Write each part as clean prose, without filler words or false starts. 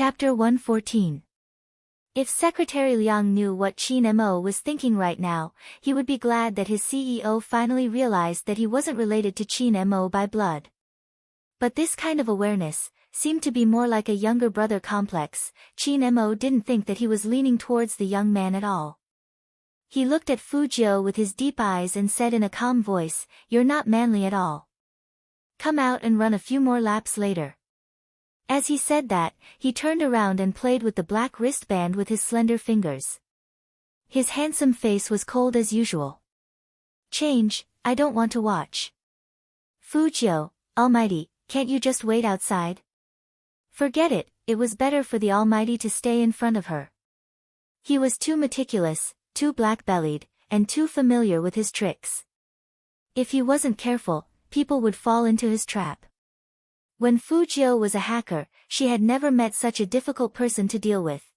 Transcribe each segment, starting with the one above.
Chapter 114. If Secretary Liang knew what Qin Mo was thinking right now, he would be glad that his CEO finally realized that he wasn't related to Qin Mo by blood. But this kind of awareness seemed to be more like a younger brother complex. Qin Mo didn't think that he was leaning towards the young man at all. He looked at Fu Jiu with his deep eyes and said in a calm voice, "You're not manly at all. Come out and run a few more laps later." As he said that, he turned around and played with the black wristband with his slender fingers. His handsome face was cold as usual. "Change, I don't want to watch." "Fu Jiu, Almighty, can't you just wait outside?" Forget it, it was better for the Almighty to stay in front of her. He was too meticulous, too black-bellied, and too familiar with his tricks. If he wasn't careful, people would fall into his trap. When Fu Jiu was a hacker, she had never met such a difficult person to deal with.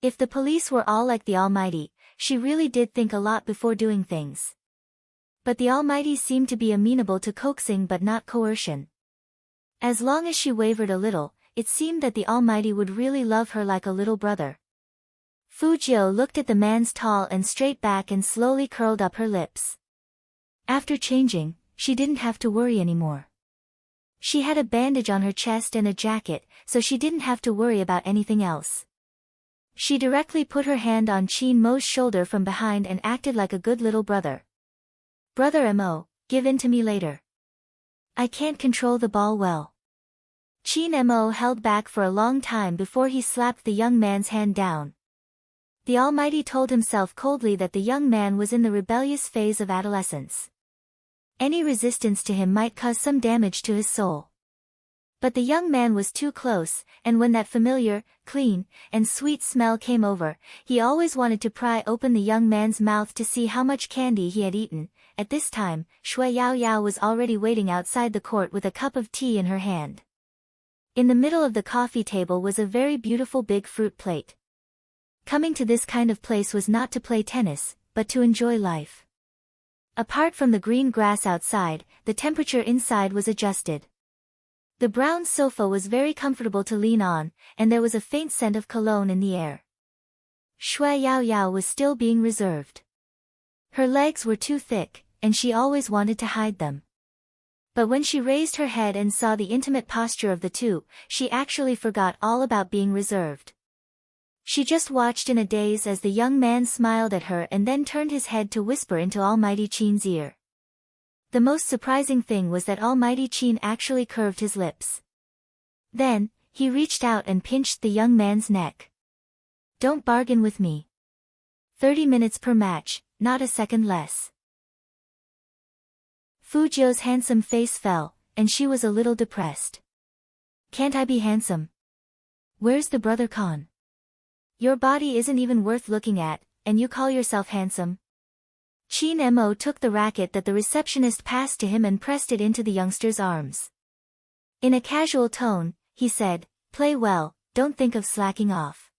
If the police were all like the Almighty, she really did think a lot before doing things. But the Almighty seemed to be amenable to coaxing but not coercion. As long as she wavered a little, it seemed that the Almighty would really love her like a little brother. Fu Jiu looked at the man's tall and straight back and slowly curled up her lips. After changing, she didn't have to worry anymore. She had a bandage on her chest and a jacket, so she didn't have to worry about anything else. She directly put her hand on Qin Mo's shoulder from behind and acted like a good little brother. "Brother Mo, give in to me later. I can't control the ball well." Qin Mo held back for a long time before he slapped the young man's hand down. The Almighty told himself coldly that the young man was in the rebellious phase of adolescence. Any resistance to him might cause some damage to his soul. But the young man was too close, and when that familiar, clean, and sweet smell came over, he always wanted to pry open the young man's mouth to see how much candy he had eaten. At this time, Shui Yao Yao was already waiting outside the court with a cup of tea in her hand. In the middle of the coffee table was a very beautiful big fruit plate. Coming to this kind of place was not to play tennis, but to enjoy life. Apart from the green grass outside, the temperature inside was adjusted. The brown sofa was very comfortable to lean on, and there was a faint scent of cologne in the air. Shui Yao Yao was still being reserved. Her legs were too thick, and she always wanted to hide them. But when she raised her head and saw the intimate posture of the two, she actually forgot all about being reserved. She just watched in a daze as the young man smiled at her and then turned his head to whisper into Almighty Qin's ear. The most surprising thing was that Almighty Qin actually curved his lips. Then, he reached out and pinched the young man's neck. "Don't bargain with me. 30 minutes per match, not a second less." Fu Jiu's handsome face fell, and she was a little depressed. "Can't I be handsome? Where's the brother Khan? Your body isn't even worth looking at, and you call yourself handsome?" Qin Mo took the racket that the receptionist passed to him and pressed it into the youngster's arms. In a casual tone, he said, "Play well, don't think of slacking off."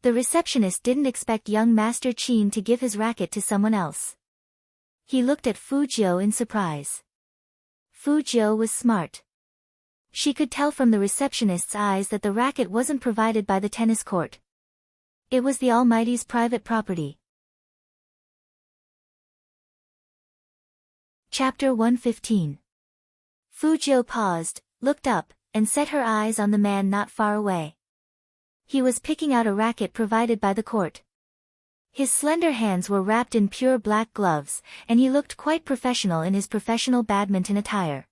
The receptionist didn't expect young Master Qin to give his racket to someone else. He looked at Fu Jiu in surprise. Fu Jiu was smart. She could tell from the receptionist's eyes that the racket wasn't provided by the tennis court. It was the Almighty's private property. Chapter 115. Fu Jiu paused, looked up, and set her eyes on the man not far away. He was picking out a racket provided by the court. His slender hands were wrapped in pure black gloves, and he looked quite professional in his professional badminton attire.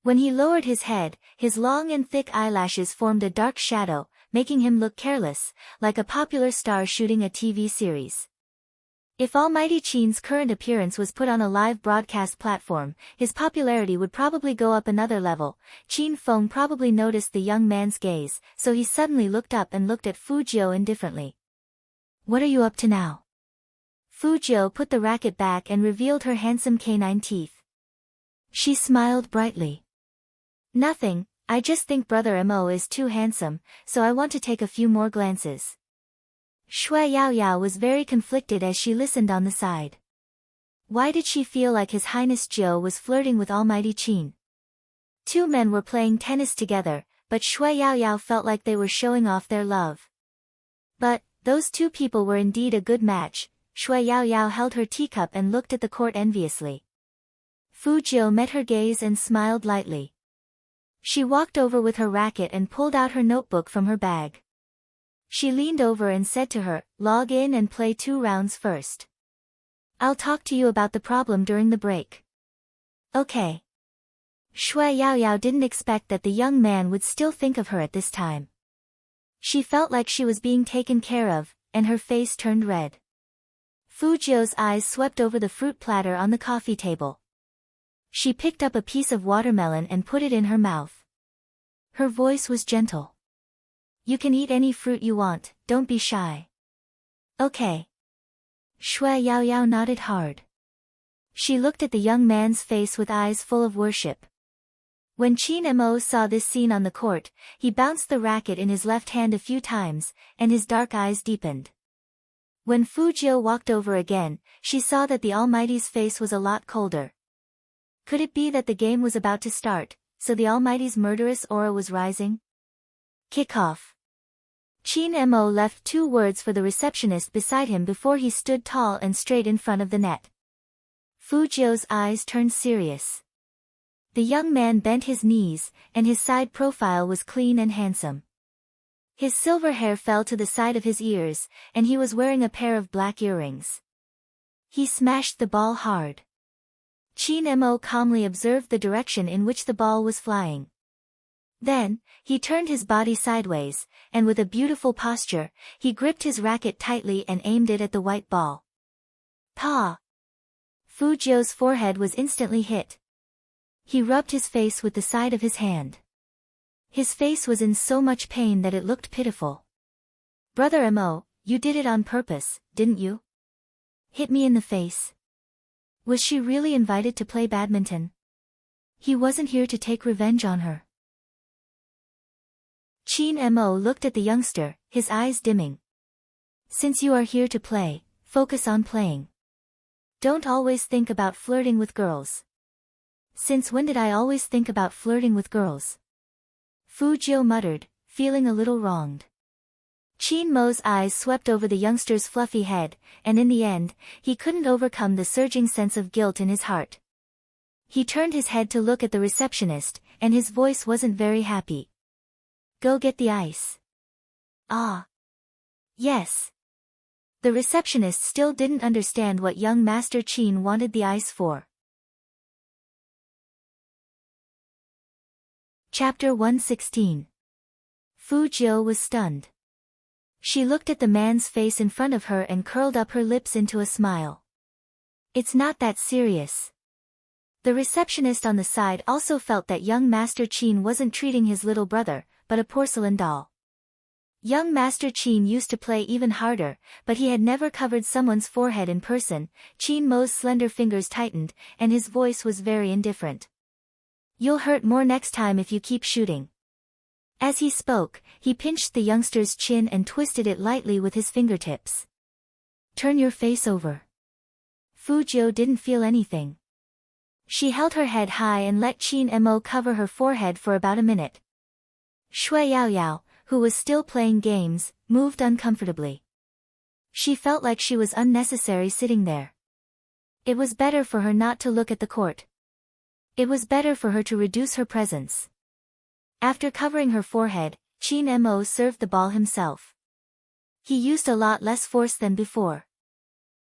When he lowered his head, his long and thick eyelashes formed a dark shadow, making him look careless, like a popular star shooting a TV series. If Almighty Qin's current appearance was put on a live broadcast platform, his popularity would probably go up another level. Qin Feng probably noticed the young man's gaze, so he suddenly looked up and looked at Fu Jiu indifferently. "What are you up to now?" Fu Jiu put the racket back and revealed her handsome canine teeth. She smiled brightly. "Nothing, I just think Brother Mo is too handsome, so I want to take a few more glances." Shui Yao Yao was very conflicted as she listened on the side. Why did she feel like His Highness Jiu was flirting with Almighty Qin? Two men were playing tennis together, but Shui Yaoyao felt like they were showing off their love. But, those two people were indeed a good match. Shui Yaoyao held her teacup and looked at the court enviously. Fu Jiu met her gaze and smiled lightly. She walked over with her racket and pulled out her notebook from her bag. She leaned over and said to her, "Log in and play 2 rounds first. I'll talk to you about the problem during the break." Okay. Shui Yaoyao didn't expect that the young man would still think of her at this time. She felt like she was being taken care of, and her face turned red. Fu Jiu's eyes swept over the fruit platter on the coffee table. She picked up a piece of watermelon and put it in her mouth. Her voice was gentle. "You can eat any fruit you want, don't be shy." "Okay." Shui Yaoyao nodded hard. She looked at the young man's face with eyes full of worship. When Qin Mo saw this scene on the court, he bounced the racket in his left hand a few times, and his dark eyes deepened. When Fu Jiu walked over again, she saw that the Almighty's face was a lot colder. Could it be that the game was about to start, so the Almighty's murderous aura was rising? Kick off. Qin Mo left 2 words for the receptionist beside him before he stood tall and straight in front of the net. Fu Jiu's eyes turned serious. The young man bent his knees, and his side profile was clean and handsome. His silver hair fell to the side of his ears, and he was wearing a pair of black earrings. He smashed the ball hard. Qin Mo calmly observed the direction in which the ball was flying. Then, he turned his body sideways, and with a beautiful posture, he gripped his racket tightly and aimed it at the white ball. Pa! Fu Jiu's forehead was instantly hit. He rubbed his face with the side of his hand. His face was in so much pain that it looked pitiful. "Brother Mo, you did it on purpose, didn't you? Hit me in the face." Was she really invited to play badminton? He wasn't here to take revenge on her. Qin Mo looked at the youngster, his eyes dimming. "Since you are here to play, focus on playing. Don't always think about flirting with girls." "Since when did I always think about flirting with girls?" Fu Jiu muttered, feeling a little wronged. Qin Mo's eyes swept over the youngster's fluffy head, and in the end, he couldn't overcome the surging sense of guilt in his heart. He turned his head to look at the receptionist, and his voice wasn't very happy. "Go get the ice." "Ah. Yes." The receptionist still didn't understand what young Master Qin wanted the ice for. Chapter 116. Fu Jiu was stunned. She looked at the man's face in front of her and curled up her lips into a smile. "It's not that serious." The receptionist on the side also felt that young Master Qin wasn't treating his little brother, but a porcelain doll. Young Master Qin used to play even harder, but he had never covered someone's forehead in person. Qin Mo's slender fingers tightened, and his voice was very indifferent. "You'll hurt more next time if you keep shooting." As he spoke, he pinched the youngster's chin and twisted it lightly with his fingertips. "Turn your face over." Fu Jiu didn't feel anything. She held her head high and let Qin Mo cover her forehead for about a minute. Shui Yaoyao, who was still playing games, moved uncomfortably. She felt like she was unnecessary sitting there. It was better for her not to look at the court. It was better for her to reduce her presence. After covering her forehead, Qin Mo served the ball himself. He used a lot less force than before.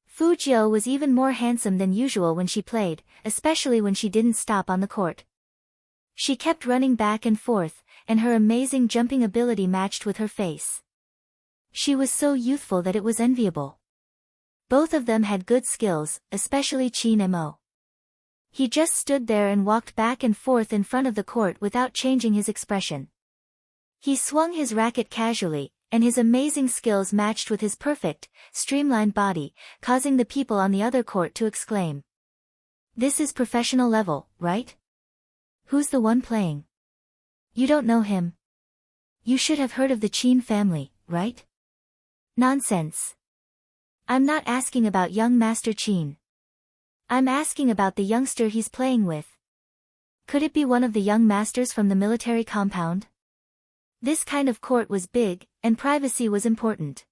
Fu Jiu was even more handsome than usual when she played, especially when she didn't stop on the court. She kept running back and forth, and her amazing jumping ability matched with her face. She was so youthful that it was enviable. Both of them had good skills, especially Qin Mo. He just stood there and walked back and forth in front of the court without changing his expression. He swung his racket casually, and his amazing skills matched with his perfect, streamlined body, causing the people on the other court to exclaim. "This is professional level, right? Who's the one playing? You don't know him. You should have heard of the Qin family, right?" "Nonsense. I'm not asking about young Master Qin. I'm asking about the youngster he's playing with. Could it be one of the young masters from the military compound?" This kind of court was big, and privacy was important.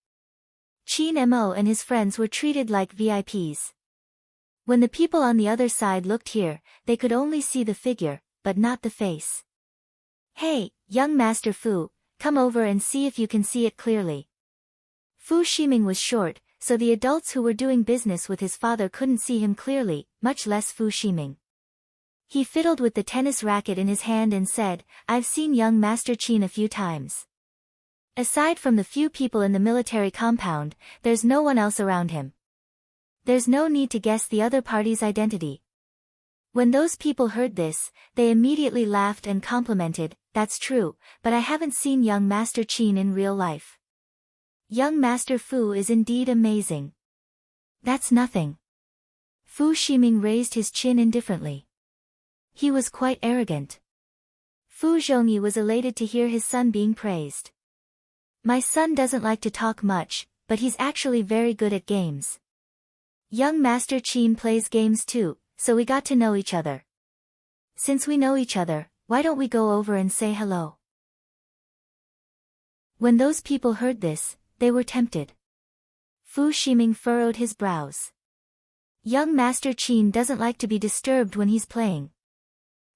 Qin Mo and his friends were treated like VIPs. When the people on the other side looked here, they could only see the figure, but not the face. Hey, young Master Fu, come over and see if you can see it clearly. Fu Ximing was short, so the adults who were doing business with his father couldn't see him clearly, much less Fu Ximing. He fiddled with the tennis racket in his hand and said, I've seen young Master Qin a few times. Aside from the few people in the military compound, there's no one else around him. There's no need to guess the other party's identity. When those people heard this, they immediately laughed and complimented, that's true, but I haven't seen young Master Qin in real life. Young Master Fu is indeed amazing. That's nothing. Fu Ximing raised his chin indifferently. He was quite arrogant. Fu Zhongyi was elated to hear his son being praised. My son doesn't like to talk much, but he's actually very good at games. Young Master Qin plays games too, so we got to know each other. Since we know each other, why don't we go over and say hello? When those people heard this, they were tempted. Fu Ximing furrowed his brows. Young Master Qin doesn't like to be disturbed when he's playing.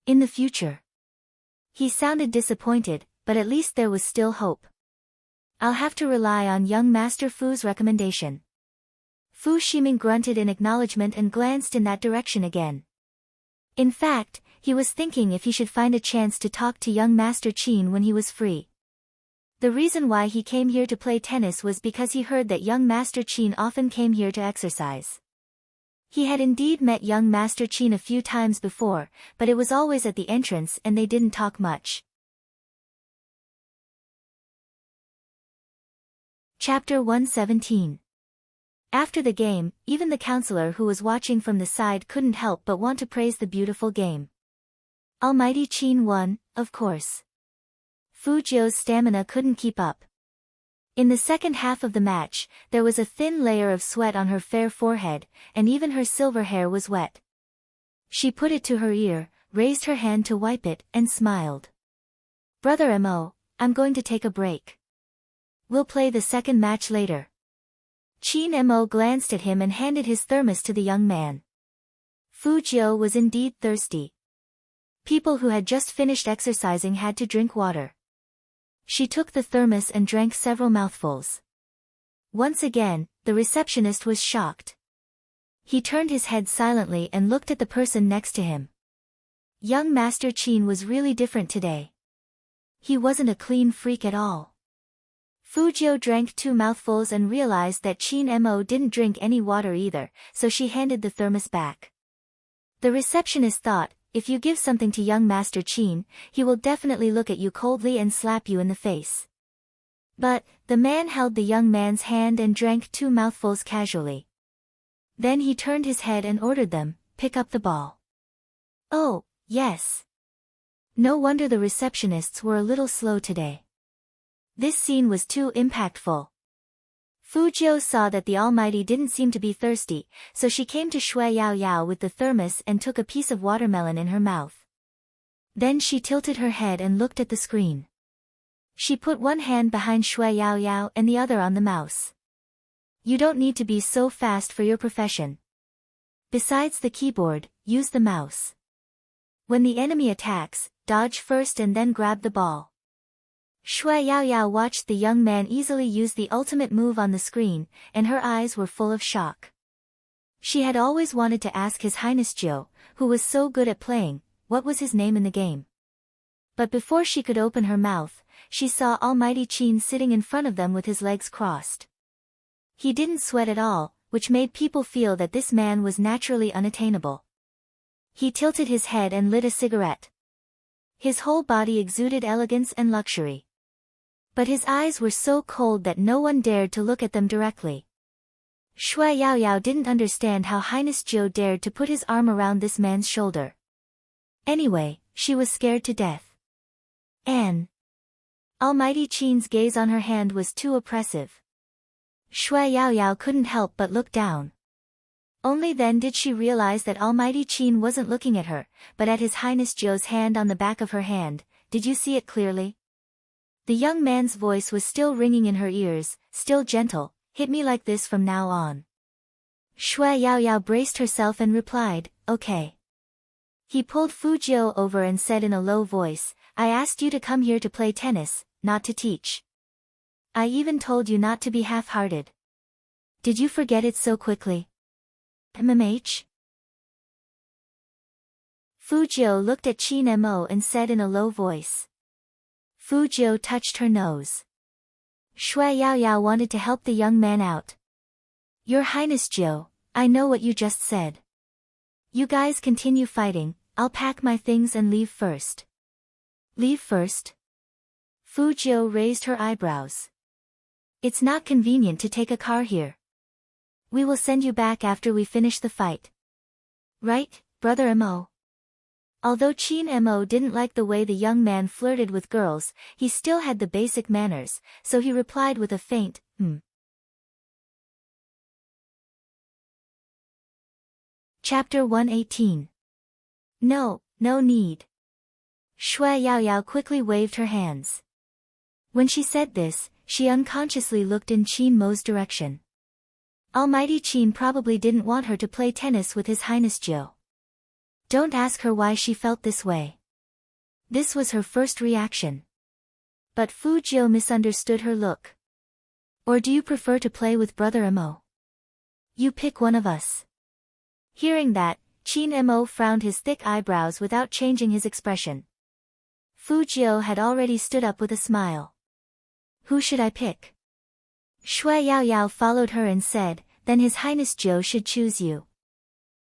In the future. He sounded disappointed, but at least there was still hope. I'll have to rely on young Master Fu's recommendation. Fu Ximing grunted in acknowledgement and glanced in that direction again. In fact, he was thinking if he should find a chance to talk to young Master Qin when he was free. The reason why he came here to play tennis was because he heard that young Master Qin often came here to exercise. He had indeed met young Master Qin a few times before, but it was always at the entrance and they didn't talk much. Chapter 117. After the game, even the counselor who was watching from the side couldn't help but want to praise the beautiful game. Almighty Qin won, of course. Fu Jiu's stamina couldn't keep up. In the second half of the match, there was a thin layer of sweat on her fair forehead, and even her silver hair was wet. She put it to her ear, raised her hand to wipe it, and smiled. Brother Mo, I'm going to take a break. We'll play the second match later. Qin Mo glanced at him and handed his thermos to the young man. Fu Jiu was indeed thirsty. People who had just finished exercising had to drink water. She took the thermos and drank several mouthfuls. Once again, the receptionist was shocked. He turned his head silently and looked at the person next to him. Young Master Qin was really different today. He wasn't a clean freak at all. Fu Jiu drank 2 mouthfuls and realized that Qin Mo didn't drink any water either, so she handed the thermos back. The receptionist thought, if you give something to young Master Qin, he will definitely look at you coldly and slap you in the face. But, the man held the young man's hand and drank 2 mouthfuls casually. Then he turned his head and ordered them, pick up the ball. Oh, yes. No wonder the receptionists were a little slow today. This scene was too impactful. Fu Jiu saw that the Almighty didn't seem to be thirsty, so she came to Shui Yao Yao with the thermos and took a piece of watermelon in her mouth. Then she tilted her head and looked at the screen. She put one hand behind Shui Yao Yao and the other on the mouse. You don't need to be so fast for your profession. Besides the keyboard, use the mouse. When the enemy attacks, dodge first and then grab the ball. Shui Yao Yao watched the young man easily use the ultimate move on the screen, and her eyes were full of shock. She had always wanted to ask His Highness Jiu, who was so good at playing, what was his name in the game. But before she could open her mouth, she saw Almighty Qin sitting in front of them with his legs crossed. He didn't sweat at all, which made people feel that this man was naturally unattainable. He tilted his head and lit a cigarette. His whole body exuded elegance and luxury. But his eyes were so cold that no one dared to look at them directly. Shui Yao Yao didn't understand how Highness Jiu dared to put his arm around this man's shoulder. Anyway, she was scared to death. Almighty Qin's gaze on her hand was too oppressive. Shui Yao Yao couldn't help but look down. Only then did she realize that Almighty Qin wasn't looking at her, but at His Highness Jiu's hand on the back of her hand. Did you see it clearly? The young man's voice was still ringing in her ears, still gentle, hit me like this from now on. Shui Yaoyao braced herself and replied, okay. He pulled Fu Jiu over and said in a low voice, I asked you to come here to play tennis, not to teach. I even told you not to be half-hearted. Did you forget it so quickly? MMH? Fu Jiu looked at Qin Mo and said in a low voice. Fu Jiu touched her nose. Shui Yaoyao wanted to help the young man out. Your Highness Jiu, I know what you just said. You guys continue fighting, I'll pack my things and leave first. Leave first? Fu Jiu raised her eyebrows. It's not convenient to take a car here. We will send you back after we finish the fight. Right, Brother Mo? Although Qin Mo didn't like the way the young man flirted with girls, he still had the basic manners, so he replied with a faint, Chapter 118. No, no need. Shui Yaoyao quickly waved her hands. When she said this, she unconsciously looked in Qin Mo's direction. Almighty Qin probably didn't want her to play tennis with His Highness Jiu. Don't ask her why she felt this way. This was her first reaction. But Fu Jiu misunderstood her look. Or do you prefer to play with Brother Mo? You pick one of us. Hearing that, Qin Mo frowned his thick eyebrows without changing his expression. Fu Jiu had already stood up with a smile. Who should I pick? Shui Yaoyao followed her and said, then His Highness Jiu should choose you.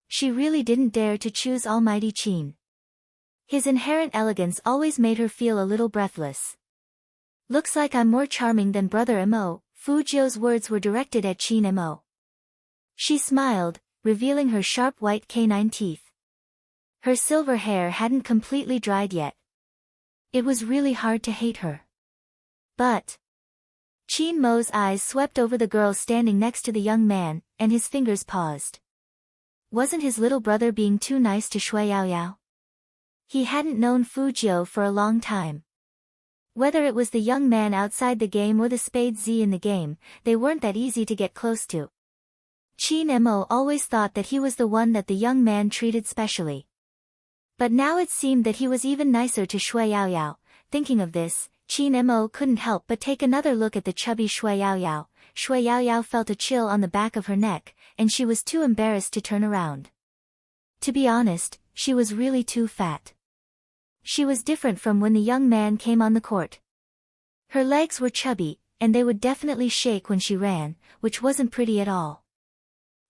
She really didn't dare to choose Almighty Qin. His inherent elegance always made her feel a little breathless. Looks like I'm more charming than Brother Mo. Fu Jiu's words were directed at Qin Mo. She smiled, revealing her sharp white canine teeth. Her silver hair hadn't completely dried yet. It was really hard to hate her. But Qin Mo's eyes swept over the girl standing next to the young man, and his fingers paused. Wasn't his little brother being too nice to Shui Yaoyao? He hadn't known Fu Jiu for a long time. Whether it was the young man outside the game or the spade Z in the game, they weren't that easy to get close to. Qin Mo always thought that he was the one that the young man treated specially. But now it seemed that he was even nicer to Shui Yaoyao. Thinking of this, Qin Mo couldn't help but take another look at the chubby Shui Yaoyao. Shui Yaoyao felt a chill on the back of her neck, and she was too embarrassed to turn around. To be honest, she was really too fat. She was different from when the young man came on the court. Her legs were chubby, and they would definitely shake when she ran, which wasn't pretty at all.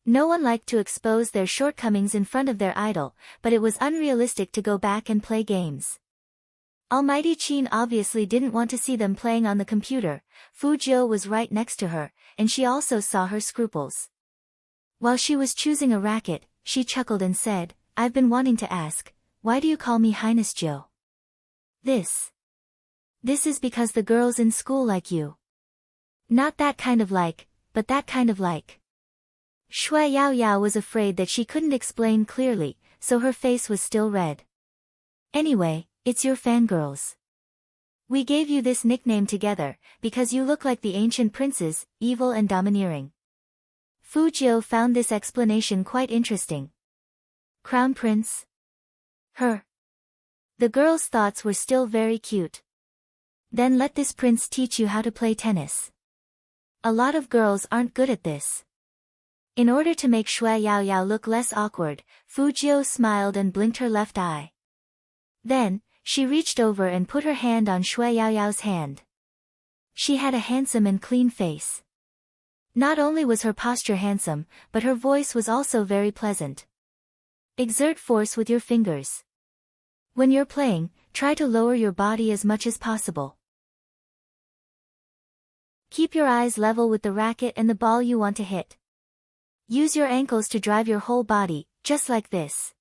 No one liked to expose their shortcomings in front of their idol, but it was unrealistic to go back and play games. Almighty Qin obviously didn't want to see them playing on the computer. Fu Jiu was right next to her, and she also saw her scruples. While she was choosing a racket, she chuckled and said, I've been wanting to ask, why do you call me Highness Jiu? This is because the girls in school like you. Not that kind of like, but that kind of like. Shui Yaoyao was afraid that she couldn't explain clearly, so her face was still red. Anyway, it's your fangirls. We gave you this nickname together, because you look like the ancient princes, evil and domineering. Fu Jiu found this explanation quite interesting. Crown Prince? Her. The girl's thoughts were still very cute. Then let this prince teach you how to play tennis. A lot of girls aren't good at this. In order to make Shui Yaoyao look less awkward, Fu Jiu smiled and blinked her left eye. Then, she reached over and put her hand on Shui Yaoyao's hand. She had a handsome and clean face. Not only was her posture handsome, but her voice was also very pleasant. Exert force with your fingers. When you're playing, try to lower your body as much as possible. Keep your eyes level with the racket and the ball you want to hit. Use your ankles to drive your whole body, just like this.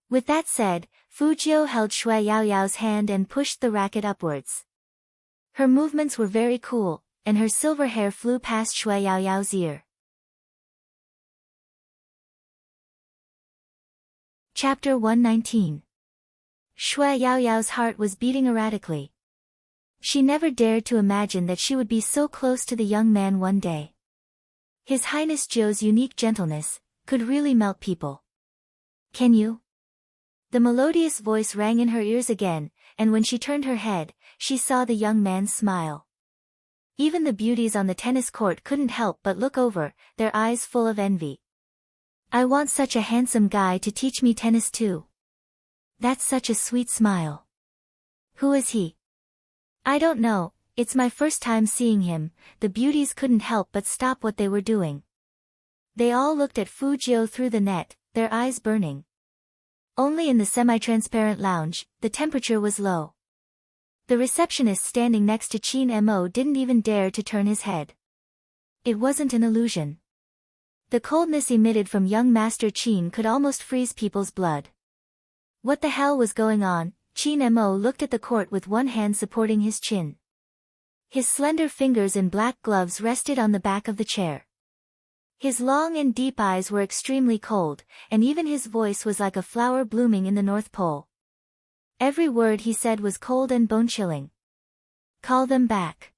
With that said, Fu Jiu held Shui Yaoyao's hand and pushed the racket upwards. Her movements were very cool, and her silver hair flew past Shui Yaoyao's ear. Chapter 119. Shui Yaoyao's heart was beating erratically. She never dared to imagine that she would be so close to the young man one day. His Highness Joe's unique gentleness could really melt people. Can you? The melodious voice rang in her ears again, and when she turned her head, she saw the young man's smile. Even the beauties on the tennis court couldn't help but look over, their eyes full of envy. I want such a handsome guy to teach me tennis too. That's such a sweet smile. Who is he? I don't know, it's my first time seeing him. The beauties couldn't help but stop what they were doing. They all looked at Fu Jiu through the net, their eyes burning. Only in the semi-transparent lounge, the temperature was low. The receptionist standing next to Qin Mo didn't even dare to turn his head. It wasn't an illusion. The coldness emitted from young Master Qin could almost freeze people's blood. What the hell was going on? Qin Mo looked at the court with one hand supporting his chin. His slender fingers in black gloves rested on the back of the chair. His long and deep eyes were extremely cold, and even his voice was like a flower blooming in the North Pole. Every word he said was cold and bone-chilling. Call them back.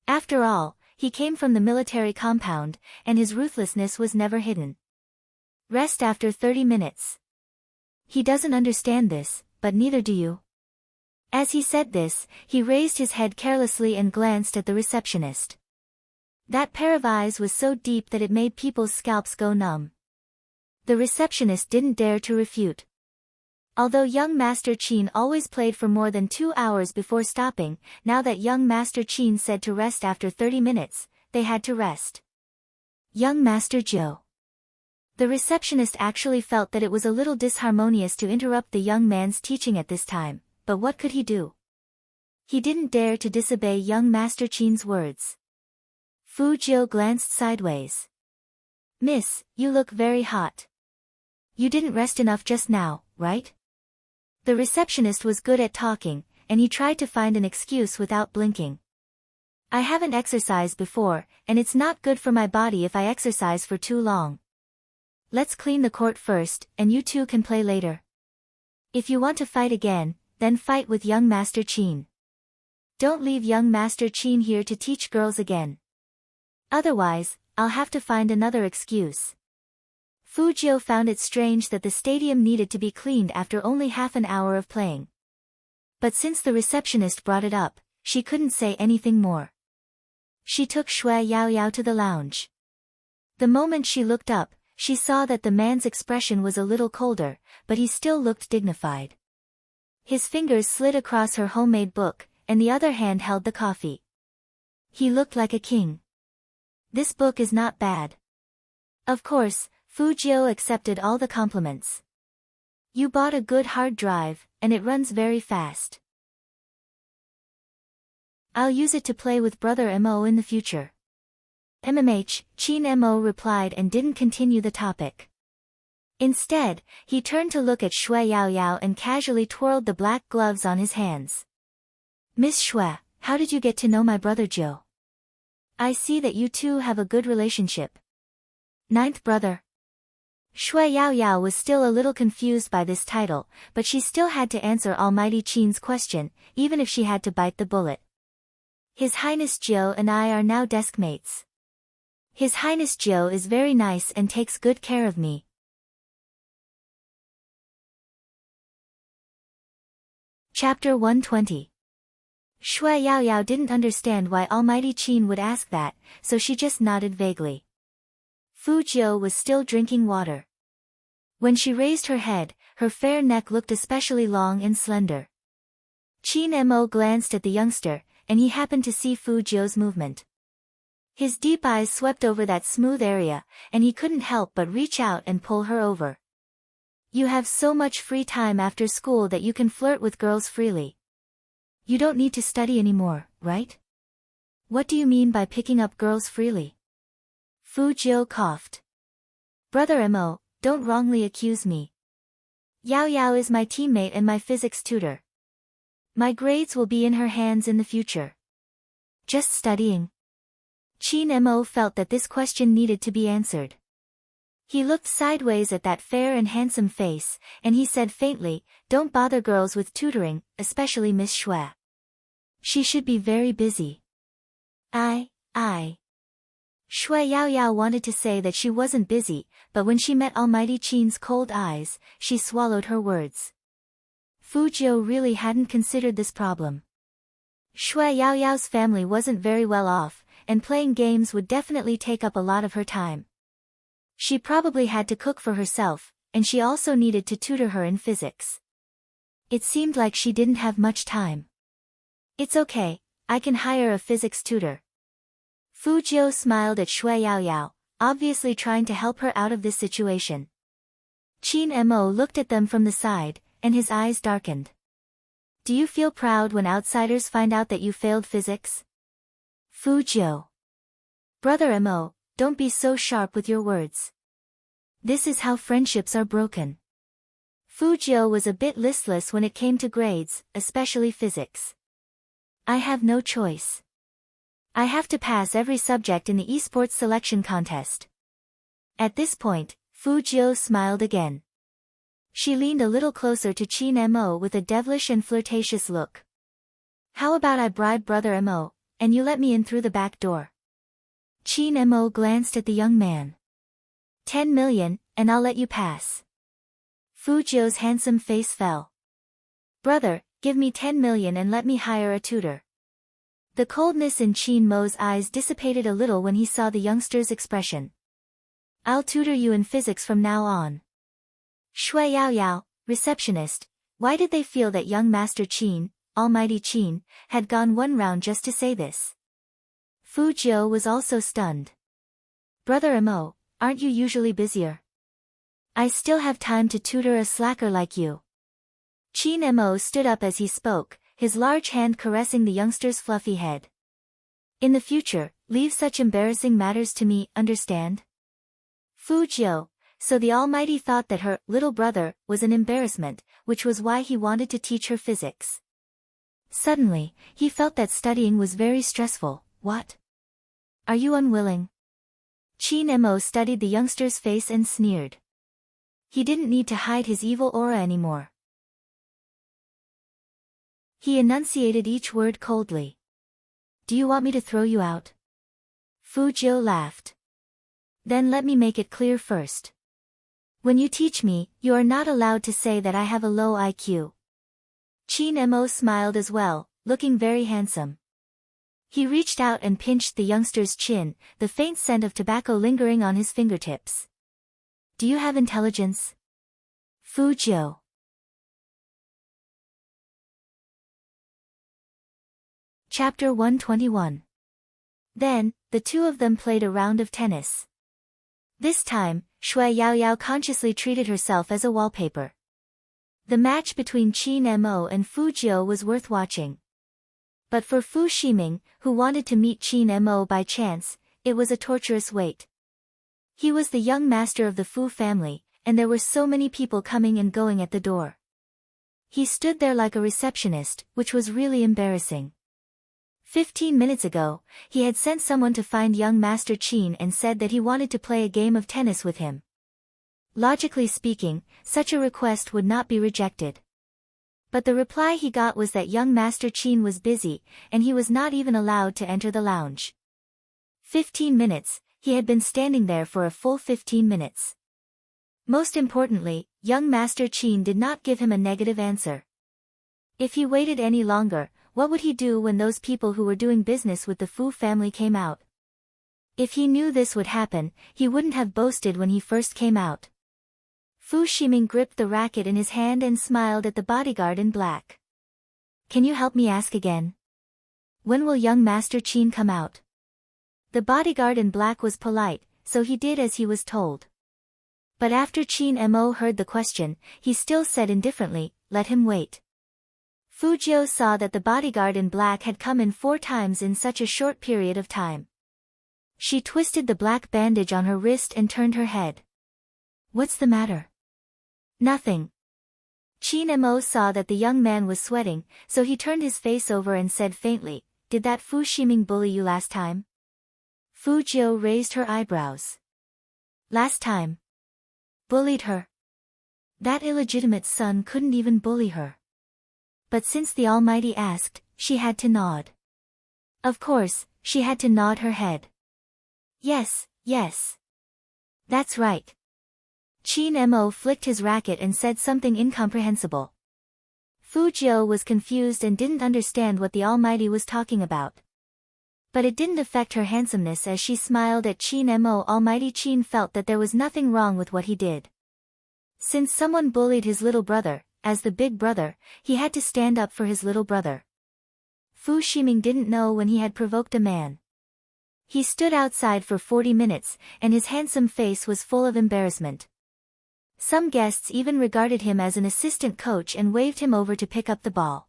After all, he came from the military compound, and his ruthlessness was never hidden. Rest after 30 minutes. He doesn't understand this, but neither do you. As he said this, he raised his head carelessly and glanced at the receptionist. That pair of eyes was so deep that it made people's scalps go numb. The receptionist didn't dare to refute. Although young Master Qin always played for more than 2 hours before stopping, now that young Master Qin said to rest after 30 minutes, they had to rest. Young Master Joe. The receptionist actually felt that it was a little disharmonious to interrupt the young man's teaching at this time, but what could he do? He didn't dare to disobey young Master Qin's words. Fu Jiu glanced sideways. Miss, you look very hot. You didn't rest enough just now, right? The receptionist was good at talking, and he tried to find an excuse without blinking. I haven't exercised before, and it's not good for my body if I exercise for too long. Let's clean the court first, and you two can play later. If you want to fight again, then fight with young Master Qin. Don't leave young Master Qin here to teach girls again. Otherwise, I'll have to find another excuse. Fu Jiu found it strange that the stadium needed to be cleaned after only half an hour of playing. But since the receptionist brought it up, she couldn't say anything more. She took Shui Yao Yao to the lounge. The moment she looked up, she saw that the man's expression was a little colder, but he still looked dignified. His fingers slid across her homemade book, and the other hand held the coffee. He looked like a king. This book is not bad. Of course, Fu Jiu accepted all the compliments. You bought a good hard drive, and it runs very fast. I'll use it to play with Brother Mo in the future. Qin Mo replied and didn't continue the topic. Instead, he turned to look at Shui Yao Yao and casually twirled the black gloves on his hands. Miss Shui, how did you get to know my brother Joe? I see that you two have a good relationship. Ninth brother. Shui Yao Yao was still a little confused by this title, but she still had to answer Almighty Qin's question, even if she had to bite the bullet. His Highness Joe and I are now desk mates. His Highness Joe is very nice and takes good care of me. Chapter 120. Shui Yao Yao didn't understand why Almighty Qin would ask that, so she just nodded vaguely. Fu Jiu was still drinking water. When she raised her head, her fair neck looked especially long and slender. Qin Mo glanced at the youngster, and he happened to see Fu Jiu's movement. His deep eyes swept over that smooth area, and he couldn't help but reach out and pull her over. You have so much free time after school that you can flirt with girls freely. You don't need to study anymore, right? What do you mean by picking up girls freely? Fu Jiu coughed. Brother Mo, don't wrongly accuse me. Yao Yao is my teammate and my physics tutor. My grades will be in her hands in the future. Just studying. Qin Mo felt that this question needed to be answered. He looked sideways at that fair and handsome face, and he said faintly, don't bother girls with tutoring, especially Miss Shui. She should be very busy. I. Shui Yaoyao wanted to say that she wasn't busy, but when she met Almighty Qin's cold eyes, she swallowed her words. Fu Jiu really hadn't considered this problem. Shui Yaoyao's family wasn't very well off, and playing games would definitely take up a lot of her time. She probably had to cook for herself, and she also needed to tutor her in physics. It seemed like she didn't have much time. It's okay, I can hire a physics tutor. Fu Jiu smiled at Shui Yaoyao, obviously trying to help her out of this situation. Qin Mo looked at them from the side, and his eyes darkened. Do you feel proud when outsiders find out that you failed physics? Fu Jiu. Brother Mo, don't be so sharp with your words. This is how friendships are broken. Fu Jiu was a bit listless when it came to grades, especially physics. I have no choice. I have to pass every subject in the esports selection contest. At this point, Fu Jiu smiled again. She leaned a little closer to Qin Mo with a devilish and flirtatious look. How about I bribe Brother Mo, and you let me in through the back door? Qin Mo glanced at the young man. 10 million, and I'll let you pass. Fu Jiu's handsome face fell. Brother, give me 10 million and let me hire a tutor. The coldness in Qin Mo's eyes dissipated a little when he saw the youngster's expression. I'll tutor you in physics from now on. Shui Yaoyao, receptionist, why did they feel that young Master Qin, Almighty Qin, had gone one round just to say this? Fu Jiu was also stunned. Brother Mo, aren't you usually busier? I still have time to tutor a slacker like you. Qin Mo stood up as he spoke, his large hand caressing the youngster's fluffy head. In the future, leave such embarrassing matters to me, understand? Fu Jiu, so the Almighty thought that her little brother was an embarrassment, which was why he wanted to teach her physics. Suddenly, he felt that studying was very stressful. What? Are you unwilling? Qin Mo studied the youngster's face and sneered. He didn't need to hide his evil aura anymore. He enunciated each word coldly. Do you want me to throw you out? Fu Jiu laughed. Then let me make it clear first. When you teach me, you are not allowed to say that I have a low IQ. Qin Mo smiled as well, looking very handsome. He reached out and pinched the youngster's chin, the faint scent of tobacco lingering on his fingertips. Do you have intelligence? Fu Jiu. Chapter 121. Then, the two of them played a round of tennis. This time, Shui Yaoyao consciously treated herself as a wallpaper. The match between Qin Mo and Fu Jiu was worth watching. But for Fu Shiming, who wanted to meet Qin Mo by chance, it was a torturous wait. He was the young master of the Fu family, and there were so many people coming and going at the door. He stood there like a receptionist, which was really embarrassing. 15 minutes ago, he had sent someone to find young Master Qin and said that he wanted to play a game of tennis with him. Logically speaking, such a request would not be rejected. But the reply he got was that young Master Qin was busy, and he was not even allowed to enter the lounge. 15 minutes, he had been standing there for a full 15 minutes. Most importantly, young Master Qin did not give him a negative answer. If he waited any longer, what would he do when those people who were doing business with the Fu family came out? If he knew this would happen, he wouldn't have boasted when he first came out. Fu Shiming gripped the racket in his hand and smiled at the bodyguard in black. Can you help me ask again? When will young Master Qin come out? The bodyguard in black was polite, so he did as he was told. But after Qin Mo heard the question, he still said indifferently, let him wait. Fu Jiu saw that the bodyguard in black had come in 4 times in such a short period of time. She twisted the black bandage on her wrist and turned her head. What's the matter? Nothing. Qin Mo saw that the young man was sweating, so he turned his face over and said faintly, did that Fu Shiming bully you last time? Fu Jiu raised her eyebrows. Last time? Bullied her? That illegitimate son couldn't even bully her. but since the Almighty asked, she had to nod. Of course, she had to nod her head. Yes, yes. That's right. Qin Mo flicked his racket and said something incomprehensible. Fu Jiu was confused and didn't understand what the Almighty was talking about. But it didn't affect her handsomeness as she smiled at Qin Mo. Almighty Qin felt that there was nothing wrong with what he did. Since someone bullied his little brother, as the big brother, he had to stand up for his little brother. Fu Shiming didn't know when he had provoked a man. He stood outside for 40 minutes, and his handsome face was full of embarrassment. Some guests even regarded him as an assistant coach and waved him over to pick up the ball.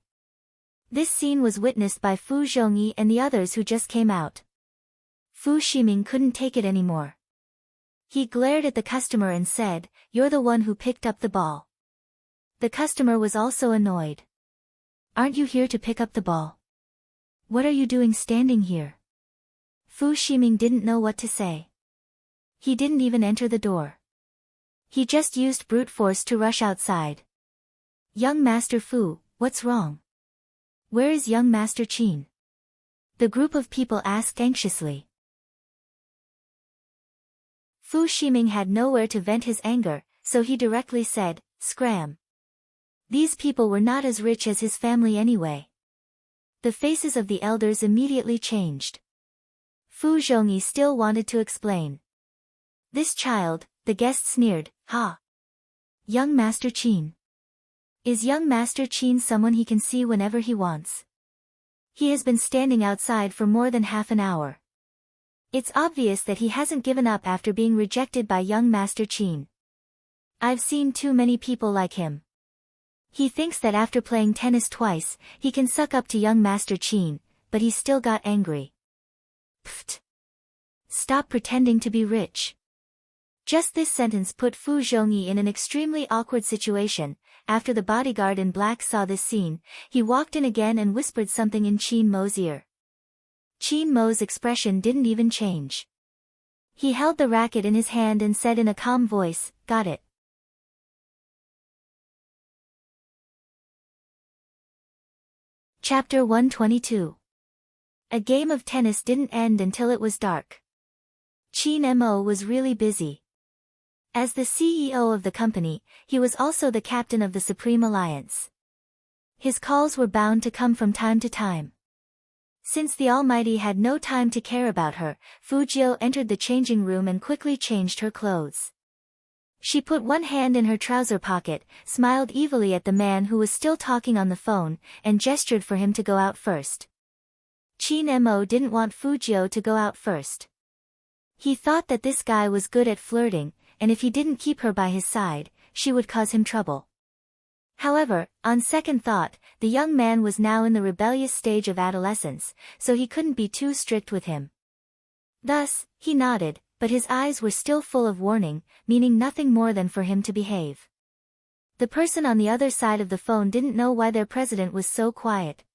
This scene was witnessed by Fu Zhongyi and the others who just came out. Fu Shiming couldn't take it anymore. He glared at the customer and said, "You're the one who picked up the ball." The customer was also annoyed. "Aren't you here to pick up the ball? What are you doing standing here?" Fu Shiming didn't know what to say. He didn't even enter the door. He just used brute force to rush outside. "Young Master Fu, what's wrong? Where is young Master Qin?" The group of people asked anxiously. Fu Shiming had nowhere to vent his anger, so he directly said, "Scram." These people were not as rich as his family anyway. The faces of the elders immediately changed. Fu Zhongyi still wanted to explain. "This child," the guest sneered, "Ha! Young Master Qin. Is young Master Qin someone he can see whenever he wants? He has been standing outside for more than half an hour. It's obvious that he hasn't given up after being rejected by young Master Qin. I've seen too many people like him. He thinks that after playing tennis twice, he can suck up to young Master Qin, but he still got angry. Pfft! Stop pretending to be rich." Just this sentence put Fu Zhongyi in an extremely awkward situation. After the bodyguard in black saw this scene, he walked in again and whispered something in Qin Mo's ear. Qin Mo's expression didn't even change. He held the racket in his hand and said in a calm voice, "Got it." Chapter 122. A game of tennis didn't end until it was dark. Qin Mo was really busy. As the CEO of the company, he was also the captain of the Supreme Alliance. His calls were bound to come from time to time. Since the Almighty had no time to care about her, Fu Jiu entered the changing room and quickly changed her clothes. She put one hand in her trouser pocket, smiled evilly at the man who was still talking on the phone, and gestured for him to go out first. Qin Mo didn't want Fu Jiu to go out first. He thought that this guy was good at flirting, and if he didn't keep her by his side, she would cause him trouble. However, on second thought, the young man was now in the rebellious stage of adolescence, so he couldn't be too strict with him. Thus, he nodded, but his eyes were still full of warning, meaning nothing more than for him to behave. The person on the other side of the phone didn't know why their president was so quiet.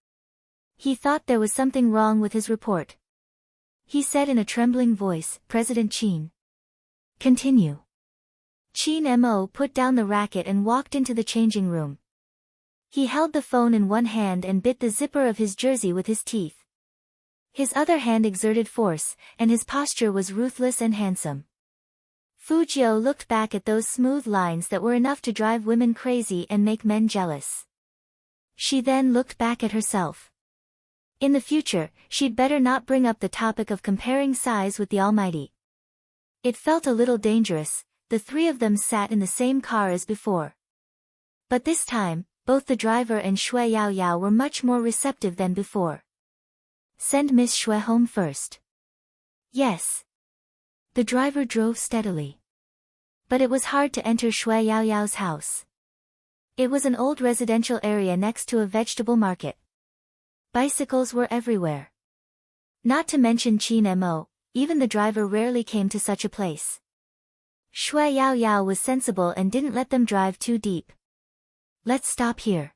He thought there was something wrong with his report. He said in a trembling voice, "President Qin." "Continue." Qin Mo put down the racket and walked into the changing room. He held the phone in one hand and bit the zipper of his jersey with his teeth. His other hand exerted force, and his posture was ruthless and handsome. Fu Jiu looked back at those smooth lines that were enough to drive women crazy and make men jealous. She then looked back at herself. In the future, she'd better not bring up the topic of comparing size with the Almighty. It felt a little dangerous. The three of them sat in the same car as before. But this time, both the driver and Shui Yaoyao were much more receptive than before. "Send Miss Shui home first." "Yes." The driver drove steadily. But it was hard to enter Shui Yaoyao's house. It was an old residential area next to a vegetable market. Bicycles were everywhere. Not to mention Qin Mo, even the driver rarely came to such a place. Shui Yaoyao was sensible and didn't let them drive too deep. "Let's stop here.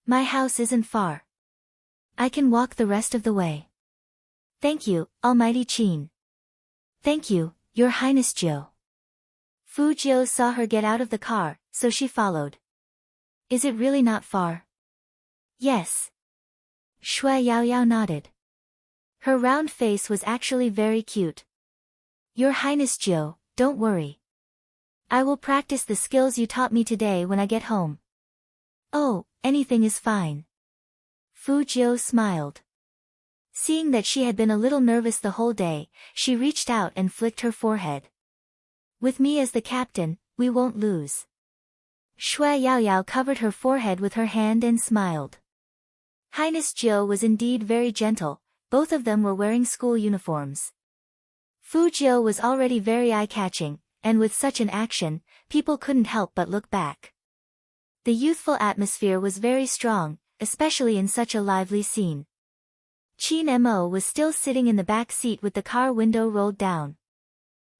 My house isn't far. I can walk the rest of the way." "Thank you, Almighty Qin." "Thank you, Your Highness Jiu." Fu Jiu saw her get out of the car, so she followed. "Is it really not far?" Yes. Shui Yaoyao nodded. Her round face was actually very cute. Your Highness Jiu, don't worry. I will practice the skills you taught me today when I get home. Oh, anything is fine. Fu Jiu smiled. Seeing that she had been a little nervous the whole day, she reached out and flicked her forehead. With me as the captain, we won't lose. Shui Yaoyao covered her forehead with her hand and smiled. Highness Jiu was indeed very gentle, both of them were wearing school uniforms. Fu Jiu was already very eye-catching, and with such an action, people couldn't help but look back. The youthful atmosphere was very strong, especially in such a lively scene. Qin Mo was still sitting in the back seat with the car window rolled down.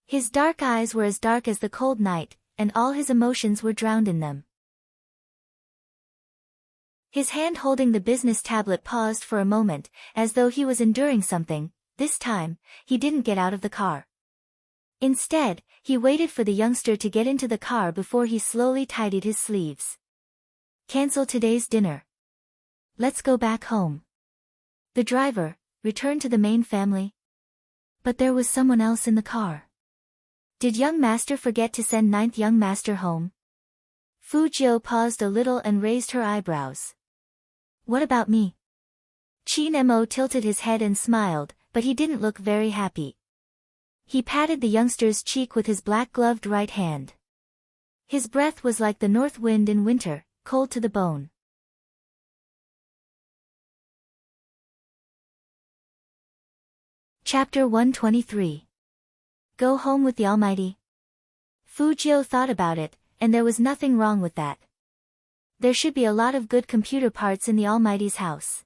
His dark eyes were as dark as the cold night, and all his emotions were drowned in them. His hand holding the business tablet paused for a moment, as though he was enduring something. This time, he didn't get out of the car. Instead, he waited for the youngster to get into the car before he slowly tidied his sleeves. Cancel today's dinner. Let's go back home. The driver, returned to the main family. But there was someone else in the car. Did young master forget to send ninth young master home? Fu Jiu paused a little and raised her eyebrows. What about me? Qin Mo tilted his head and smiled, but he didn't look very happy. He patted the youngster's cheek with his black-gloved right hand. His breath was like the north wind in winter, cold to the bone. Chapter 123. Go home with the Almighty. Fu Jiu thought about it, and there was nothing wrong with that. There should be a lot of good computer parts in the Almighty's house.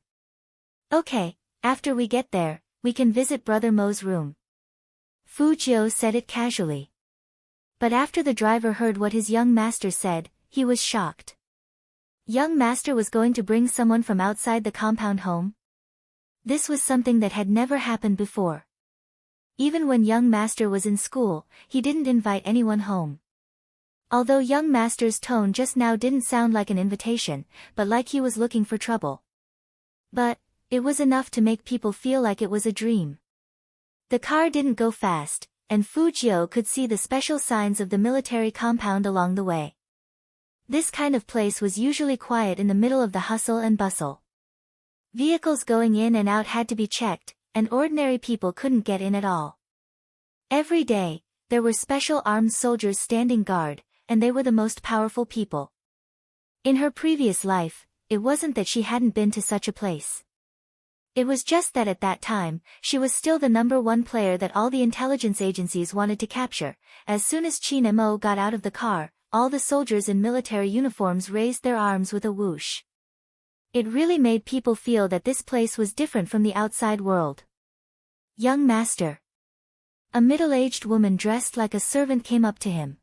Okay, after we get there, we can visit Brother Mo's room. Fu Jiu said it casually. But after the driver heard what his young master said, he was shocked. Young master was going to bring someone from outside the compound home? This was something that had never happened before. Even when young master was in school, he didn't invite anyone home. Although young master's tone just now didn't sound like an invitation, but like he was looking for trouble. But it was enough to make people feel like it was a dream. The car didn't go fast, and Fu Jiu could see the special signs of the military compound along the way. This kind of place was usually quiet in the middle of the hustle and bustle. Vehicles going in and out had to be checked, and ordinary people couldn't get in at all. Every day, there were special armed soldiers standing guard, and they were the most powerful people. In her previous life, it wasn't that she hadn't been to such a place. It was just that at that time, she was still the #1 player that all the intelligence agencies wanted to capture. As soon as Qin Mo got out of the car, all the soldiers in military uniforms raised their arms with a whoosh. It really made people feel that this place was different from the outside world. Young master. A middle-aged woman dressed like a servant came up to him.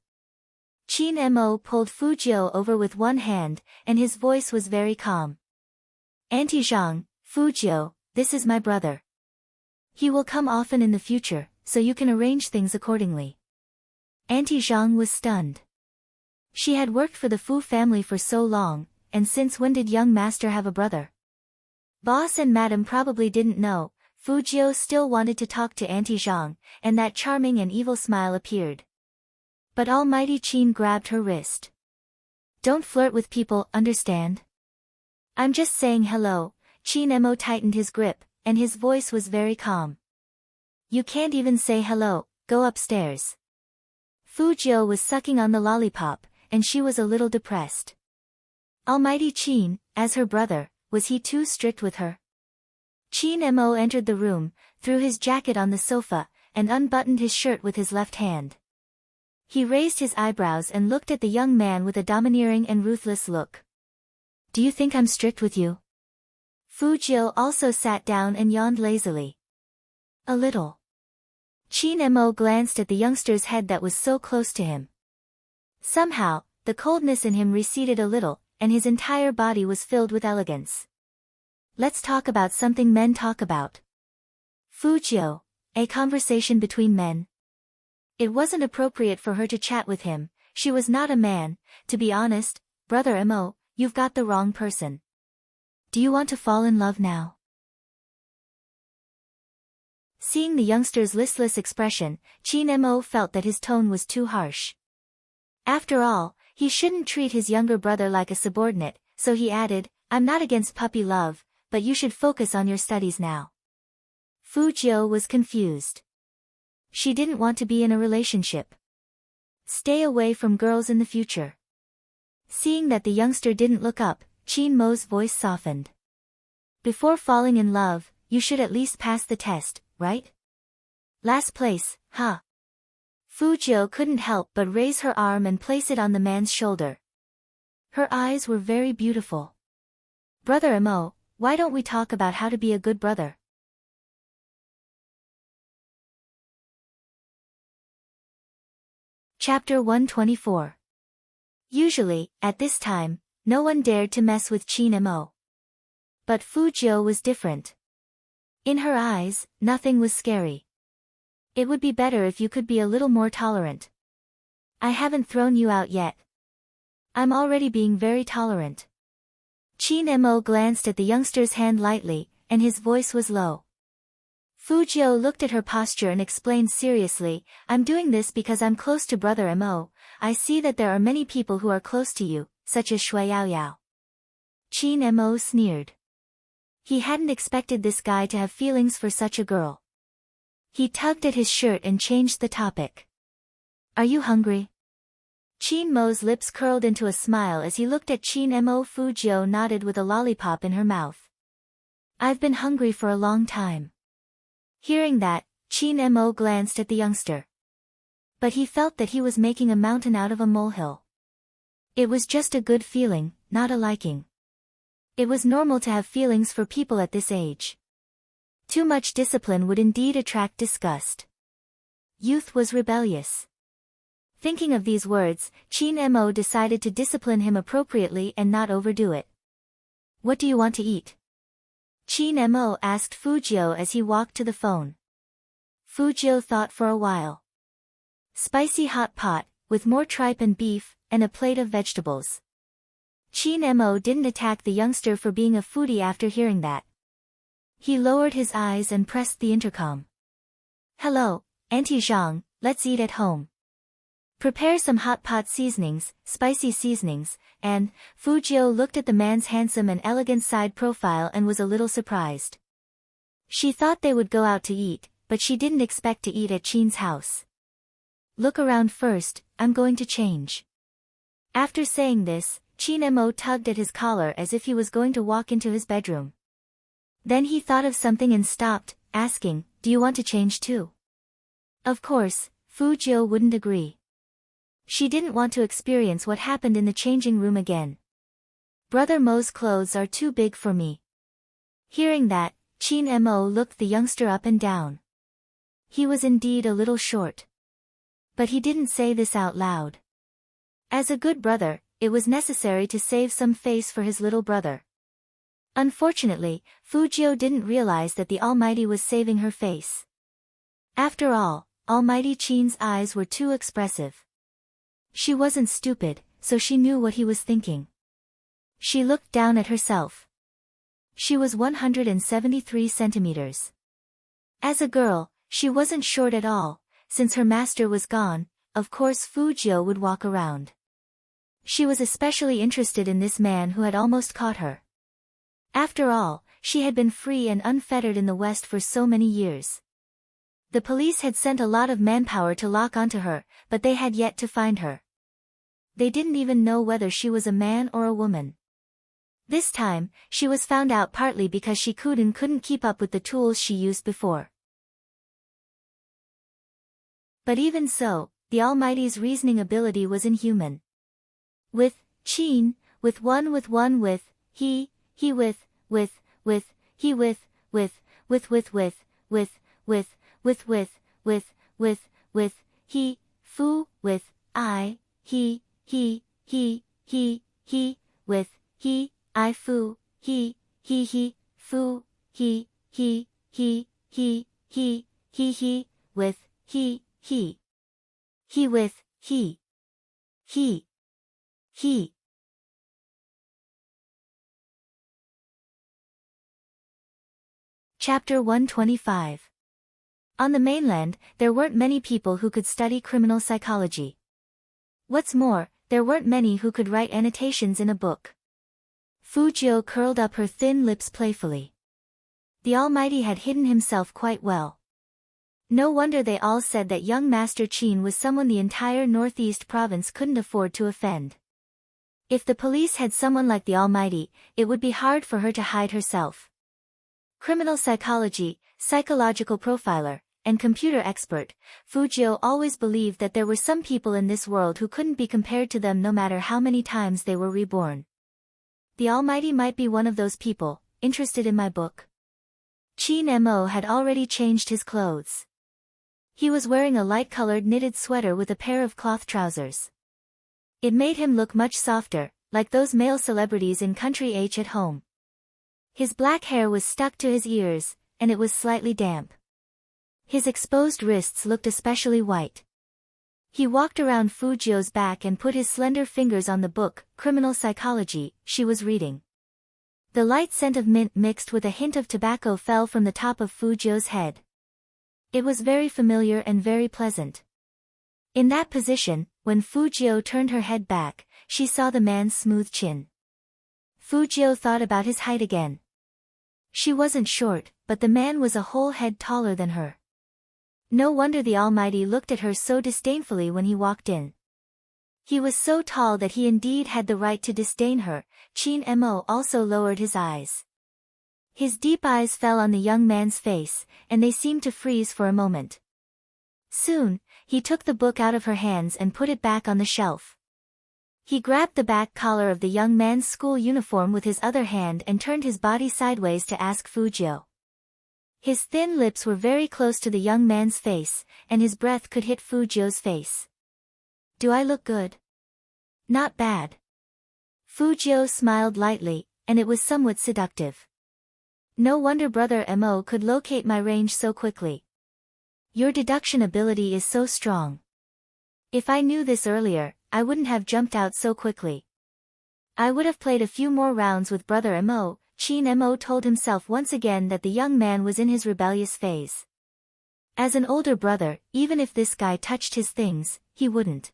Qin Mo pulled Fu Jiu over with one hand, and his voice was very calm. Auntie Zhang, Fu Jiu, this is my brother. He will come often in the future, so you can arrange things accordingly. Auntie Zhang was stunned. She had worked for the Fu family for so long, and since when did young master have a brother? Boss and madam probably didn't know. Fu Jiu still wanted to talk to Auntie Zhang, and that charming and evil smile appeared. But Almighty Qin grabbed her wrist. Don't flirt with people, understand? I'm just saying hello. Qin Mo tightened his grip, and his voice was very calm. You can't even say hello, go upstairs. Fu Jiu was sucking on the lollipop, and she was a little depressed. Almighty Qin, as her brother, was he too strict with her? Qin Mo entered the room, threw his jacket on the sofa, and unbuttoned his shirt with his left hand. He raised his eyebrows and looked at the young man with a domineering and ruthless look. Do you think I'm strict with you? Fu Jiu also sat down and yawned lazily. A little. Qin Mo glanced at the youngster's head that was so close to him. Somehow, the coldness in him receded a little, and his entire body was filled with elegance. Let's talk about something men talk about. Fu Jiu, a conversation between men. It wasn't appropriate for her to chat with him, she was not a man. To be honest, Brother Mo, you've got the wrong person. Do you want to fall in love now? Seeing the youngster's listless expression, Chin Mo felt that his tone was too harsh. After all, he shouldn't treat his younger brother like a subordinate, so he added, I'm not against puppy love, but you should focus on your studies now. Fu Jiu was confused. She didn't want to be in a relationship. Stay away from girls in the future. Seeing that the youngster didn't look up, Chin Mo's voice softened. Before falling in love, you should at least pass the test, right? Last place, huh? Fu Jiu couldn't help but raise her arm and place it on the man's shoulder. Her eyes were very beautiful. Brother Mo, why don't we talk about how to be a good brother? Chapter 124. Usually, at this time, no one dared to mess with Chin Mo. But Fu Jiu was different. In her eyes, nothing was scary. It would be better if you could be a little more tolerant. I haven't thrown you out yet. I'm already being very tolerant. Chin Mo glanced at the youngster's hand lightly, and his voice was low. Fu Jiu looked at her posture and explained seriously, I'm doing this because I'm close to Brother Mo. I see that there are many people who are close to you, such as Shui Yao Yao. Chin Mo sneered. He hadn't expected this guy to have feelings for such a girl. He tugged at his shirt and changed the topic. Are you hungry? Chin Mo's lips curled into a smile as he looked at Chin Mo. Fu Jiu nodded with a lollipop in her mouth. I've been hungry for a long time. Hearing that, Chin Mo glanced at the youngster. But he felt that he was making a mountain out of a molehill. It was just a good feeling, not a liking. It was normal to have feelings for people at this age. Too much discipline would indeed attract disgust. Youth was rebellious. Thinking of these words, Chin Mo decided to discipline him appropriately and not overdo it. What do you want to eat? Chin Mo asked Fu Jiu as he walked to the phone. Fu Jiu thought for a while. Spicy hot pot, with more tripe and beef, and a plate of vegetables. Chin Mo didn't attack the youngster for being a foodie after hearing that. He lowered his eyes and pressed the intercom. Hello, Auntie Zhang, let's eat at home. Prepare some hot pot seasonings, spicy seasonings, and, Fu Jiu looked at the man's handsome and elegant side profile and was a little surprised. She thought they would go out to eat, but she didn't expect to eat at Chin's house. Look around first, I'm going to change. After saying this, Chin Mo tugged at his collar as if he was going to walk into his bedroom. Then he thought of something and stopped, asking, do you want to change too? Of course, Fu Jiu wouldn't agree. She didn't want to experience what happened in the changing room again. Brother Mo's clothes are too big for me. Hearing that, Chin Mo looked the youngster up and down. He was indeed a little short. But he didn't say this out loud. As a good brother, it was necessary to save some face for his little brother. Unfortunately, Fu Jiu didn't realize that the Almighty was saving her face. After all, Almighty Chin's eyes were too expressive. She wasn't stupid, so she knew what he was thinking. She looked down at herself. She was 173 centimeters. As a girl, she wasn't short at all. Since her master was gone, of course Fu Jiu would walk around. She was especially interested in this man who had almost caught her. After all, she had been free and unfettered in the West for so many years. The police had sent a lot of manpower to lock onto her, but they had yet to find her. They didn't even know whether she was a man or a woman. This time, she was found out partly because she couldn't keep up with the tools she used before. But even so, the Almighty's reasoning ability was inhuman. With Chin, with one, he, he with, he with, he, Fu, with, I, he, with, he, I Fu, he, Fu, he, with, he with, he. Chapter 125. On the mainland, there weren't many people who could study criminal psychology. What's more, there weren't many who could write annotations in a book. Fujio curled up her thin lips playfully. The Almighty had hidden himself quite well. No wonder they all said that young Master Qin was someone the entire Northeast province couldn't afford to offend. If the police had someone like the Almighty, it would be hard for her to hide herself. Criminal psychology, psychological profiler, and computer expert, Fujio always believed that there were some people in this world who couldn't be compared to them no matter how many times they were reborn. The Almighty might be one of those people, interested in my book. Qin Mo had already changed his clothes. He was wearing a light-colored knitted sweater with a pair of cloth trousers. It made him look much softer, like those male celebrities in Country H at home. His black hair was stuck to his ears, and it was slightly damp. His exposed wrists looked especially white. He walked around Fujio's back and put his slender fingers on the book, Criminal Psychology, she was reading. The light scent of mint mixed with a hint of tobacco fell from the top of Fujio's head. It was very familiar and very pleasant. In that position, when Fujio turned her head back, she saw the man's smooth chin. Fujio thought about his height again. She wasn't short, but the man was a whole head taller than her. No wonder the Almighty looked at her so disdainfully when he walked in. He was so tall that he indeed had the right to disdain her. Qin Mo also lowered his eyes. His deep eyes fell on the young man's face, and they seemed to freeze for a moment. Soon, he took the book out of her hands and put it back on the shelf. He grabbed the back collar of the young man's school uniform with his other hand and turned his body sideways to ask Fujio. His thin lips were very close to the young man's face, and his breath could hit Fujio's face. Do I look good? Not bad. Fujio smiled lightly, and it was somewhat seductive. No wonder Brother Mo could locate my range so quickly. Your deduction ability is so strong. If I knew this earlier, I wouldn't have jumped out so quickly. I would have played a few more rounds with Brother Mo. Qin Mo told himself once again that the young man was in his rebellious phase. As an older brother, even if this guy touched his things, he wouldn't.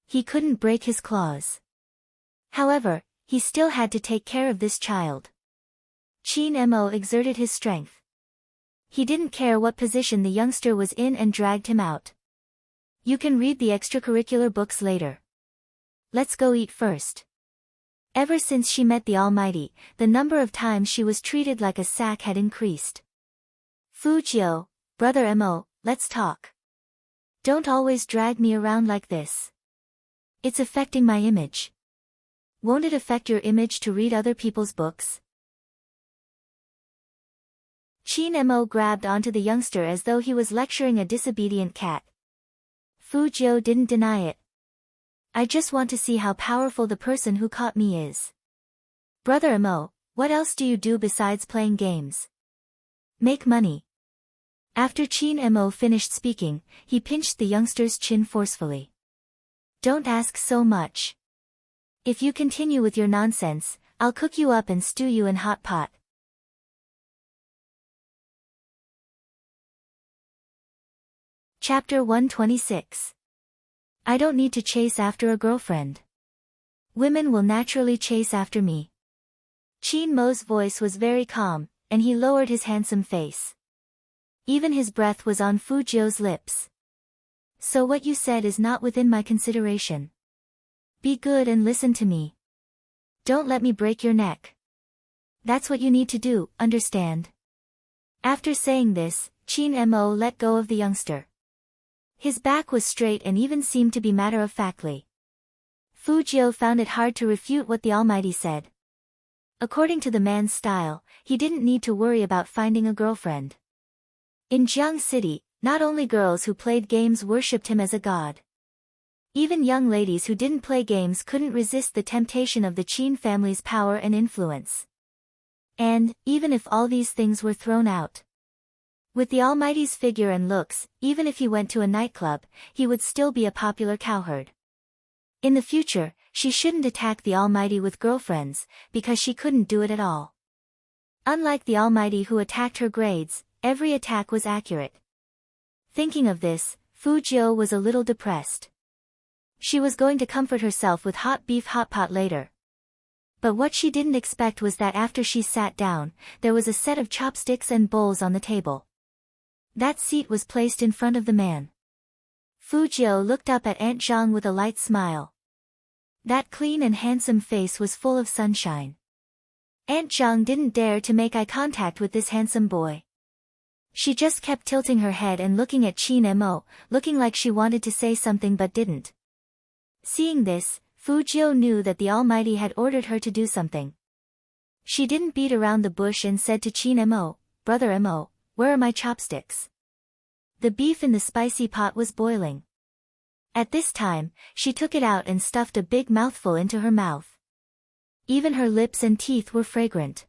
He couldn't break his claws. However, he still had to take care of this child. Qin Mo exerted his strength. He didn't care what position the youngster was in and dragged him out. You can read the extracurricular books later. Let's go eat first. Ever since she met the Almighty, the number of times she was treated like a sack had increased. Fujio, Brother Mo, let's talk. Don't always drag me around like this. It's affecting my image. Won't it affect your image to read other people's books? Qin Mo grabbed onto the youngster as though he was lecturing a disobedient cat. Fujio didn't deny it. I just want to see how powerful the person who caught me is. Brother Mo, what else do you do besides playing games? Make money. After Qin Mo finished speaking, he pinched the youngster's chin forcefully. Don't ask so much. If you continue with your nonsense, I'll cook you up and stew you in hot pot. Chapter 126. I don't need to chase after a girlfriend. Women will naturally chase after me. Qin Mo's voice was very calm, and he lowered his handsome face. Even his breath was on Fujio's lips. So what you said is not within my consideration. Be good and listen to me. Don't let me break your neck. That's what you need to do, understand? After saying this, Qin Mo let go of the youngster. His back was straight and even seemed to be matter-of-factly. Fujio found it hard to refute what the Almighty said. According to the man's style, he didn't need to worry about finding a girlfriend. In Jiang City, not only girls who played games worshipped him as a god. Even young ladies who didn't play games couldn't resist the temptation of the Qin family's power and influence. And, even if all these things were thrown out, with the Almighty's figure and looks, even if he went to a nightclub, he would still be a popular cowherd. In the future, she shouldn't attack the Almighty with girlfriends, because she couldn't do it at all. Unlike the Almighty who attacked her grades, every attack was accurate. Thinking of this, Fu Jiu was a little depressed. She was going to comfort herself with hot beef hot pot later. But what she didn't expect was that after she sat down, there was a set of chopsticks and bowls on the table. That seat was placed in front of the man. Fu Jiu looked up at Aunt Zhang with a light smile. That clean and handsome face was full of sunshine. Aunt Zhang didn't dare to make eye contact with this handsome boy. She just kept tilting her head and looking at Qin Mo, looking like she wanted to say something but didn't. Seeing this, Fu Jiu knew that the Almighty had ordered her to do something. She didn't beat around the bush and said to Qin Mo, "Brother Mo, where are my chopsticks?" The beef in the spicy pot was boiling. At this time, she took it out and stuffed a big mouthful into her mouth. Even her lips and teeth were fragrant.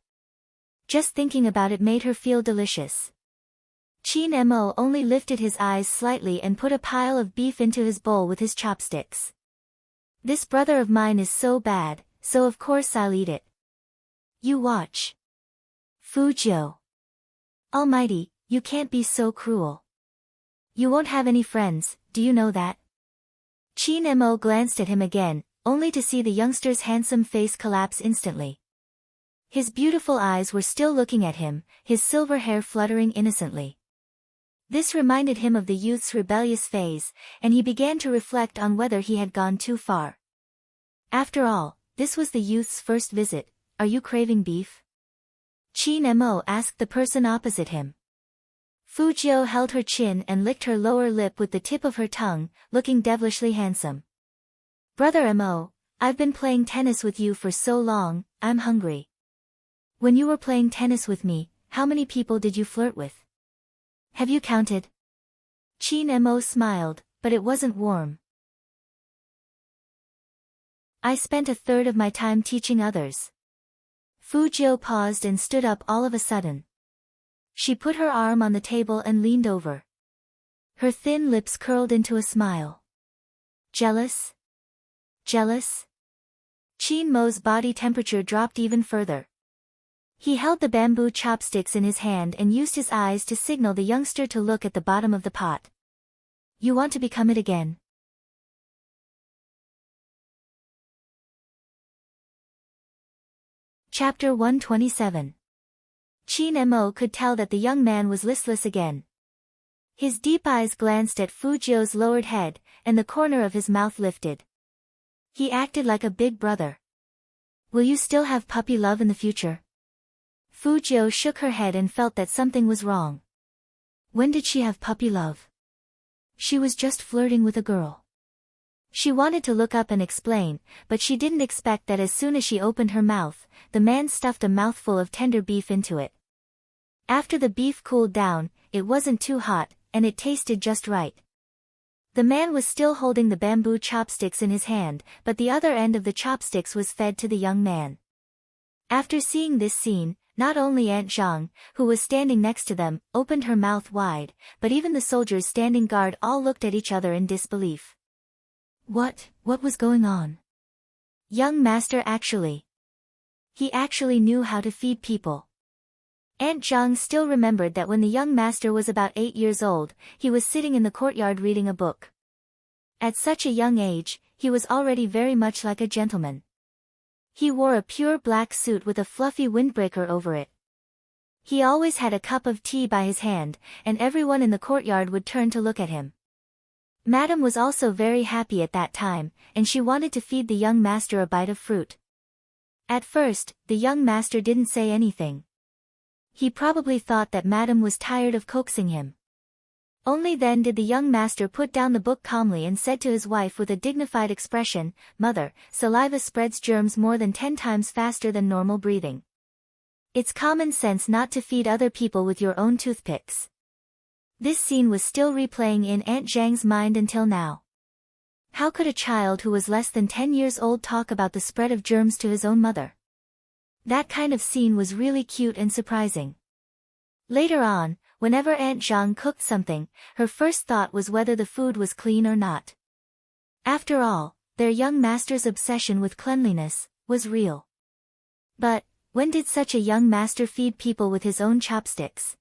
Just thinking about it made her feel delicious. Qin Mo only lifted his eyes slightly and put a pile of beef into his bowl with his chopsticks. "This brother of mine is so bad, so of course I'll eat it." "You watch. Fu Jiu. Almighty, you can't be so cruel. You won't have any friends, do you know that?" Qin Mo glanced at him again, only to see the youngster's handsome face collapse instantly. His beautiful eyes were still looking at him, his silver hair fluttering innocently. This reminded him of the youth's rebellious phase, and he began to reflect on whether he had gone too far. After all, this was the youth's first visit. "Are you craving beef?" Qin Mo asked the person opposite him. Fu Jiu held her chin and licked her lower lip with the tip of her tongue, looking devilishly handsome. "Brother Mo, I've been playing tennis with you for so long, I'm hungry." "When you were playing tennis with me, how many people did you flirt with? Have you counted?" Qin Mo smiled, but it wasn't warm. "I spent a third of my time teaching others." Fu Jiu paused and stood up all of a sudden. She put her arm on the table and leaned over. Her thin lips curled into a smile. "Jealous? Jealous?" Qin Mo's body temperature dropped even further. He held the bamboo chopsticks in his hand and used his eyes to signal the youngster to look at the bottom of the pot. "You want to become it again?" Chapter 127. Qin Mo could tell that the young man was listless again. His deep eyes glanced at Fu Jiu's lowered head, and the corner of his mouth lifted. He acted like a big brother. "Will you still have puppy love in the future?" Fu Jiu shook her head and felt that something was wrong. When did she have puppy love? She was just flirting with a girl. She wanted to look up and explain, but she didn't expect that as soon as she opened her mouth, the man stuffed a mouthful of tender beef into it. After the beef cooled down, it wasn't too hot, and it tasted just right. The man was still holding the bamboo chopsticks in his hand, but the other end of the chopsticks was fed to the young man. After seeing this scene, not only Aunt Zhang, who was standing next to them, opened her mouth wide, but even the soldiers standing guard all looked at each other in disbelief. What was going on? Young master actually. He actually knew how to feed people. Aunt Zhang still remembered that when the young master was about 8 years old, he was sitting in the courtyard reading a book. At such a young age, he was already very much like a gentleman. He wore a pure black suit with a fluffy windbreaker over it. He always had a cup of tea by his hand, and everyone in the courtyard would turn to look at him. Madame was also very happy at that time, and she wanted to feed the young master a bite of fruit. At first, the young master didn't say anything. He probably thought that Madame was tired of coaxing him. Only then did the young master put down the book calmly and said to his wife with a dignified expression, "Mother, saliva spreads germs more than 10 times faster than normal breathing. It's common sense not to feed other people with your own toothpicks." This scene was still replaying in Aunt Zhang's mind until now. How could a child who was less than 10 years old talk about the spread of germs to his own mother? That kind of scene was really cute and surprising. Later on, whenever Aunt Zhang cooked something, her first thought was whether the food was clean or not. After all, their young master's obsession with cleanliness was real. But When did such a young master feed people with his own chopsticks?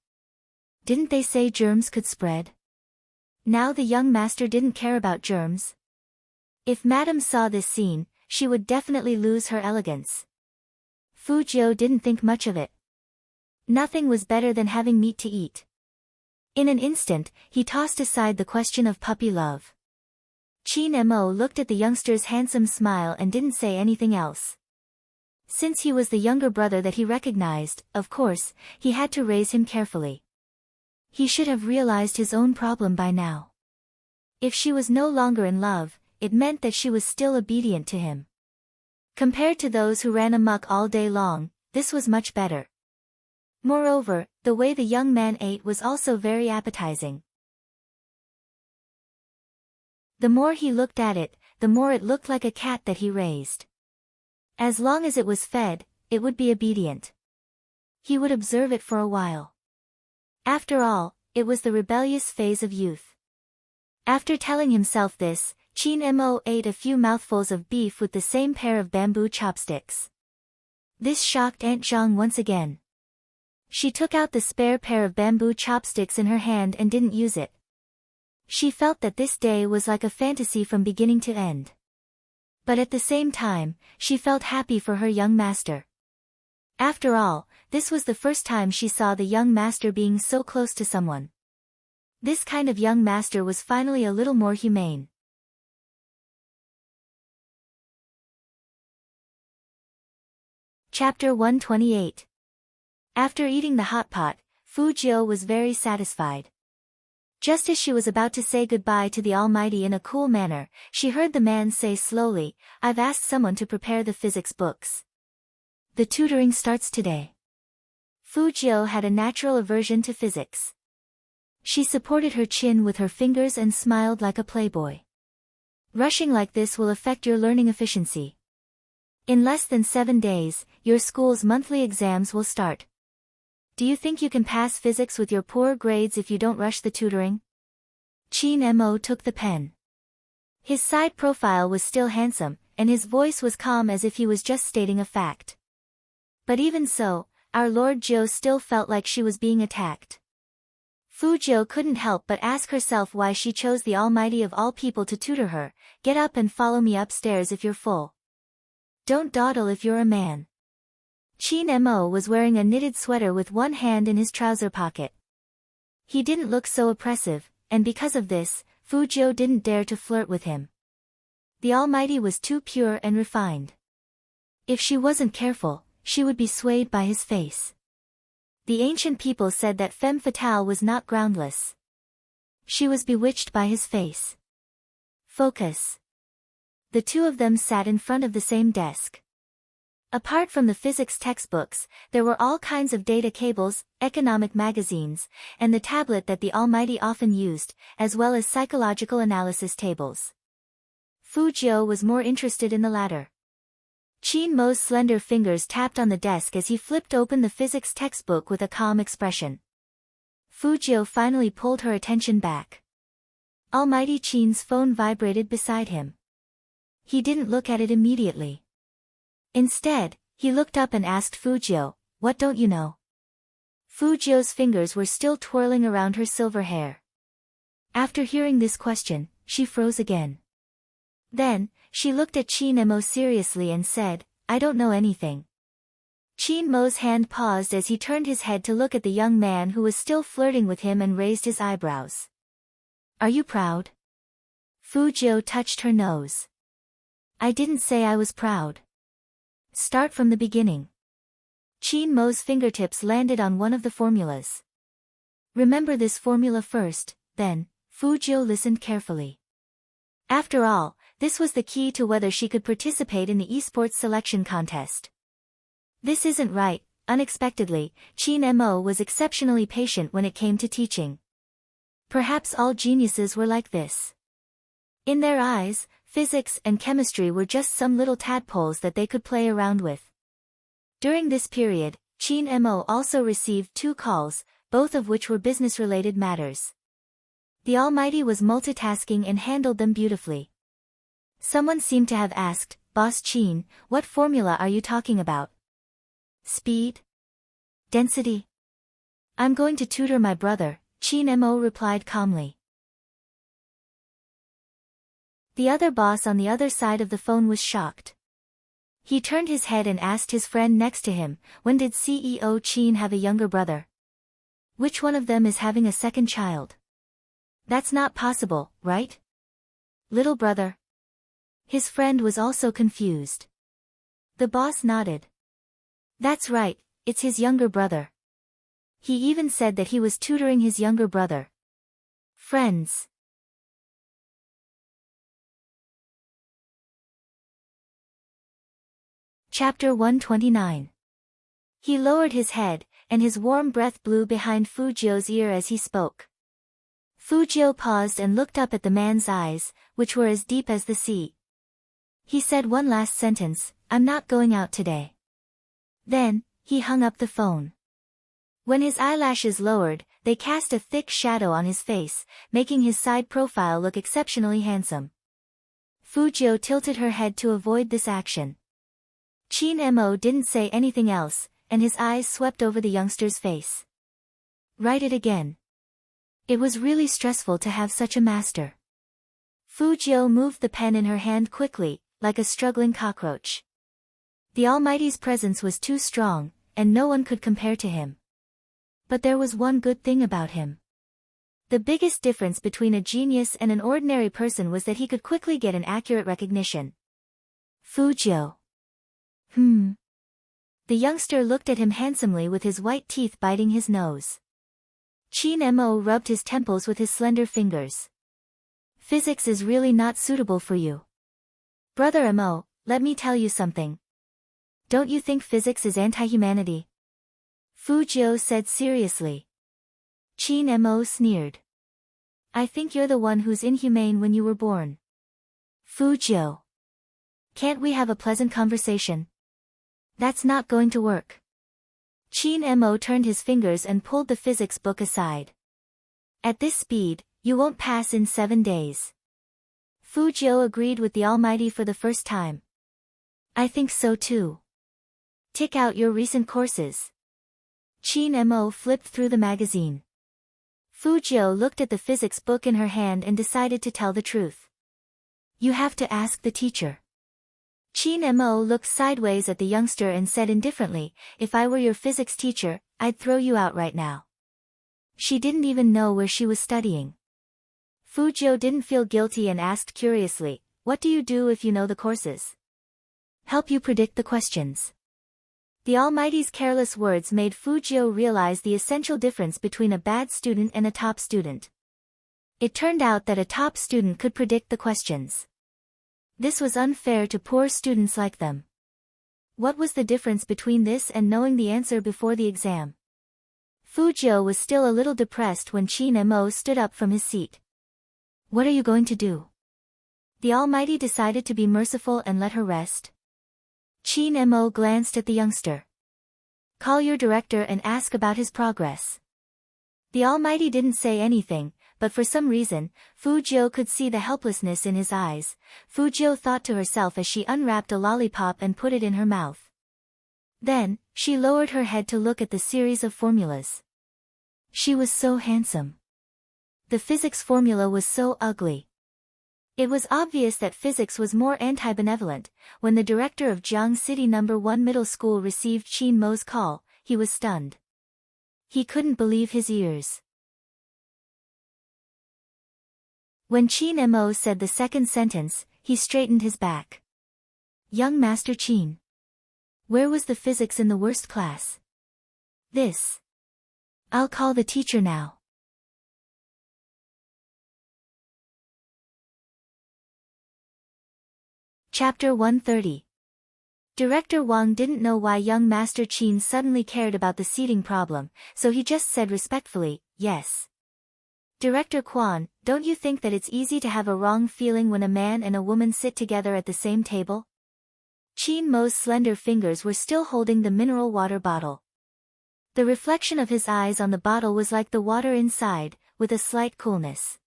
Didn't they say germs could spread? Now the young master didn't care about germs. If Madame saw this scene, she would definitely lose her elegance. Fu Jiu didn't think much of it. Nothing was better than having meat to eat. In an instant, he tossed aside the question of puppy love. Qin Mo looked at the youngster's handsome smile and didn't say anything else. Since he was the younger brother that he recognized, of course, he had to raise him carefully. He should have realized his own problem by now. If she was no longer in love, it meant that she was still obedient to him. Compared to those who ran amok all day long, this was much better. Moreover, the way the young man ate was also very appetizing. The more he looked at it, the more it looked like a cat that he raised. As long as it was fed, it would be obedient. He would observe it for a while. After all, it was the rebellious phase of youth. After telling himself this, Qin Mo ate a few mouthfuls of beef with the same pair of bamboo chopsticks. This shocked Aunt Zhang once again. She took out the spare pair of bamboo chopsticks in her hand and didn't use it. She felt that this day was like a fantasy from beginning to end. But at the same time, she felt happy for her young master. After all, this was the first time she saw the young master being so close to someone. This kind of young master was finally a little more humane. Chapter 128. After eating the hot pot, Fu Jiu was very satisfied. Just as she was about to say goodbye to the Almighty in a cool manner, she heard the man say slowly, "I've asked someone to prepare the physics books. The tutoring starts today." Fu Jiu had a natural aversion to physics. She supported her chin with her fingers and smiled like a playboy. Rushing like this will affect your learning efficiency. In less than 7 days, your school's monthly exams will start. Do you think you can pass physics with your poor grades if you don't rush the tutoring? Qin Mo took the pen. His side profile was still handsome, and his voice was calm as if he was just stating a fact. But even so, our Lord Jiu still felt like she was being attacked. Fu Jiu couldn't help but ask herself why she chose the Almighty of all people to tutor her. "Get up and follow me upstairs if you're full. Don't dawdle if you're a man." Qin Mo was wearing a knitted sweater with one hand in his trouser pocket. He didn't look so oppressive, and because of this, Fu Jiu didn't dare to flirt with him. The Almighty was too pure and refined. If she wasn't careful, she would be swayed by his face. The ancient people said that femme fatale was not groundless. She was bewitched by his face. Focus. The two of them sat in front of the same desk. Apart from the physics textbooks, there were all kinds of data cables, economic magazines, and the tablet that the Almighty often used, as well as psychological analysis tables. Fu Jiu was more interested in the latter. Qin Mo's slender fingers tapped on the desk as he flipped open the physics textbook with a calm expression. Fu Jiu finally pulled her attention back. Almighty Qin's phone vibrated beside him. He didn't look at it immediately. Instead, he looked up and asked Fu Jiu, "What don't you know?" Fu Jiu's fingers were still twirling around her silver hair. After hearing this question, she froze again. Then, she looked at Qin Mo seriously and said, "I don't know anything." Qin Mo's hand paused as he turned his head to look at the young man who was still flirting with him and raised his eyebrows. "Are you proud?" Fu Jiu touched her nose. "I didn't say I was proud. Start from the beginning." Qin Mo's fingertips landed on one of the formulas. "Remember this formula first, then." Fu Jiu listened carefully. After all, this was the key to whether she could participate in the esports selection contest. "This isn't right." Unexpectedly, Qin Mo was exceptionally patient when it came to teaching. Perhaps all geniuses were like this. In their eyes, physics and chemistry were just some little tadpoles that they could play around with. During this period, Qin Mo also received 2 calls, both of which were business-related matters. The Almighty was multitasking and handled them beautifully. Someone seemed to have asked, "Boss Qin, what formula are you talking about?" Speed? Density? I'm going to tutor my brother, Chin Mo replied calmly. The other boss on the other side of the phone was shocked. He turned his head and asked his friend next to him, when did CEO Chin have a younger brother? Which one of them is having a second child? That's not possible, right? Little brother. His friend was also confused. The boss nodded. That's right, it's his younger brother. He even said that he was tutoring his younger brother. Friends. Chapter 129. He lowered his head, and his warm breath blew behind Fujio's ear as he spoke. Fujio paused and looked up at the man's eyes, which were as deep as the sea. He said one last sentence, I'm not going out today. Then, he hung up the phone. When his eyelashes lowered, they cast a thick shadow on his face, making his side profile look exceptionally handsome. Fujio tilted her head to avoid this action. Chin Mo didn't say anything else, and his eyes swept over the youngster's face. Write it again. It was really stressful to have such a master. Fujio moved the pen in her hand quickly, like a struggling cockroach. The Almighty's presence was too strong, and no one could compare to him. But there was one good thing about him. The biggest difference between a genius and an ordinary person was that he could quickly get an accurate recognition. Fujio. The youngster looked at him handsomely with his white teeth biting his nose. Chin Mo rubbed his temples with his slender fingers. Physics is really not suitable for you. Brother Mo, let me tell you something. Don't you think physics is anti-humanity? Fujio said seriously. Chin Mo sneered. I think you're the one who's inhumane when you were born. Fujio. Can't we have a pleasant conversation? That's not going to work. Chin Mo turned his fingers and pulled the physics book aside. At this speed, you won't pass in 7 days. Fujio agreed with the Almighty for the first time. I think so too. Tick out your recent courses. Chin Mo flipped through the magazine. Fujio looked at the physics book in her hand and decided to tell the truth. You have to ask the teacher. Chin Mo looked sideways at the youngster and said indifferently, if I were your physics teacher, I'd throw you out right now. She didn't even know where she was studying. Fujio didn't feel guilty and asked curiously, what do you do if you know the courses? Help you predict the questions. The Almighty's careless words made Fujio realize the essential difference between a bad student and a top student. It turned out that a top student could predict the questions. This was unfair to poor students like them. What was the difference between this and knowing the answer before the exam? Fujio was still a little depressed when Chin Mo stood up from his seat. What are you going to do? The Almighty decided to be merciful and let her rest. Chin Mo glanced at the youngster. Call your director and ask about his progress. The Almighty didn't say anything, but for some reason, Fujio could see the helplessness in his eyes. Fujio thought to herself as she unwrapped a lollipop and put it in her mouth. Then, she lowered her head to look at the series of formulas. She was so handsome. The physics formula was so ugly. It was obvious that physics was more anti-benevolent. When the director of Jiang City No. 1 Middle School received Chin Mo's call, he was stunned. He couldn't believe his ears. When Chin Mo said the second sentence, he straightened his back. Young Master Chin. Where was the physics in the worst class? This. I'll call the teacher now. Chapter 130. Director Wang didn't know why young Master Chin suddenly cared about the seating problem, so he just said respectfully, yes. Director Quan, don't you think that it's easy to have a wrong feeling when a man and a woman sit together at the same table? Chin Mo's slender fingers were still holding the mineral water bottle. The reflection of his eyes on the bottle was like the water inside, with a slight coolness.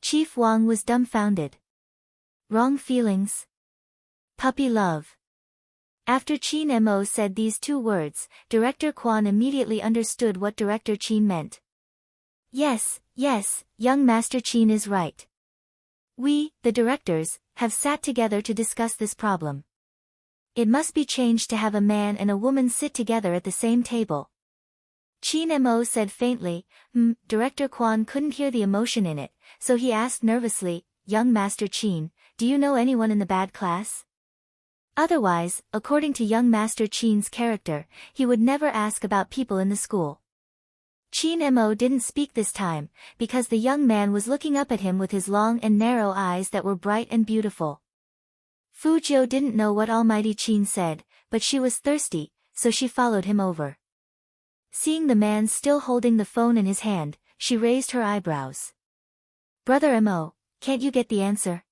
Chief Wang was dumbfounded. Wrong feelings? Puppy love. After Chin Mo said these two words, Director Kwon immediately understood what Director Chin meant. Yes, young Master Chin is right. We, the directors, have sat together to discuss this problem. It must be changed to have a man and a woman sit together at the same table. Chin Mo said faintly. Director Kwon couldn't hear the emotion in it, so he asked nervously, Young Master Chin, do you know anyone in the bad class? Otherwise, according to young Master Chin's character, he would never ask about people in the school. Chin Mo didn't speak this time, because the young man was looking up at him with his long and narrow eyes that were bright and beautiful. Fu Jiu didn't know what Almighty Chin said, but she was thirsty, so she followed him over. Seeing the man still holding the phone in his hand, she raised her eyebrows. Brother Mo, can't you get the answer?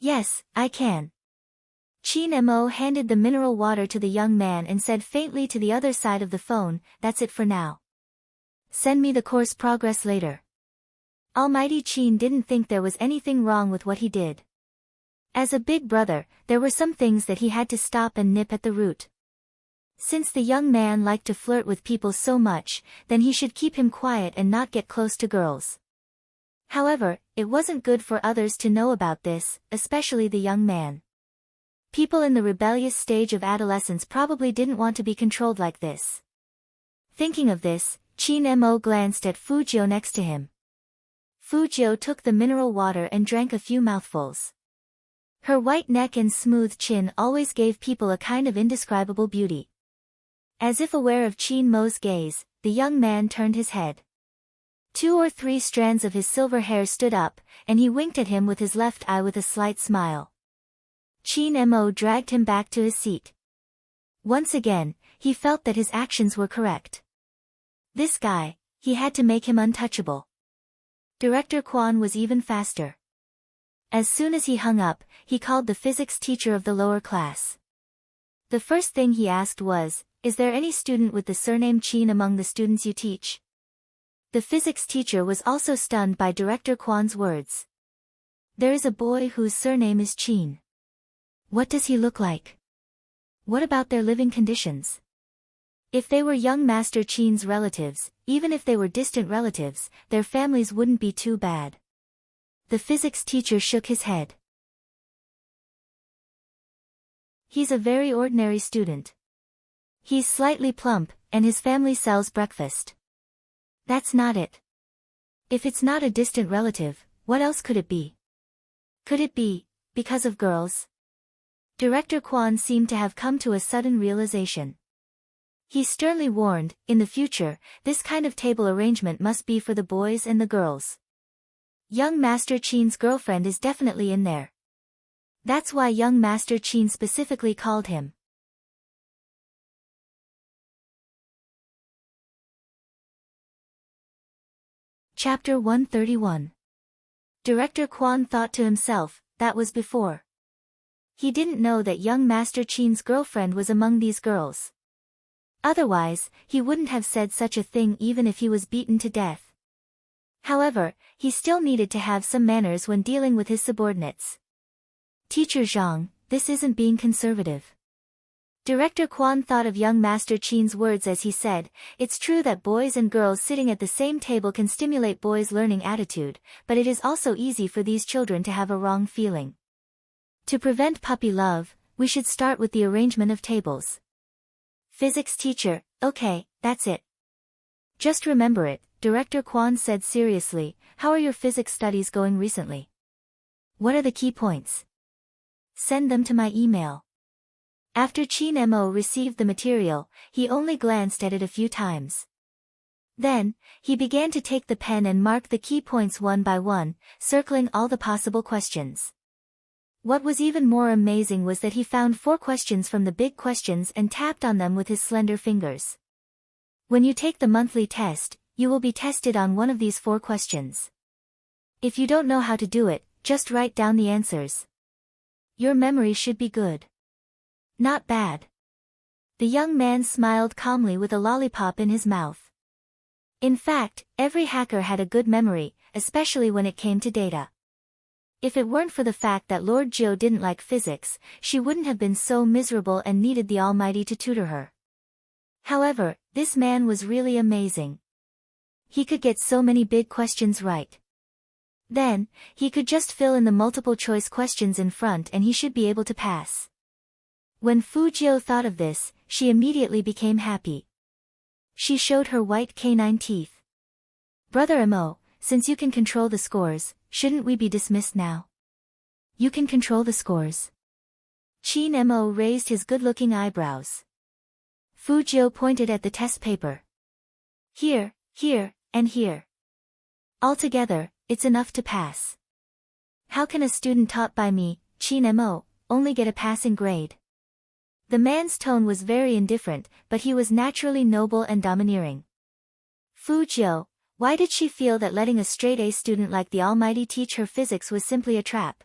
Yes, I can. Chin Mo handed the mineral water to the young man and said faintly to the other side of the phone, that's it for now. Send me the course progress later. Almighty Chin didn't think there was anything wrong with what he did. As a big brother, there were some things that he had to stop and nip at the root. Since the young man liked to flirt with people so much, then he should keep him quiet and not get close to girls. However, it wasn't good for others to know about this, especially the young man. People in the rebellious stage of adolescence probably didn't want to be controlled like this. Thinking of this, Chin Mo glanced at Fu Jiu next to him. Fu Jiu took the mineral water and drank a few mouthfuls. Her white neck and smooth chin always gave people a kind of indescribable beauty. As if aware of Chin Mo's gaze, the young man turned his head. 2 or 3 strands of his silver hair stood up, and he winked at him with his left eye with a slight smile. Chin Mo dragged him back to his seat. Once again, he felt that his actions were correct. This guy, he had to make him untouchable. Director Kwon was even faster. As soon as he hung up, he called the physics teacher of the lower class. The first thing he asked was, is there any student with the surname Chin among the students you teach? The physics teacher was also stunned by Director Kwon's words. There is a boy whose surname is Chin. What does he look like? What about their living conditions? If they were young Master Chin's relatives, even if they were distant relatives, their families wouldn't be too bad. The physics teacher shook his head. He's a very ordinary student. He's slightly plump, and his family sells breakfast. That's not it. If it's not a distant relative, what else could it be? Could it be because of girls? Director Kwon seemed to have come to a sudden realization. He sternly warned, in the future, this kind of table arrangement must be for the boys and the girls. Young Master Chin's girlfriend is definitely in there. That's why young Master Chin specifically called him. Chapter 131. Director Kwon thought to himself, that was before. He didn't know that young Master Chin's girlfriend was among these girls. Otherwise, he wouldn't have said such a thing even if he was beaten to death. However, he still needed to have some manners when dealing with his subordinates. Teacher Zhang, this isn't being conservative. Director Kwon thought of young Master Chin's words as he said, it's true that boys and girls sitting at the same table can stimulate boys' learning attitude, but it is also easy for these children to have a wrong feeling. To prevent puppy love, we should start with the arrangement of tables. Physics teacher, okay, that's it. Just remember it, Director Kwon said seriously, how are your physics studies going recently? What are the key points? Send them to my email. After Chin Mo received the material, he only glanced at it a few times. Then, he began to take the pen and mark the key points one by one, circling all the possible questions. What was even more amazing was that he found 4 questions from the big questions and tapped on them with his slender fingers. When you take the monthly test, you will be tested on one of these 4 questions. If you don't know how to do it, just write down the answers. Your memory should be good. Not bad. The young man smiled calmly with a lollipop in his mouth. In fact, every hacker had a good memory, especially when it came to data. If it weren't for the fact that Lord Jiu didn't like physics, she wouldn't have been so miserable and needed the Almighty to tutor her. However, this man was really amazing. He could get so many big questions right. Then, he could just fill in the multiple choice questions in front and he should be able to pass. When Fu Jiu thought of this, she immediately became happy. She showed her white canine teeth. Brother Mo, since you can control the scores, shouldn't we be dismissed now? You can control the scores. Qin Mo raised his good-looking eyebrows. Fu Jiu pointed at the test paper. Here, here, and here. Altogether, it's enough to pass. How can a student taught by me, Qin Mo, only get a passing grade? The man's tone was very indifferent, but he was naturally noble and domineering. Fu Jiu, why did she feel that letting a straight-A student like the Almighty teach her physics was simply a trap?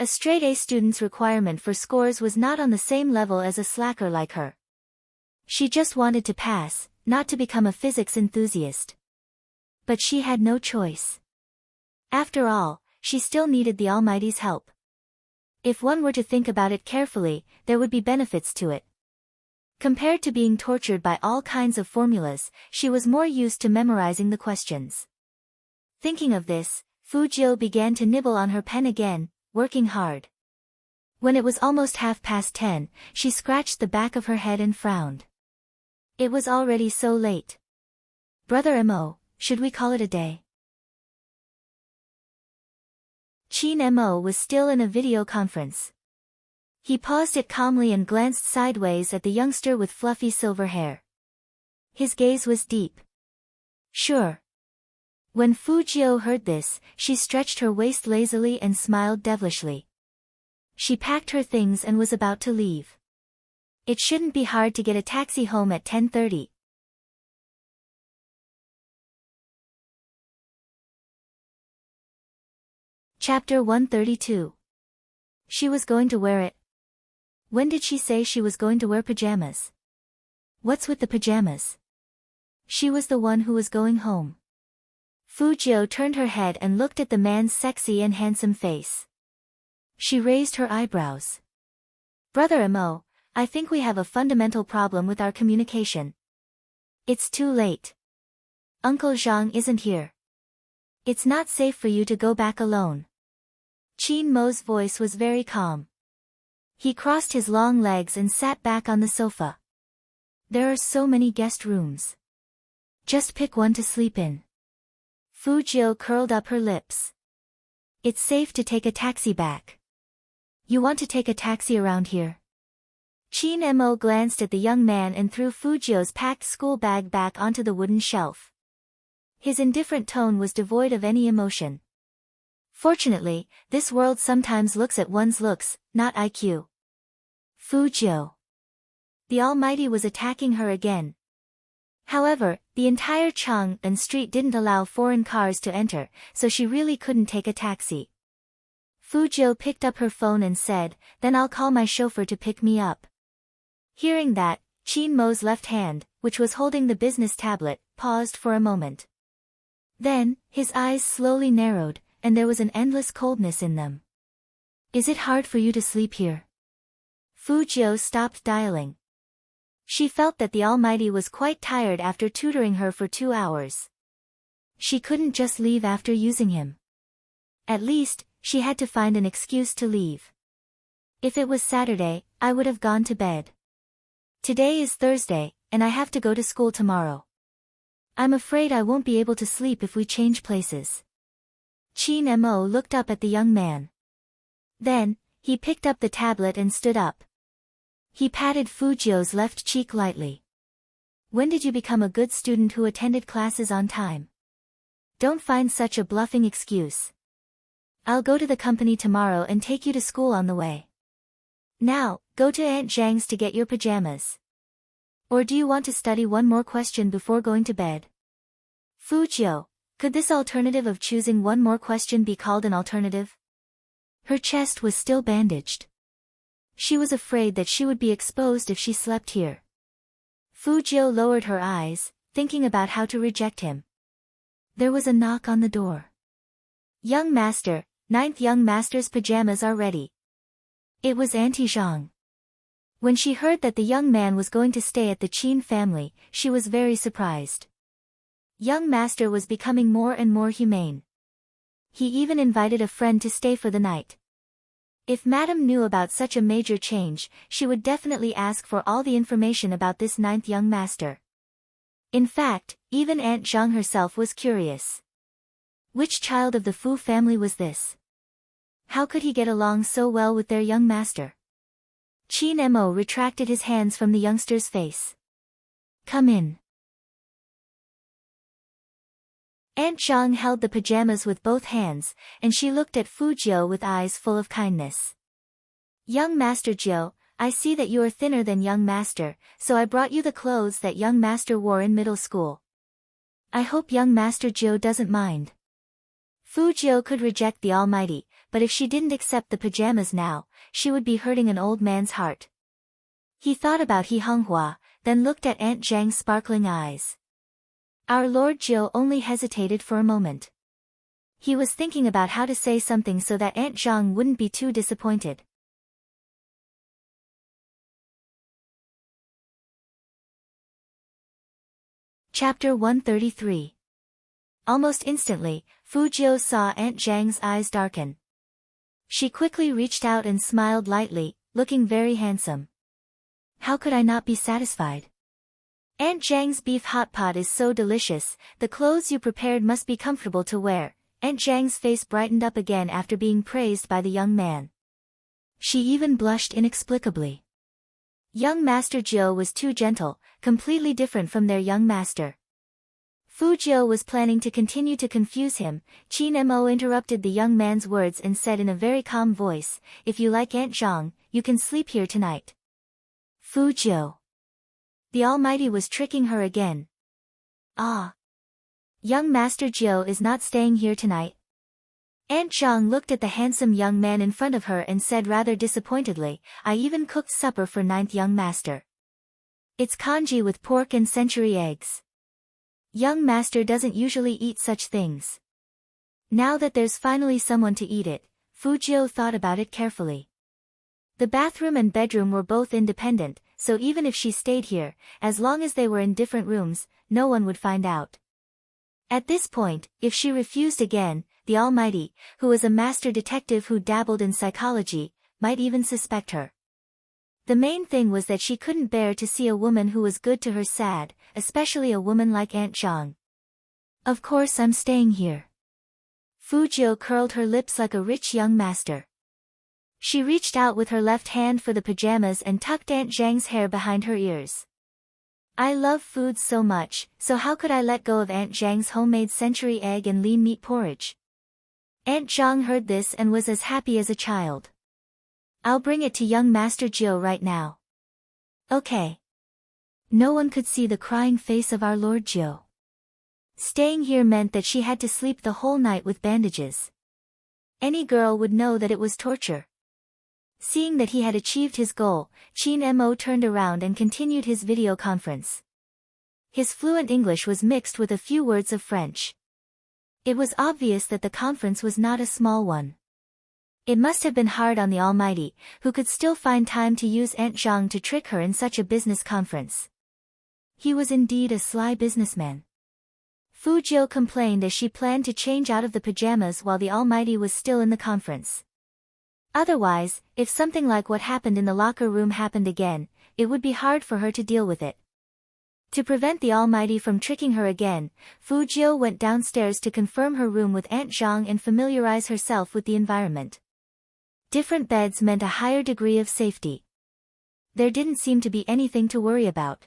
A straight-A student's requirement for scores was not on the same level as a slacker like her. She just wanted to pass, not to become a physics enthusiast. But she had no choice. After all, she still needed the Almighty's help. If one were to think about it carefully, there would be benefits to it. Compared to being tortured by all kinds of formulas, she was more used to memorizing the questions. Thinking of this, Fu Jiu began to nibble on her pen again, working hard. When it was almost 10:30, she scratched the back of her head and frowned. It was already so late. Brother Mo, should we call it a day? Qin Mo was still in a video conference. He paused it calmly and glanced sideways at the youngster with fluffy silver hair. His gaze was deep. Sure. When Fu Jiu heard this, she stretched her waist lazily and smiled devilishly. She packed her things and was about to leave. It shouldn't be hard to get a taxi home at 10:30. Chapter 132. She was going to wear it. When did she say she was going to wear pajamas? What's with the pajamas? She was the one who was going home. Fu Jiu turned her head and looked at the man's sexy and handsome face. She raised her eyebrows. Brother Mo, I think we have a fundamental problem with our communication. It's too late. Uncle Zhang isn't here. It's not safe for you to go back alone. Qin Mo's voice was very calm. He crossed his long legs and sat back on the sofa. There are so many guest rooms. Just pick one to sleep in. Fu Jiu curled up her lips. It's safe to take a taxi back. You want to take a taxi around here? Qin Mo glanced at the young man and threw Fu Jiu's packed school bag back onto the wooden shelf. His indifferent tone was devoid of any emotion. Fortunately, this world sometimes looks at one's looks, not IQ. Fu Jiu. The Almighty was attacking her again. However, the entire Chang'an street didn't allow foreign cars to enter, so she really couldn't take a taxi. Fu Jiu picked up her phone and said, "Then I'll call my chauffeur to pick me up." Hearing that, Qin Mo's left hand, which was holding the business tablet, paused for a moment. Then, his eyes slowly narrowed, and there was an endless coldness in them. Is it hard for you to sleep here? Fu Jiu stopped dialing. She felt that the Almighty was quite tired after tutoring her for 2 hours. She couldn't just leave after using him. At least, she had to find an excuse to leave. If it was Saturday, I would have gone to bed. Today is Thursday, and I have to go to school tomorrow. I'm afraid I won't be able to sleep if we change places. Qin Mo looked up at the young man. Then, he picked up the tablet and stood up. He patted Fu Jiu's left cheek lightly. When did you become a good student who attended classes on time? Don't find such a bluffing excuse. I'll go to the company tomorrow and take you to school on the way. Now, go to Aunt Zhang's to get your pajamas. Or do you want to study one more question before going to bed? Fu Jiu, could this alternative of choosing one more question be called an alternative? Her chest was still bandaged. She was afraid that she would be exposed if she slept here. Fu Jiu lowered her eyes, thinking about how to reject him. There was a knock on the door. Young master, Ninth young master's pajamas are ready. It was Auntie Zhang. When she heard that the young man was going to stay at the Qin family, she was very surprised. Young master was becoming more and more humane. He even invited a friend to stay for the night. If Madame knew about such a major change, she would definitely ask for all the information about this ninth young master. In fact, even Aunt Zhang herself was curious. Which child of the Fu family was this? How could he get along so well with their young master? Qin Mo retracted his hands from the youngster's face. Come in. Aunt Zhang held the pajamas with both hands, and she looked at Fu Jiu with eyes full of kindness. Young Master Jiu, I see that you are thinner than young master, so I brought you the clothes that young master wore in middle school. I hope young Master Jiu doesn't mind. Fu Jiu could reject the Almighty, but if she didn't accept the pajamas now, she would be hurting an old man's heart. He thought about He Honghua, then looked at Aunt Zhang's sparkling eyes. Our Lord Jiu only hesitated for a moment. He was thinking about how to say something so that Aunt Zhang wouldn't be too disappointed. Chapter 133. Almost instantly, Fu Jiu saw Aunt Zhang's eyes darken. She quickly reached out and smiled lightly, looking very handsome. How could I not be satisfied? Aunt Zhang's beef hot pot is so delicious, the clothes you prepared must be comfortable to wear. Aunt Zhang's face brightened up again after being praised by the young man. She even blushed inexplicably. Young Master Jiu was too gentle, completely different from their young master. Fu Jiu was planning to continue to confuse him. Qin Mo interrupted the young man's words and said in a very calm voice, if you like Aunt Zhang, you can sleep here tonight. Fu Jiu. The Almighty was tricking her again. Ah. Young Master Jiu is not staying here tonight. Aunt Zhang looked at the handsome young man in front of her and said rather disappointedly, I even cooked supper for ninth young master. It's congee with pork and century eggs. Young master doesn't usually eat such things. Now that there's finally someone to eat it, Fu Jiu thought about it carefully. The bathroom and bedroom were both independent, so even if she stayed here, as long as they were in different rooms, no one would find out. At this point, if she refused again, the Almighty, who was a master detective who dabbled in psychology, might even suspect her. The main thing was that she couldn't bear to see a woman who was good to her sad, especially a woman like Aunt Zhang. Of course I'm staying here. Fu Jiu curled her lips like a rich young master. She reached out with her left hand for the pajamas and tucked Aunt Zhang's hair behind her ears. I love food so much, so how could I let go of Aunt Zhang's homemade century egg and lean meat porridge? Aunt Zhang heard this and was as happy as a child. I'll bring it to young Master Jiu right now. Okay. No one could see the crying face of our Lord Jiu. Staying here meant that she had to sleep the whole night with bandages. Any girl would know that it was torture. Seeing that he had achieved his goal, Qin Mo turned around and continued his video conference. His fluent English was mixed with a few words of French. It was obvious that the conference was not a small one. It must have been hard on the Almighty, who could still find time to use Aunt Zhang to trick her in such a business conference. He was indeed a sly businessman. Fu Jiu complained as she planned to change out of the pajamas while the Almighty was still in the conference. Otherwise, if something like what happened in the locker room happened again, it would be hard for her to deal with it. To prevent the Almighty from tricking her again, Fu Jiu went downstairs to confirm her room with Aunt Zhang and familiarize herself with the environment. Different beds meant a higher degree of safety. There didn't seem to be anything to worry about.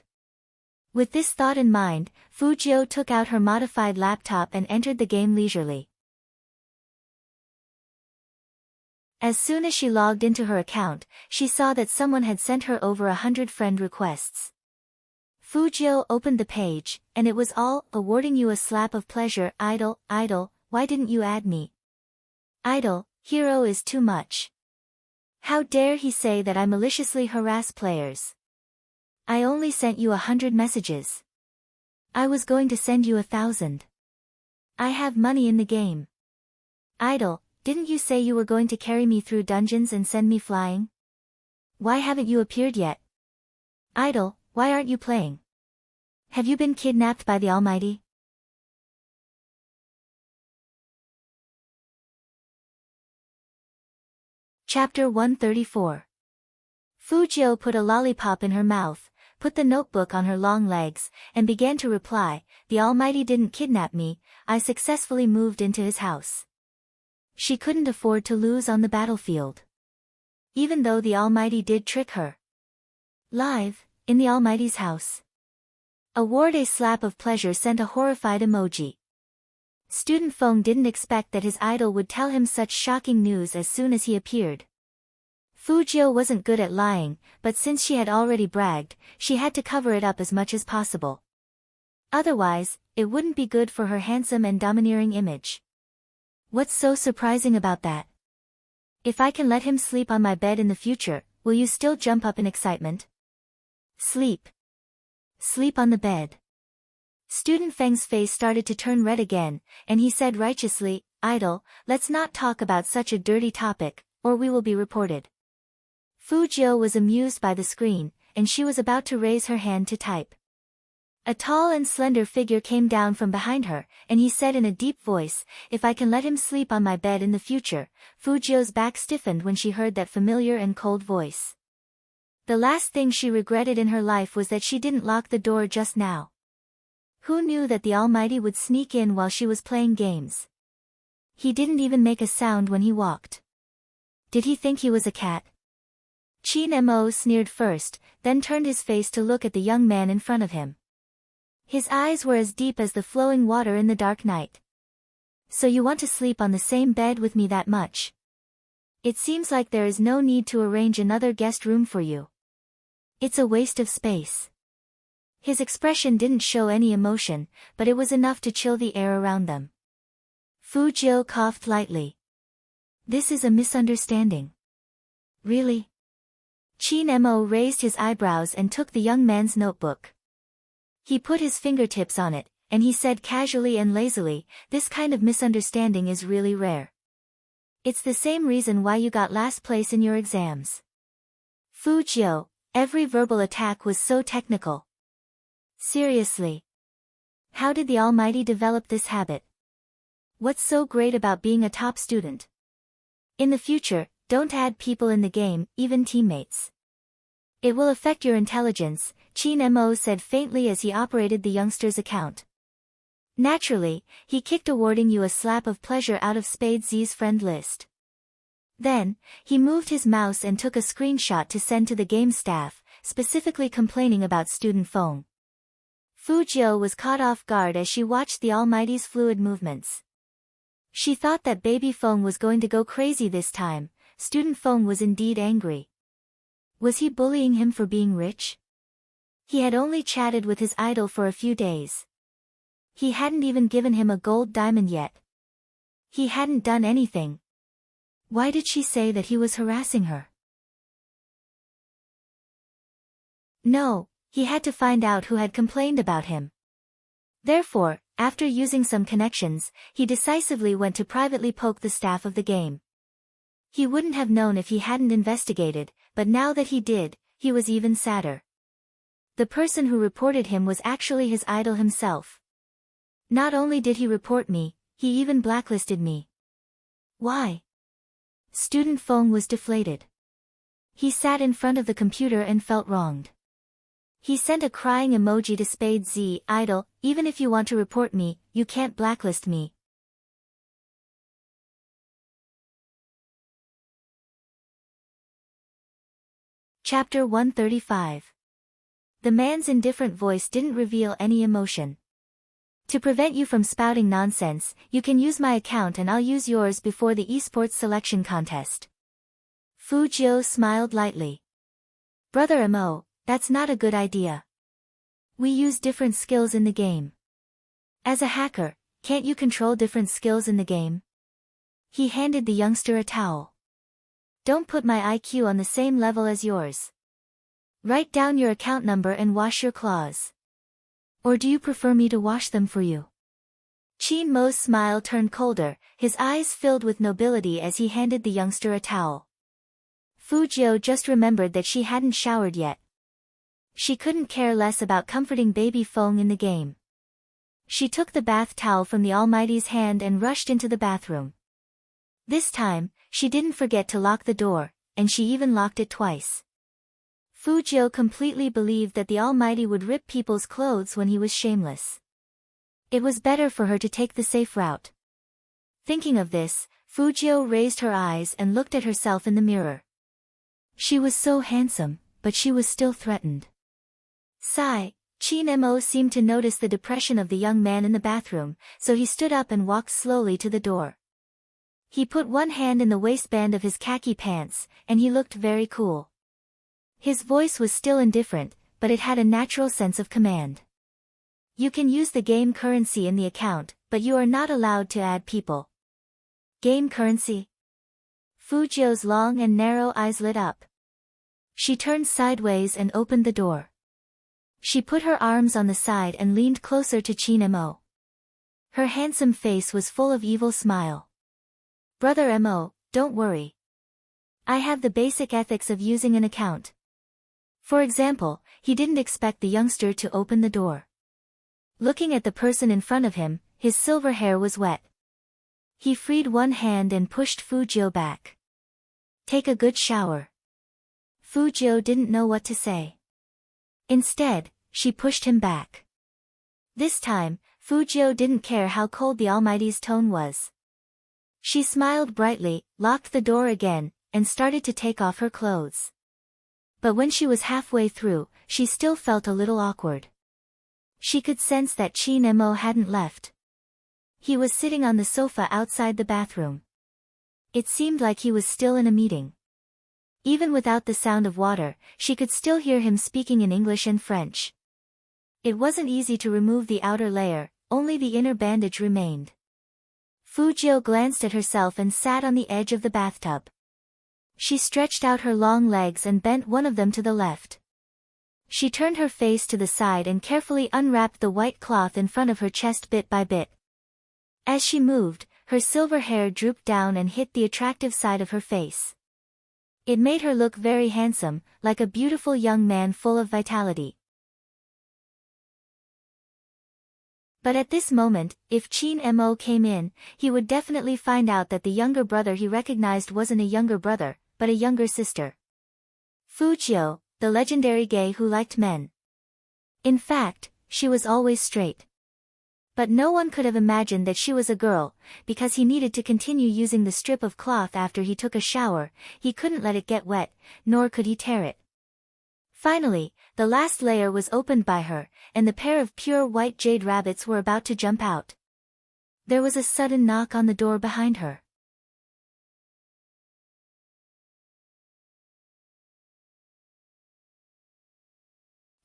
With this thought in mind, Fu Jiu took out her modified laptop and entered the game leisurely. As soon as she logged into her account, she saw that someone had sent her over 100 friend requests. Fu Jiu opened the page, and it was all, awarding you a slap of pleasure, idol, why didn't you add me? Idol, hero is too much. How dare he say that I maliciously harass players? I only sent you 100 messages. I was going to send you 1,000. I have money in the game. Idol, Didn't you say you were going to carry me through dungeons and send me flying? Why haven't you appeared yet? Idol, why aren't you playing? Have you been kidnapped by the Almighty? Chapter 134. Fujio put a lollipop in her mouth, put the notebook on her long legs, and began to reply, "The Almighty didn't kidnap me, I successfully moved into his house." She couldn't afford to lose on the battlefield. Even though the Almighty did trick her. Live, in the Almighty's house. Award a slap of pleasure sent a horrified emoji. Student Feng didn't expect that his idol would tell him such shocking news as soon as he appeared. Fujio wasn't good at lying, but since she had already bragged, she had to cover it up as much as possible. Otherwise, it wouldn't be good for her handsome and domineering image. What's so surprising about that? If I can let him sleep on my bed in the future, will you still jump up in excitement? Sleep. Sleep on the bed. Student Feng's face started to turn red again, and he said righteously, "Idol, let's not talk about such a dirty topic, or we will be reported." Fujio was amused by the screen, and she was about to raise her hand to type. A tall and slender figure came down from behind her, and he said in a deep voice, "If I can let him sleep on my bed in the future." Fujio's back stiffened when she heard that familiar and cold voice. The last thing she regretted in her life was that she didn't lock the door just now. Who knew that the Almighty would sneak in while she was playing games? He didn't even make a sound when he walked. Did he think he was a cat? Qin Mo sneered first, then turned his face to look at the young man in front of him. His eyes were as deep as the flowing water in the dark night. "So you want to sleep on the same bed with me that much? It seems like there is no need to arrange another guest room for you. It's a waste of space." His expression didn't show any emotion, but it was enough to chill the air around them. Fujio coughed lightly. "This is a misunderstanding." "Really?" Qin Mo raised his eyebrows and took the young man's notebook. He put his fingertips on it, and he said casually and lazily, "This kind of misunderstanding is really rare. It's the same reason why you got last place in your exams." Fujio, every verbal attack was so technical. Seriously. How did the Almighty develop this habit? What's so great about being a top student? In the future, don't add people in the game, even teammates. It will affect your intelligence, Qin Mo said faintly as he operated the youngster's account. Naturally, he kicked awarding you a slap of pleasure out of Spade Z's friend list. Then, he moved his mouse and took a screenshot to send to the game staff, specifically complaining about Student Feng. Fujio was caught off guard as she watched the Almighty's fluid movements. She thought that baby Feng was going to go crazy this time. Student Feng was indeed angry. Was he bullying him for being rich? He had only chatted with his idol for a few days. He hadn't even given him a gold diamond yet. He hadn't done anything. Why did she say that he was harassing her? No, he had to find out who had complained about him. Therefore, after using some connections, he decisively went to privately poke the staff of the game. He wouldn't have known if he hadn't investigated, but now that he did, he was even sadder. The person who reported him was actually his idol himself. Not only did he report me, he even blacklisted me. Why? Student Feng was deflated. He sat in front of the computer and felt wronged. He sent a crying emoji to Spade Z, "Idol, even if you want to report me, you can't blacklist me." Chapter 135. The man's indifferent voice didn't reveal any emotion. "To prevent you from spouting nonsense, you can use my account and I'll use yours before the esports selection contest." Fujio smiled lightly. "Brother Mo, that's not a good idea. We use different skills in the game. As a hacker, can't you control different skills in the game?" He handed the youngster a towel. "Don't put my IQ on the same level as yours. Write down your account number and wash your claws. Or do you prefer me to wash them for you?" Qin Mo's smile turned colder, his eyes filled with nobility as he handed the youngster a towel. Fu Jiu just remembered that she hadn't showered yet. She couldn't care less about comforting baby Feng in the game. She took the bath towel from the Almighty's hand and rushed into the bathroom. This time, she didn't forget to lock the door, and she even locked it twice. Fu Jiu completely believed that the Almighty would rip people's clothes when he was shameless. It was better for her to take the safe route. Thinking of this, Fu Jiu raised her eyes and looked at herself in the mirror. She was so handsome, but she was still threatened. Sigh. Qin Mo seemed to notice the depression of the young man in the bathroom, so he stood up and walked slowly to the door. He put one hand in the waistband of his khaki pants, and he looked very cool. His voice was still indifferent, but it had a natural sense of command. You can use the game currency in the account, but you are not allowed to add people. Game currency? Fu Jiu's long and narrow eyes lit up. She turned sideways and opened the door. She put her arms on the side and leaned closer to Qin Mo. Her handsome face was full of evil smile. Brother Mo, don't worry. I have the basic ethics of using an account. For example, he didn't expect the youngster to open the door. Looking at the person in front of him, his silver hair was wet. He freed one hand and pushed Fu Jiu back. Take a good shower. Fu Jiu didn't know what to say. Instead, she pushed him back. This time, Fu Jiu didn't care how cold the Almighty's tone was. She smiled brightly, locked the door again, and started to take off her clothes. But when she was halfway through, she still felt a little awkward. She could sense that Qin Mo hadn't left. He was sitting on the sofa outside the bathroom. It seemed like he was still in a meeting. Even without the sound of water, she could still hear him speaking in English and French. It wasn't easy to remove the outer layer, only the inner bandage remained. Fu Jiu glanced at herself and sat on the edge of the bathtub. She stretched out her long legs and bent one of them to the left. She turned her face to the side and carefully unwrapped the white cloth in front of her chest bit by bit. As she moved, her silver hair drooped down and hit the attractive side of her face. It made her look very handsome, like a beautiful young man full of vitality. But at this moment, if Qin Mo came in, he would definitely find out that the younger brother he recognized wasn't a younger brother, but a younger sister. Fu Jiu, the legendary gay who liked men. In fact, she was always straight. But no one could have imagined that she was a girl, because he needed to continue using the strip of cloth after he took a shower. He couldn't let it get wet, nor could he tear it. Finally, the last layer was opened by her, and the pair of pure white jade rabbits were about to jump out. There was a sudden knock on the door behind her.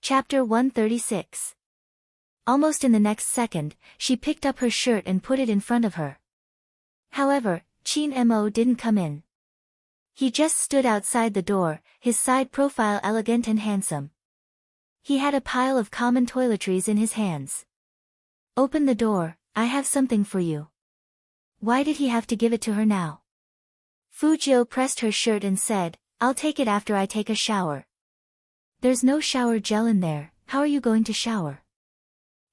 Chapter 136. Almost in the next second, she picked up her shirt and put it in front of her. However, Qin Mo didn't come in. He just stood outside the door, his side profile elegant and handsome. He had a pile of common toiletries in his hands. Open the door, I have something for you. Why did he have to give it to her now? Fu Jiu pressed her shirt and said, I'll take it after I take a shower. There's no shower gel in there, how are you going to shower?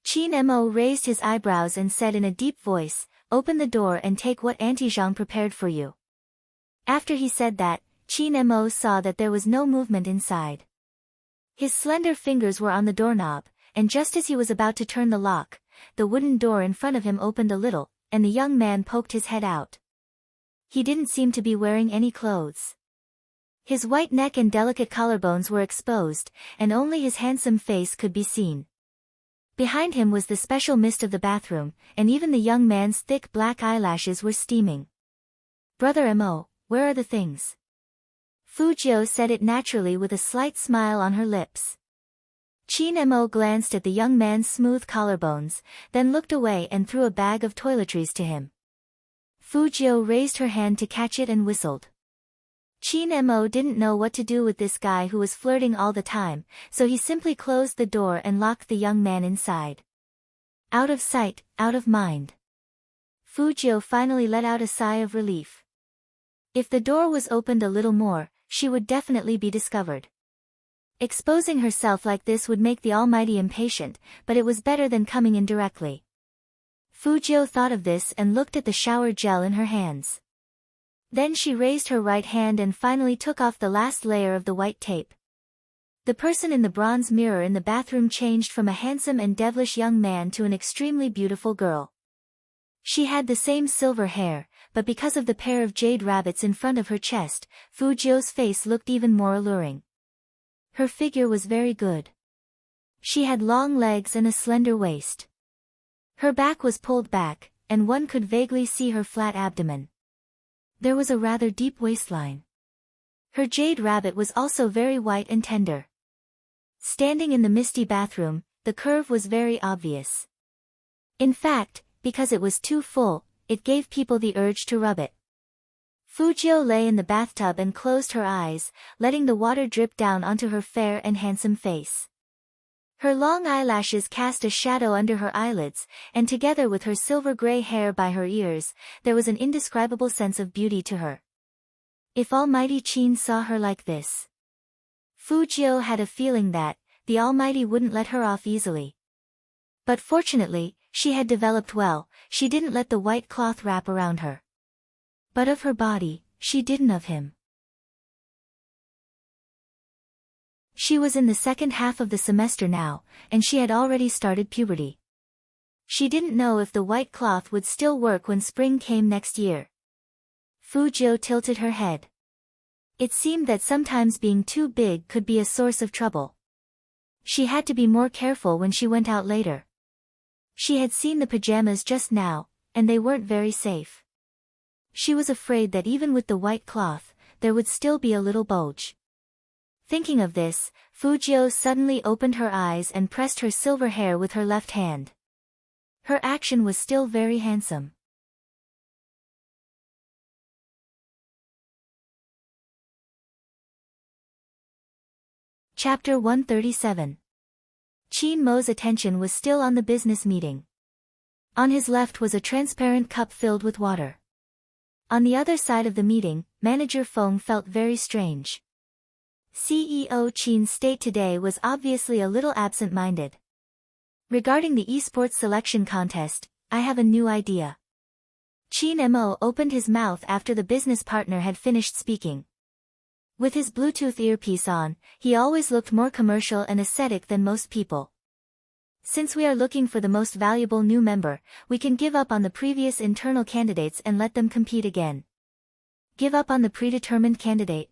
Qin Mo raised his eyebrows and said in a deep voice, open the door and take what Auntie Zhang prepared for you. After he said that, Qin Mo saw that there was no movement inside. His slender fingers were on the doorknob, and just as he was about to turn the lock, the wooden door in front of him opened a little, and the young man poked his head out. He didn't seem to be wearing any clothes. His white neck and delicate collarbones were exposed, and only his handsome face could be seen. Behind him was the special mist of the bathroom, and even the young man's thick black eyelashes were steaming. Brother Mo, where are the things? Fu Jiu said it naturally with a slight smile on her lips. Qin Mo glanced at the young man's smooth collarbones, then looked away and threw a bag of toiletries to him. Fu Jiu raised her hand to catch it and whistled. Qin Mo didn't know what to do with this guy who was flirting all the time, so he simply closed the door and locked the young man inside. Out of sight, out of mind. Fu Jiu finally let out a sigh of relief. If the door was opened a little more, she would definitely be discovered. Exposing herself like this would make the Almighty impatient, but it was better than coming in directly. Fu Jiu thought of this and looked at the shower gel in her hands. Then she raised her right hand and finally took off the last layer of the white tape. The person in the bronze mirror in the bathroom changed from a handsome and devilish young man to an extremely beautiful girl. She had the same silver hair, but because of the pair of jade rabbits in front of her chest, Fu Jiu's face looked even more alluring. Her figure was very good. She had long legs and a slender waist. Her back was pulled back, and one could vaguely see her flat abdomen. There was a rather deep waistline. Her jade rabbit was also very white and tender. Standing in the misty bathroom, the curve was very obvious. In fact, because it was too full, it gave people the urge to rub it. Fu Jiu lay in the bathtub and closed her eyes, letting the water drip down onto her fair and handsome face. Her long eyelashes cast a shadow under her eyelids, and together with her silver-gray hair by her ears, there was an indescribable sense of beauty to her. If Almighty Qin saw her like this. Fu Jiu had a feeling that the Almighty wouldn't let her off easily. But fortunately, she had developed well, she didn't let the white cloth wrap around her. But of her body, she didn't of him. She was in the second half of the semester now, and she had already started puberty. She didn't know if the white cloth would still work when spring came next year. Fu Jiu tilted her head. It seemed that sometimes being too big could be a source of trouble. She had to be more careful when she went out later. She had seen the pajamas just now, and they weren't very safe. She was afraid that even with the white cloth, there would still be a little bulge. Thinking of this, Fu Jiu suddenly opened her eyes and pressed her silver hair with her left hand. Her action was still very handsome. Chapter 137. Qin Mo's attention was still on the business meeting. On his left was a transparent cup filled with water. On the other side of the meeting, Manager Feng felt very strange. CEO Qin's state today was obviously a little absent-minded. Regarding the esports selection contest, I have a new idea. Qin Mo opened his mouth after the business partner had finished speaking. With his Bluetooth earpiece on, he always looked more commercial and aesthetic than most people. Since we are looking for the most valuable new member, we can give up on the previous internal candidates and let them compete again. Give up on the predetermined candidate.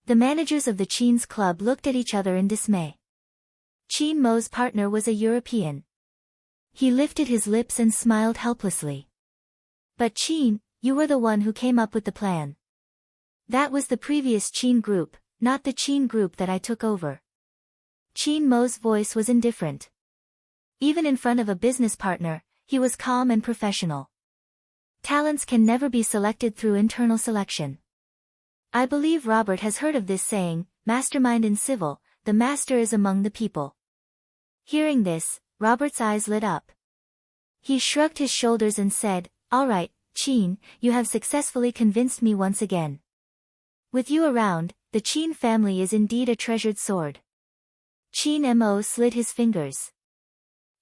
The managers of the Qin's club looked at each other in dismay. Qin Mo's partner was a European. He lifted his lips and smiled helplessly. But Qin, you were the one who came up with the plan. That was the previous Qin group, not the Qin group that I took over. Qin Mo's voice was indifferent. Even in front of a business partner, he was calm and professional. Talents can never be selected through internal selection. I believe Robert has heard of this saying, mastermind in civil, the master is among the people. Hearing this, Robert's eyes lit up. He shrugged his shoulders and said, all right, Qin, you have successfully convinced me once again. With you around, the Qin family is indeed a treasured sword. Qin Mo slid his fingers.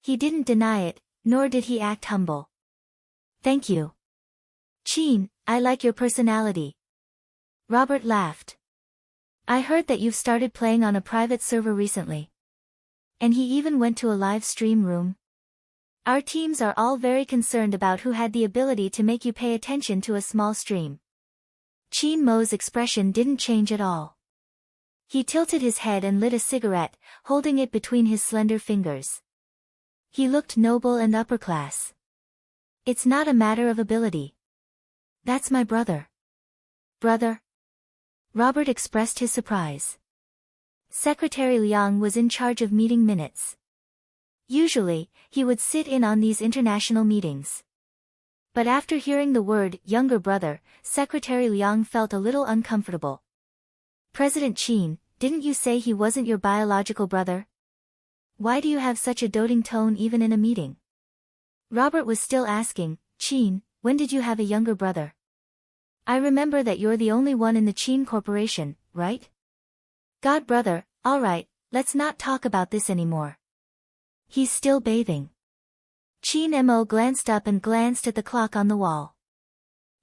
He didn't deny it, nor did he act humble. Thank you. Qin, I like your personality. Robert laughed. I heard that you've started playing on a private server recently. And he even went to a live stream room. Our teams are all very concerned about who had the ability to make you pay attention to a small stream. Qin Mo's expression didn't change at all. He tilted his head and lit a cigarette, holding it between his slender fingers. He looked noble and upper class. It's not a matter of ability. That's my brother. Brother? Robert expressed his surprise. Secretary Liang was in charge of meeting minutes. Usually, he would sit in on these international meetings. But after hearing the word younger brother, Secretary Liang felt a little uncomfortable. President Qin, didn't you say he wasn't your biological brother? Why do you have such a doting tone even in a meeting? Robert was still asking, Qin, when did you have a younger brother? I remember that you're the only one in the Qin Corporation, right? God brother, alright, let's not talk about this anymore. He's still bathing. Qin Mo glanced up and glanced at the clock on the wall.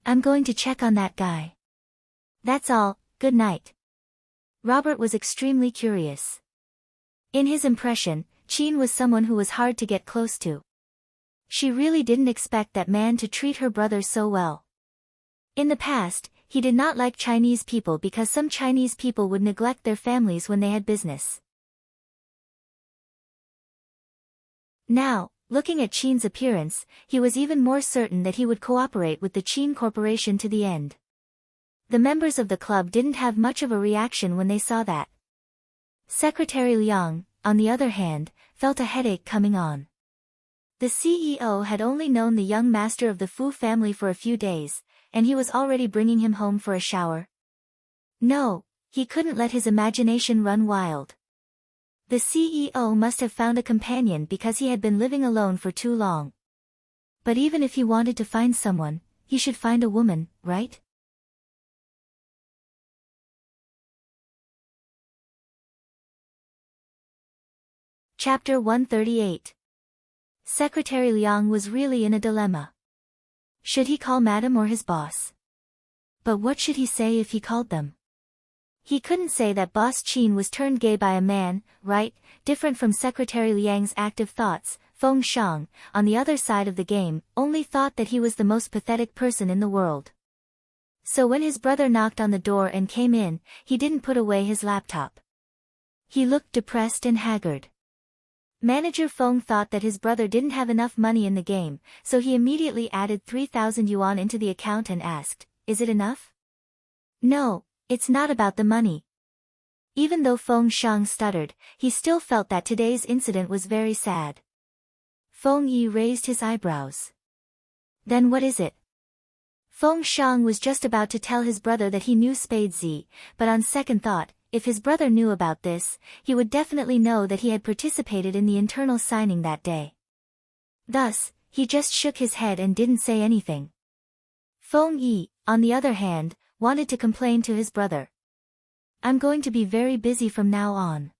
I'm going to check on that guy. That's all, good night. Robert was extremely curious. In his impression, Qin was someone who was hard to get close to. She really didn't expect that man to treat her brother so well. In the past, he did not like Chinese people because some Chinese people would neglect their families when they had business. Now, looking at Qin's appearance, he was even more certain that he would cooperate with the Qin Corporation to the end. The members of the club didn't have much of a reaction when they saw that. Secretary Liang, on the other hand, felt a headache coming on. The CEO had only known the young master of the Fu family for a few days, and he was already bringing him home for a shower. No, he couldn't let his imagination run wild. The CEO must have found a companion because he had been living alone for too long. But even if he wanted to find someone, he should find a woman, right? Chapter 138. Secretary Liang was really in a dilemma. Should he call Madam or his boss? But what should he say if he called them? He couldn't say that Boss Qin was turned gay by a man, right? Different from Secretary Liang's active thoughts, Feng Shang, on the other side of the game, only thought that he was the most pathetic person in the world. So when his brother knocked on the door and came in, he didn't put away his laptop. He looked depressed and haggard. Manager Feng thought that his brother didn't have enough money in the game, so he immediately added 3,000 yuan into the account and asked, "Is it enough?" "No, it's not about the money." Even though Feng Shang stuttered, he still felt that today's incident was very sad. Feng Yi raised his eyebrows. "Then what is it?" Feng Shang was just about to tell his brother that he knew Spade Z, but on second thought, if his brother knew about this, he would definitely know that he had participated in the internal signing that day. Thus, he just shook his head and didn't say anything. Feng Yi, on the other hand, wanted to complain to his brother. "I'm going to be very busy from now on.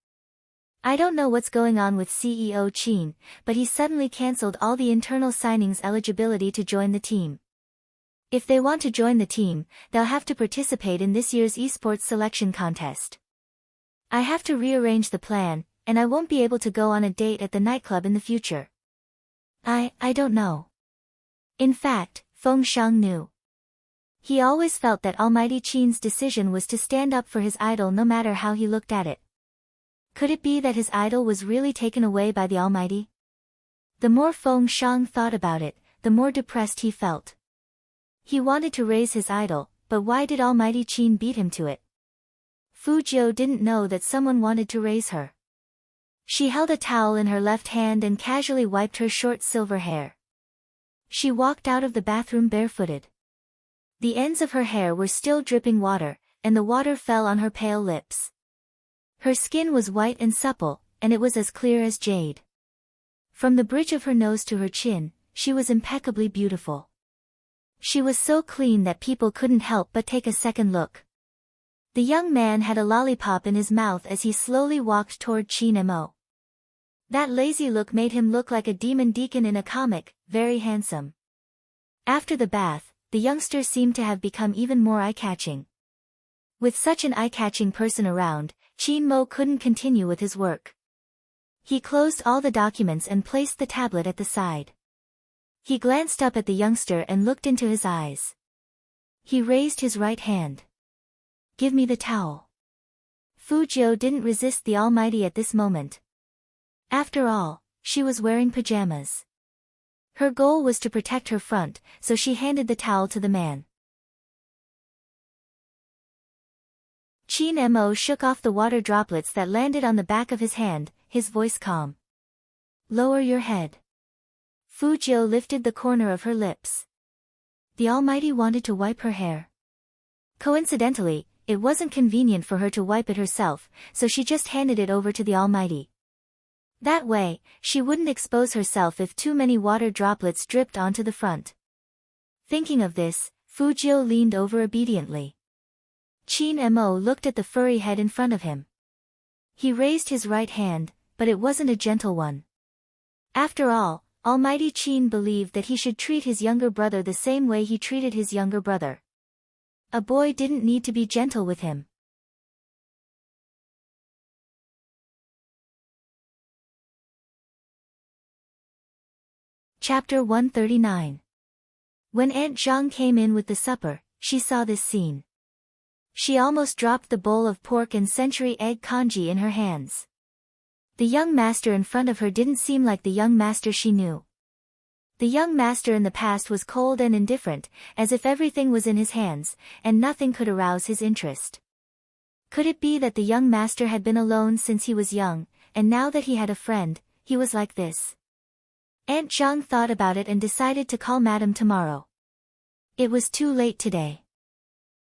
I don't know what's going on with CEO Qin, but he suddenly cancelled all the internal signings eligibility to join the team. If they want to join the team, they'll have to participate in this year's esports selection contest. I have to rearrange the plan, and I won't be able to go on a date at the nightclub in the future." I don't know. In fact, Feng Shang knew. He always felt that Almighty Qin's decision was to stand up for his idol no matter how he looked at it. Could it be that his idol was really taken away by the Almighty? The more Feng Shang thought about it, the more depressed he felt. He wanted to raise his idol, but why did Almighty Qin beat him to it? Fu Jiu didn't know that someone wanted to raise her. She held a towel in her left hand and casually wiped her short silver hair. She walked out of the bathroom barefooted. The ends of her hair were still dripping water, and the water fell on her pale lips. Her skin was white and supple, and it was as clear as jade. From the bridge of her nose to her chin, she was impeccably beautiful. She was so clean that people couldn't help but take a second look. The young man had a lollipop in his mouth as he slowly walked toward Qin Mo. That lazy look made him look like a demon deacon in a comic, very handsome. After the bath, the youngster seemed to have become even more eye-catching. With such an eye-catching person around, Qin Mo couldn't continue with his work. He closed all the documents and placed the tablet at the side. He glanced up at the youngster and looked into his eyes. He raised his right hand. "Give me the towel." Fu Jiu didn't resist the Almighty at this moment. After all, she was wearing pajamas. Her goal was to protect her front, so she handed the towel to the man. Qin Mo shook off the water droplets that landed on the back of his hand, his voice calm. "Lower your head." Fu Jiu lifted the corner of her lips. The Almighty wanted to wipe her hair. Coincidentally, it wasn't convenient for her to wipe it herself, so she just handed it over to the Almighty. That way, she wouldn't expose herself if too many water droplets dripped onto the front. Thinking of this, Fujio leaned over obediently. Qin Mo looked at the furry head in front of him. He raised his right hand, but it wasn't a gentle one. After all, Almighty Qin believed that he should treat his younger brother the same way he treated his younger brother. A boy didn't need to be gentle with him. Chapter 139. When Aunt Zhang came in with the supper, she saw this scene. She almost dropped the bowl of pork and century egg congee in her hands. The young master in front of her didn't seem like the young master she knew. The young master in the past was cold and indifferent, as if everything was in his hands, and nothing could arouse his interest. Could it be that the young master had been alone since he was young, and now that he had a friend, he was like this? Aunt Zhang thought about it and decided to call Madame tomorrow. It was too late today.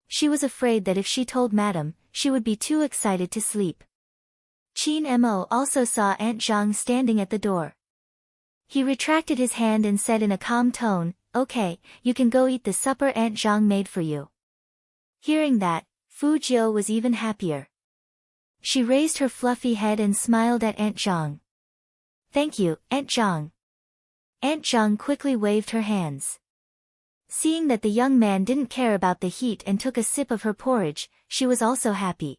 She was afraid that if she told Madame, she would be too excited to sleep. Qin Mo also saw Aunt Zhang standing at the door. He retracted his hand and said in a calm tone, "Okay, you can go eat the supper Aunt Zhang made for you." Hearing that, Fujio was even happier. She raised her fluffy head and smiled at Aunt Zhang. "Thank you, Aunt Zhang." Aunt Zhang quickly waved her hands. Seeing that the young man didn't care about the heat and took a sip of her porridge, she was also happy.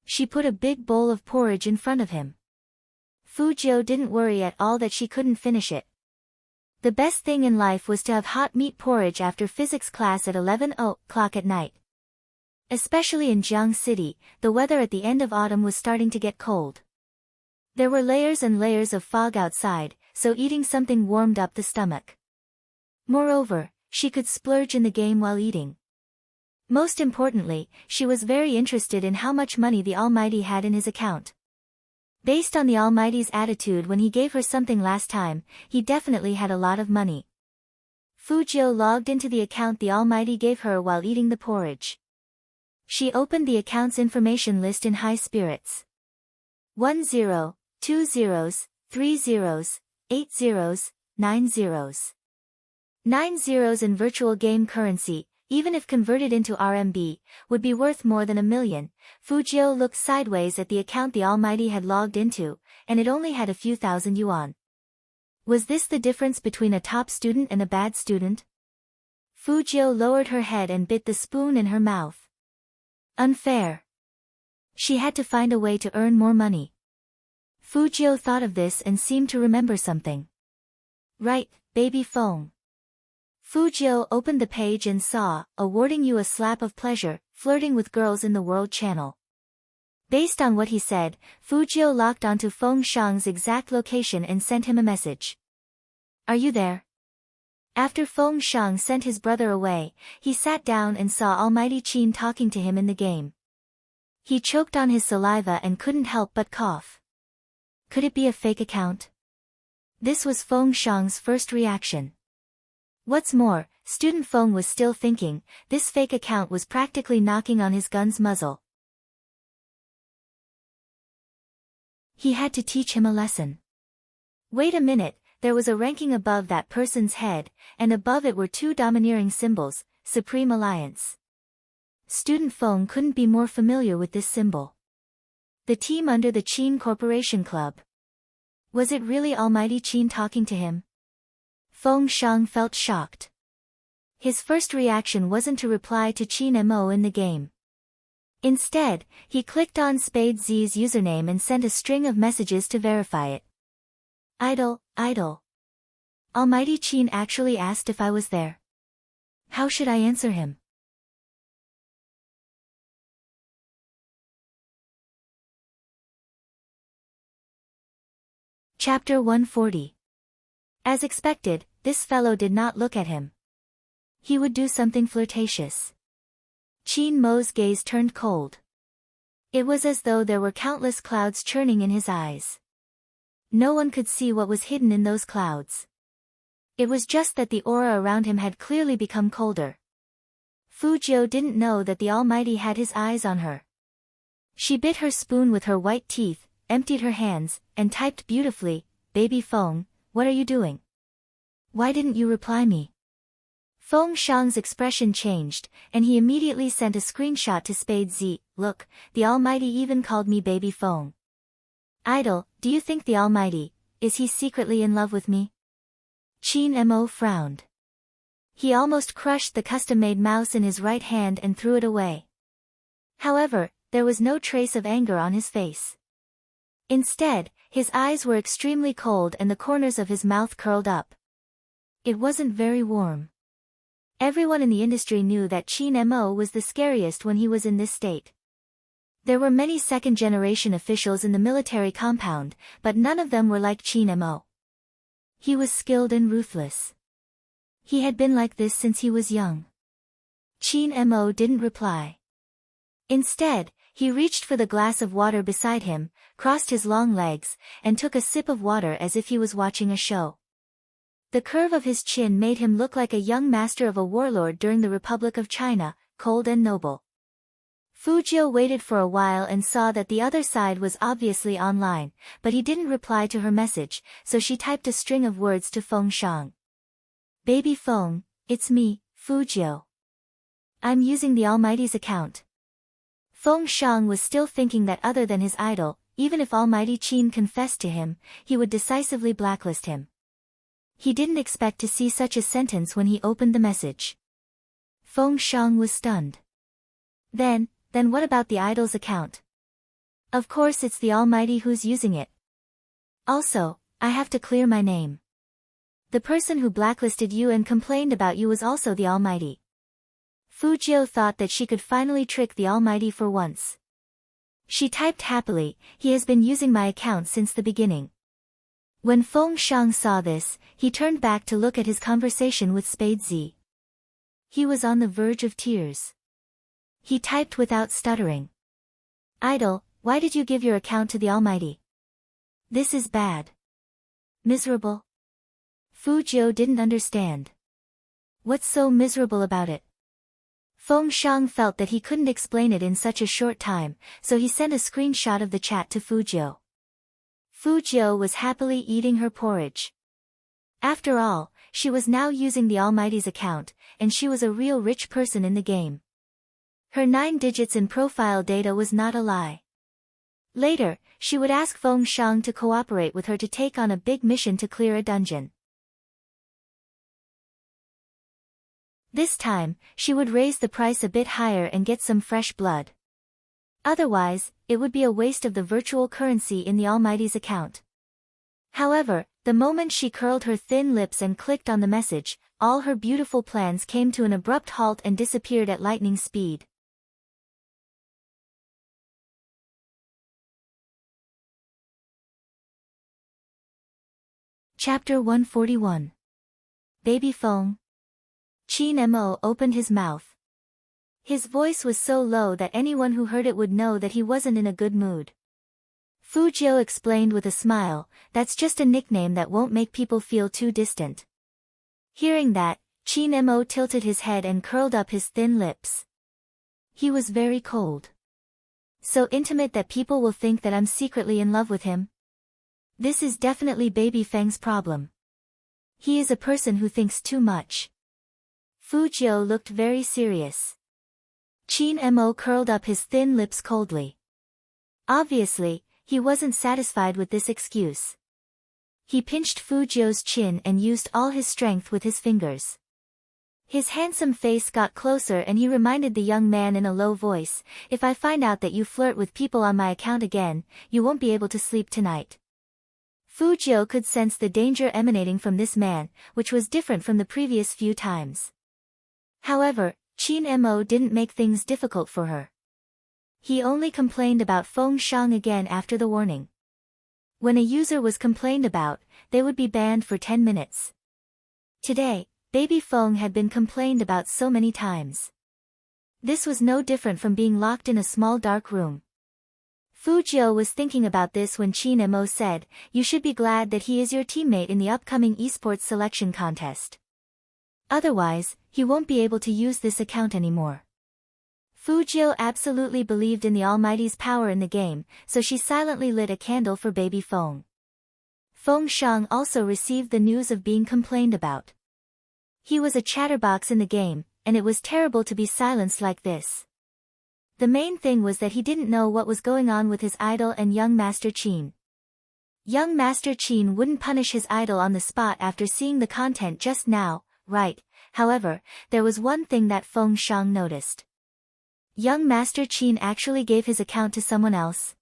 She put a big bowl of porridge in front of him. Fujio didn't worry at all that she couldn't finish it. The best thing in life was to have hot meat porridge after physics class at 11 o'clock at night. Especially in Jiang City, the weather at the end of autumn was starting to get cold. There were layers and layers of fog outside, so eating something warmed up the stomach. Moreover, she could splurge in the game while eating. Most importantly, she was very interested in how much money the Almighty had in his account. Based on the Almighty's attitude when he gave her something last time, he definitely had a lot of money. Fujio logged into the account the Almighty gave her while eating the porridge. She opened the account's information list in high spirits. 1 0, 2 zeros, 3 zeros, 8 zeros, 9 zeros. 9 zeros in virtual game currency, even if converted into RMB, would be worth more than $1 million. Fujio looked sideways at the account the Almighty had logged into, and it only had a few thousand yuan. Was this the difference between a top student and a bad student? Fujio lowered her head and bit the spoon in her mouth. Unfair. She had to find a way to earn more money. Fujio thought of this and seemed to remember something. Right, baby phone. Fujio opened the page and saw, awarding you a slap of pleasure, flirting with girls in the world channel. Based on what he said, Fujio locked onto Feng Shang's exact location and sent him a message. Are you there? After Feng Shang sent his brother away, he sat down and saw Almighty Qin talking to him in the game. He choked on his saliva and couldn't help but cough. Could it be a fake account? This was Feng Shang's first reaction. What's more, Student Feng was still thinking, this fake account was practically knocking on his gun's muzzle. He had to teach him a lesson. Wait a minute, there was a ranking above that person's head, and above it were two domineering symbols, Supreme Alliance. Student Feng couldn't be more familiar with this symbol. The team under the Qin Corporation Club. Was it really Almighty Qin talking to him? Feng Shang felt shocked. His first reaction wasn't to reply to Qin Mo in the game. Instead, he clicked on Spade Z's username and sent a string of messages to verify it. Idle. Almighty Qin actually asked if I was there. How should I answer him? Chapter 140. As expected, this fellow did not look at him. He would do something flirtatious. Qin Mo's gaze turned cold. It was as though there were countless clouds churning in his eyes. No one could see what was hidden in those clouds. It was just that the aura around him had clearly become colder. Fujio didn't know that the Almighty had his eyes on her. She bit her spoon with her white teeth, emptied her hands, and typed beautifully, "Baby Feng, what are you doing? Why didn't you reply me?" Feng Shang's expression changed, and he immediately sent a screenshot to Spade Z. Look, the Almighty even called me Baby Feng. Idol, do you think the Almighty, is he secretly in love with me? Qin Mo frowned. He almost crushed the custom-made mouse in his right hand and threw it away. However, there was no trace of anger on his face. Instead, his eyes were extremely cold and the corners of his mouth curled up. It wasn't very warm. Everyone in the industry knew that Qin Mo was the scariest when he was in this state. There were many second-generation officials in the military compound, but none of them were like Qin Mo. He was skilled and ruthless. He had been like this since he was young. Qin Mo didn't reply. Instead, he reached for the glass of water beside him, crossed his long legs, and took a sip of water as if he was watching a show. The curve of his chin made him look like a young master of a warlord during the Republic of China, cold and noble. Fujio waited for a while and saw that the other side was obviously online, but he didn't reply to her message, so she typed a string of words to Feng Shang. Baby Feng, it's me, Fujio. I'm using the Almighty's account. Feng Shang was still thinking that other than his idol, even if Almighty Qin confessed to him, he would decisively blacklist him. He didn't expect to see such a sentence when he opened the message. Feng Shang was stunned. Then what about the idol's account? Of course it's the Almighty who's using it. Also, I have to clear my name. The person who blacklisted you and complained about you was also the Almighty. Fujio thought that she could finally trick the Almighty for once. She typed happily, he has been using my account since the beginning. When Feng Shang saw this, he turned back to look at his conversation with Spade Z. He was on the verge of tears. He typed without stuttering. Idol, why did you give your account to the Almighty? This is bad. Miserable? Fujio didn't understand. What's so miserable about it? Feng Shang felt that he couldn't explain it in such a short time, so he sent a screenshot of the chat to Fujio. Fujio was happily eating her porridge. After all, she was now using the Almighty's account, and she was a real rich person in the game. Her 9 digits in profile data was not a lie. Later, she would ask Feng Shang to cooperate with her to take on a big mission to clear a dungeon. This time, she would raise the price a bit higher and get some fresh blood. Otherwise, it would be a waste of the virtual currency in the Almighty's account. However, the moment she curled her thin lips and clicked on the message, all her beautiful plans came to an abrupt halt and disappeared at lightning speed. Chapter 141. Baby Feng. Qin Mo opened his mouth. His voice was so low that anyone who heard it would know that he wasn't in a good mood. Fujio explained with a smile, that's just a nickname that won't make people feel too distant. Hearing that, Qin Mo tilted his head and curled up his thin lips. He was very cold. So intimate that people will think that I'm secretly in love with him? This is definitely Baby Feng's problem. He is a person who thinks too much. Fujio looked very serious. Qin Mo curled up his thin lips coldly. Obviously, he wasn't satisfied with this excuse. He pinched Fujio's chin and used all his strength with his fingers. His handsome face got closer and he reminded the young man in a low voice, if I find out that you flirt with people on my account again, you won't be able to sleep tonight. Fujio could sense the danger emanating from this man, which was different from the previous few times. However, Qin Mo didn't make things difficult for her. He only complained about Feng Shang again after the warning. When a user was complained about, they would be banned for 10 minutes. Today, Baby Feng had been complained about so many times. This was no different from being locked in a small dark room. Fujio was thinking about this when Qin Mo said, you should be glad that he is your teammate in the upcoming esports selection contest. Otherwise, he won't be able to use this account anymore. Fujio absolutely believed in the Almighty's power in the game, so she silently lit a candle for Baby Feng. Feng Shang also received the news of being complained about. He was a chatterbox in the game, and it was terrible to be silenced like this. The main thing was that he didn't know what was going on with his idol and young Master Qin. Young Master Qin wouldn't punish his idol on the spot after seeing the content just now, right? However, there was one thing that Feng Shang noticed. Young Master Qin actually gave his account to someone else.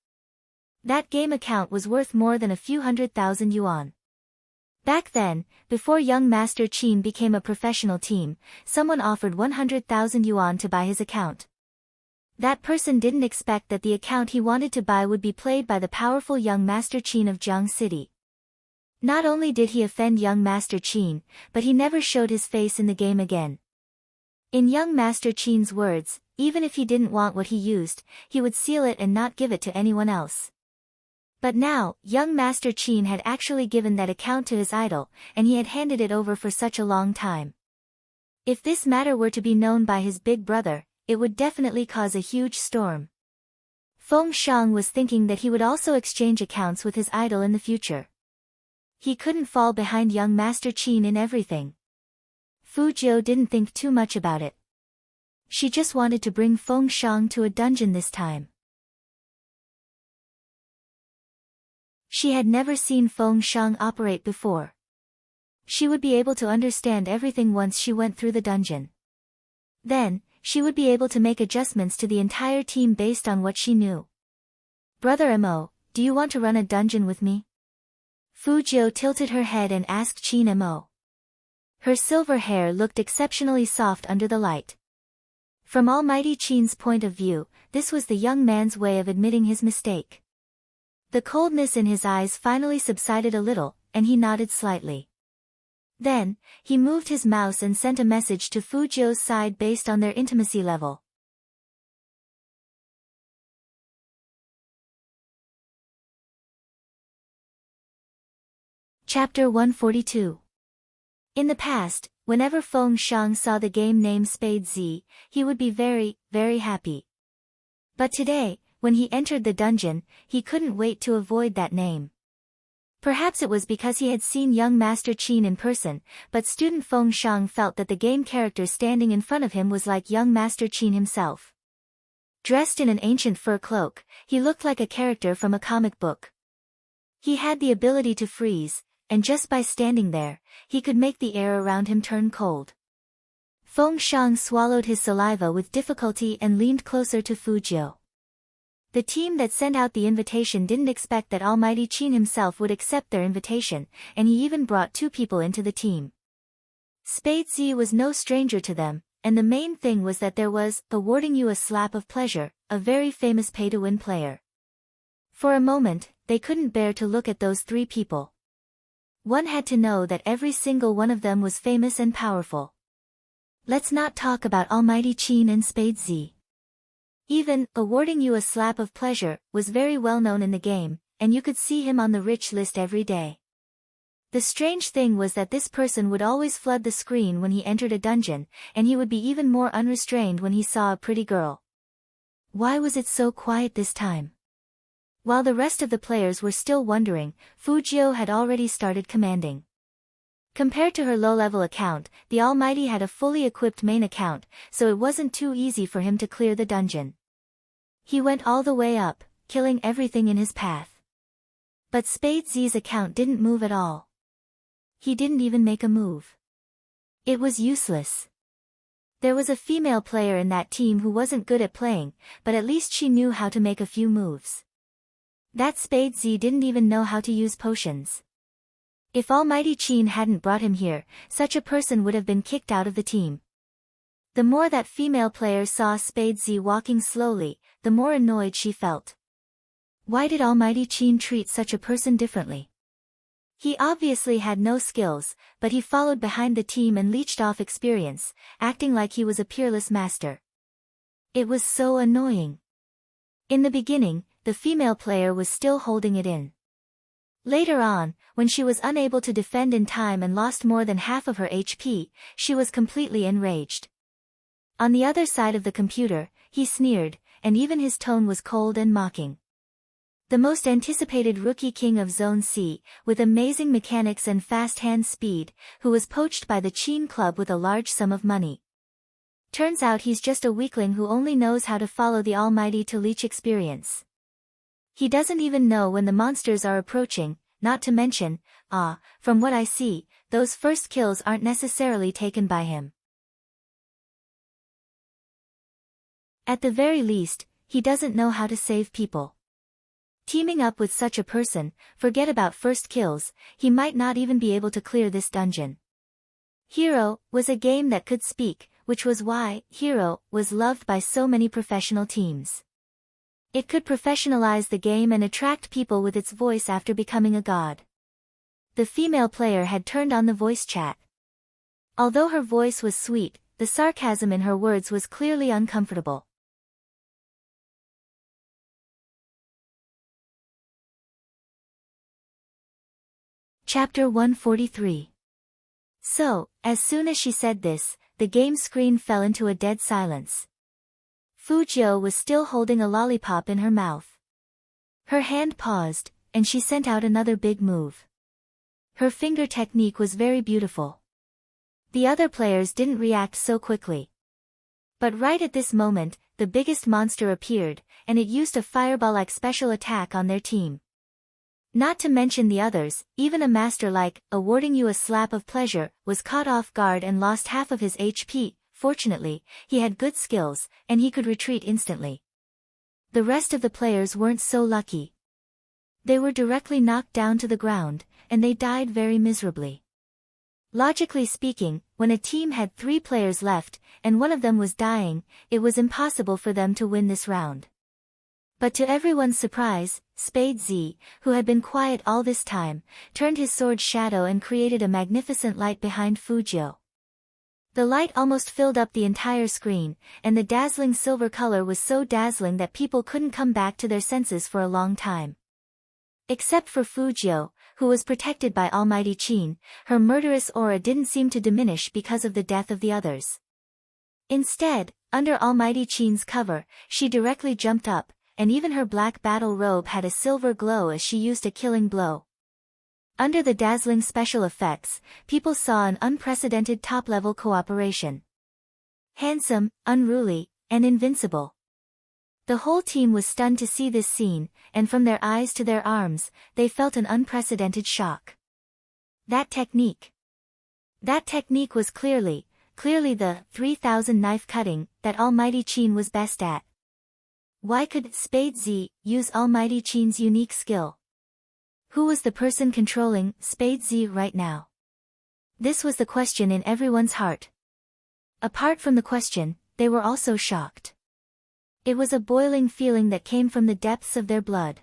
That game account was worth more than a few 100,000 yuan. Back then, before young Master Qin became a professional team, someone offered 100,000 yuan to buy his account. That person didn't expect that the account he wanted to buy would be played by the powerful young Master Qin of Jiang City. Not only did he offend young Master Qin, but he never showed his face in the game again. In young Master Qin's words, even if he didn't want what he used, he would seal it and not give it to anyone else. But now, young Master Qin had actually given that account to his idol, and he had handed it over for such a long time. If this matter were to be known by his big brother, it would definitely cause a huge storm. Feng Shang was thinking that he would also exchange accounts with his idol in the future. He couldn't fall behind young Master Qin in everything. Fu Jiu didn't think too much about it. She just wanted to bring Feng Shang to a dungeon this time. She had never seen Feng Shang operate before. She would be able to understand everything once she went through the dungeon. Then, she would be able to make adjustments to the entire team based on what she knew. Brother Mo, do you want to run a dungeon with me? Fu Jiu tilted her head and asked Qin Mo. Her silver hair looked exceptionally soft under the light. From Almighty Qin's point of view, this was the young man's way of admitting his mistake. The coldness in his eyes finally subsided a little, and he nodded slightly. Then, he moved his mouse and sent a message to Fu Jiu's side based on their intimacy level. Chapter 142. In the past, whenever Feng Shang saw the game name Spade Z, he would be very, very happy. But today, when he entered the dungeon, he couldn't wait to avoid that name. Perhaps it was because he had seen young Master Qin in person, but student Feng Shang felt that the game character standing in front of him was like young Master Qin himself. Dressed in an ancient fur cloak, he looked like a character from a comic book. He had the ability to freeze, and just by standing there, he could make the air around him turn cold. Feng Shang swallowed his saliva with difficulty and leaned closer to Fu Jiu. The team that sent out the invitation didn't expect that Almighty Qin himself would accept their invitation, and he even brought 2 people into the team. Spade Z was no stranger to them, and the main thing was that there was, awarding you a slap of pleasure, a very famous pay-to-win player. For a moment, they couldn't bear to look at those 3 people. One had to know that every single one of them was famous and powerful. Let's not talk about Almighty Qin and Spade Z. Even, awarding you a slap of pleasure, was very well known in the game, and you could see him on the rich list every day. The strange thing was that this person would always flood the screen when he entered a dungeon, and he would be even more unrestrained when he saw a pretty girl. Why was it so quiet this time? While the rest of the players were still wondering, Fu Jiu had already started commanding. Compared to her low-level account, the Almighty had a fully equipped main account, so it wasn't too easy for him to clear the dungeon. He went all the way up, killing everything in his path. But Spade Z's account didn't move at all. He didn't even make a move. It was useless. There was a female player in that team who wasn't good at playing, but at least she knew how to make a few moves. That Spade Z didn't even know how to use potions. If Almighty Qin hadn't brought him here, such a person would have been kicked out of the team. The more that female player saw Spade Z walking slowly, the more annoyed she felt. Why did Almighty Qin treat such a person differently? He obviously had no skills, but he followed behind the team and leached off experience, acting like he was a peerless master. It was so annoying. In the beginning, the female player was still holding it in. Later on, when she was unable to defend in time and lost more than half of her HP, she was completely enraged. On the other side of the computer, he sneered, and even his tone was cold and mocking. The most anticipated rookie king of Zone C, with amazing mechanics and fast hand speed, who was poached by the Qin Club with a large sum of money. Turns out he's just a weakling who only knows how to follow the Almighty to leech experience. He doesn't even know when the monsters are approaching, not to mention, from what I see, those first kills aren't necessarily taken by him. At the very least, he doesn't know how to save people. Teaming up with such a person, forget about first kills, he might not even be able to clear this dungeon. Hero was a game that could speak, which was why Hero was loved by so many professional teams. It could professionalize the game and attract people with its voice after becoming a god. The female player had turned on the voice chat. Although her voice was sweet, the sarcasm in her words was clearly uncomfortable. Chapter 143. So, as soon as she said this, the game screen fell into a dead silence. Fujio was still holding a lollipop in her mouth. Her hand paused, and she sent out another big move. Her finger technique was very beautiful. The other players didn't react so quickly. But right at this moment, the biggest monster appeared, and it used a fireball-like special attack on their team. Not to mention the others, even a master like, awarding you a slap of pleasure, was caught off guard and lost half of his HP. Fortunately, he had good skills, and he could retreat instantly. The rest of the players weren't so lucky. They were directly knocked down to the ground, and they died very miserably. Logically speaking, when a team had 3 players left, and one of them was dying, it was impossible for them to win this round. But to everyone's surprise, Spade Z, who had been quiet all this time, turned his sword shadow and created a magnificent light behind Fujio. The light almost filled up the entire screen, and the dazzling silver color was so dazzling that people couldn't come back to their senses for a long time. Except for Fujio, who was protected by Almighty Qin, her murderous aura didn't seem to diminish because of the death of the others. Instead, under Almighty Qin's cover, she directly jumped up, and even her black battle robe had a silver glow as she used a killing blow. Under the dazzling special effects, people saw an unprecedented top-level cooperation. Handsome, unruly, and invincible. The whole team was stunned to see this scene, and from their eyes to their arms, they felt an unprecedented shock. That technique was clearly the 3000 knife cutting that Almighty Qin was best at. Why could Spade Z use Almighty Qin's unique skill? Who was the person controlling Spade Z right now? This was the question in everyone's heart. Apart from the question, they were also shocked. It was a boiling feeling that came from the depths of their blood.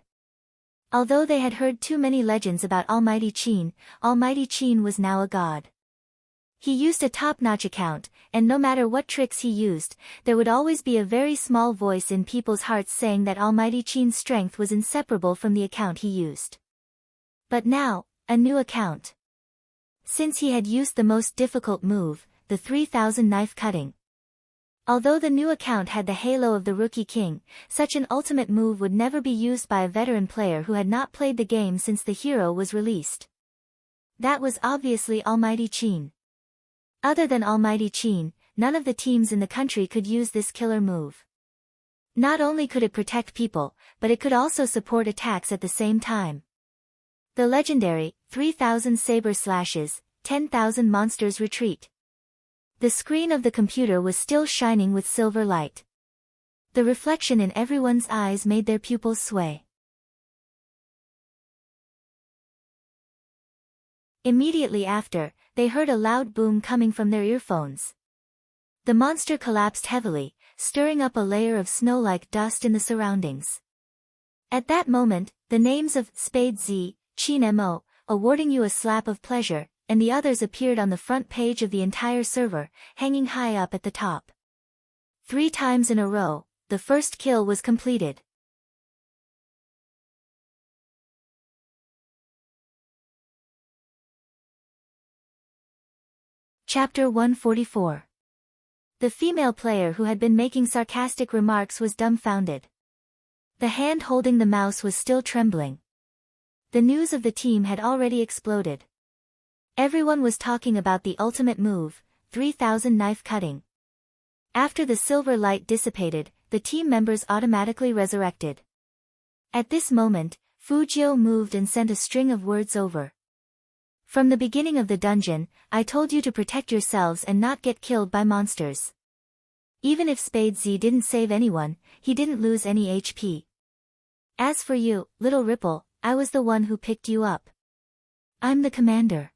Although they had heard too many legends about Almighty Qin was now a god. He used a top-notch account, and no matter what tricks he used, there would always be a very small voice in people's hearts saying that Almighty Qin's strength was inseparable from the account he used. But now, a new account. Since he had used the most difficult move, the 3000 knife cutting. Although the new account had the halo of the Rookie King, such an ultimate move would never be used by a veteran player who had not played the game since the hero was released. That was obviously Almighty Qin. Other than Almighty Qin, none of the teams in the country could use this killer move. Not only could it protect people, but it could also support attacks at the same time. The legendary 3000 saber slashes, 10,000 monsters retreat. The screen of the computer was still shining with silver light. The reflection in everyone's eyes made their pupils sway. Immediately after, they heard a loud boom coming from their earphones. The monster collapsed heavily, stirring up a layer of snow-like dust in the surroundings. At that moment, the names of Spade Z, Qin Mo, awarding you a slap of pleasure, and the others appeared on the front page of the entire server, hanging high up at the top. 3 times in a row, the first kill was completed. Chapter 144. The female player who had been making sarcastic remarks was dumbfounded. The hand holding the mouse was still trembling. The news of the team had already exploded. Everyone was talking about the ultimate move, 3000 knife cutting. After the silver light dissipated, the team members automatically resurrected. At this moment, Fujio moved and sent a string of words over. From the beginning of the dungeon, I told you to protect yourselves and not get killed by monsters. Even if Spade Z didn't save anyone, he didn't lose any HP. As for you, Little Ripple, I was the one who picked you up. I'm the commander.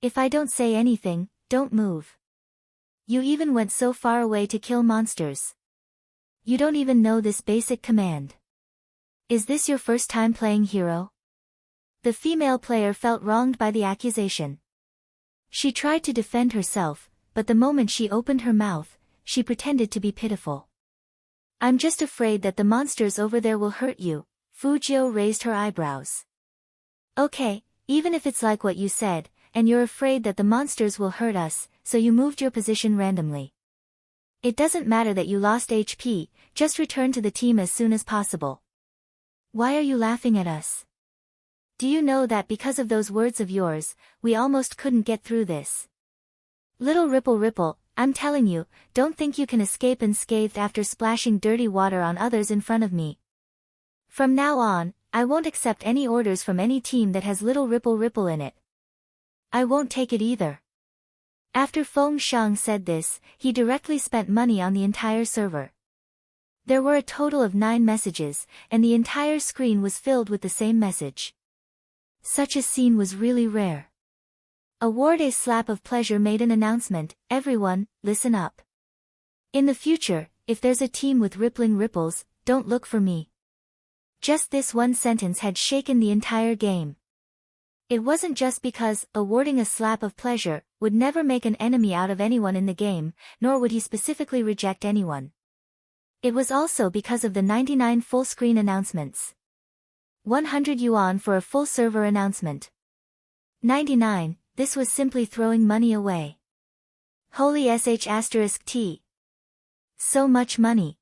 If I don't say anything, don't move. You even went so far away to kill monsters. You don't even know this basic command. Is this your first time playing hero? The female player felt wronged by the accusation. She tried to defend herself, but the moment she opened her mouth, she pretended to be pitiful. I'm just afraid that the monsters over there will hurt you. Fujio raised her eyebrows. Okay, even if it's like what you said, and you're afraid that the monsters will hurt us, so you moved your position randomly. It doesn't matter that you lost HP, just return to the team as soon as possible. Why are you laughing at us? Do you know that because of those words of yours, we almost couldn't get through this? Little Ripple Ripple, I'm telling you, don't think you can escape unscathed after splashing dirty water on others in front of me. From now on, I won't accept any orders from any team that has Little Ripple Ripple in it. I won't take it either. After Feng Shang said this, he directly spent money on the entire server. There were a total of 9 messages, and the entire screen was filled with the same message. Such a scene was really rare. Award A Slap of Pleasure made an announcement, everyone, listen up. In the future, if there's a team with rippling ripples, don't look for me. Just this one sentence had shaken the entire game. It wasn't just because awarding a slap of pleasure would never make an enemy out of anyone in the game, nor would he specifically reject anyone. It was also because of the 99 full-screen announcements. 100 yuan for a full server announcement. 99, this was simply throwing money away. Holy sh*t. So much money.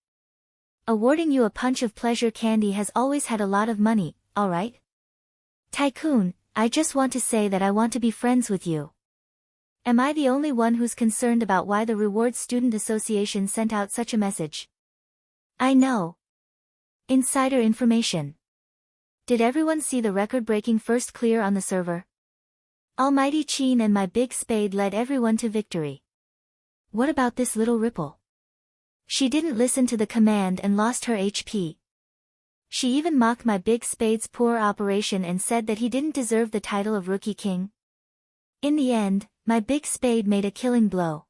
Awarding you a punch of pleasure candy has always had a lot of money, alright? Tycoon, I just want to say that I want to be friends with you. Am I the only one who's concerned about why the Reward Student Association sent out such a message? I know. Insider information. Did everyone see the record-breaking first clear on the server? Almighty Qin and my big spade led everyone to victory. What about this Little Ripple? She didn't listen to the command and lost her HP. She even mocked my big spade's poor operation and said that he didn't deserve the title of Rookie King. In the end, my big spade made a killing blow.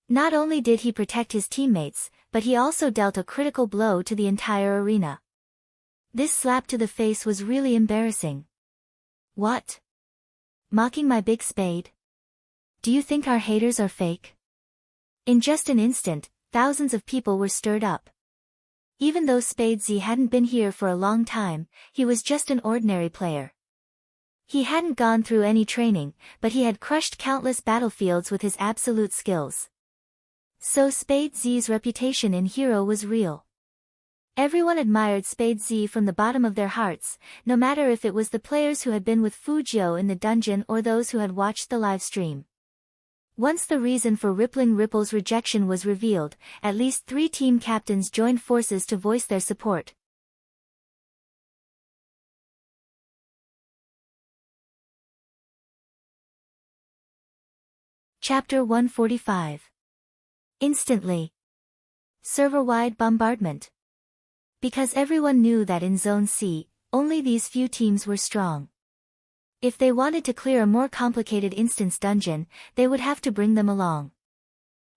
Not only did he protect his teammates, but he also dealt a critical blow to the entire arena. This slap to the face was really embarrassing. What? Mocking my big spade? Do you think our haters are fake? In just an instant, thousands of people were stirred up. Even though Spade Z hadn't been here for a long time, he was just an ordinary player. He hadn't gone through any training, but he had crushed countless battlefields with his absolute skills. So Spade Z's reputation in Hero was real. Everyone admired Spade Z from the bottom of their hearts, no matter if it was the players who had been with Fujio in the dungeon or those who had watched the live stream. Once the reason for Rippling Ripple's rejection was revealed, at least 3 team captains joined forces to voice their support. Chapter 145. Instantly. Server-wide bombardment. Because everyone knew that in Zone C, only these few teams were strong. If they wanted to clear a more complicated instance dungeon, they would have to bring them along.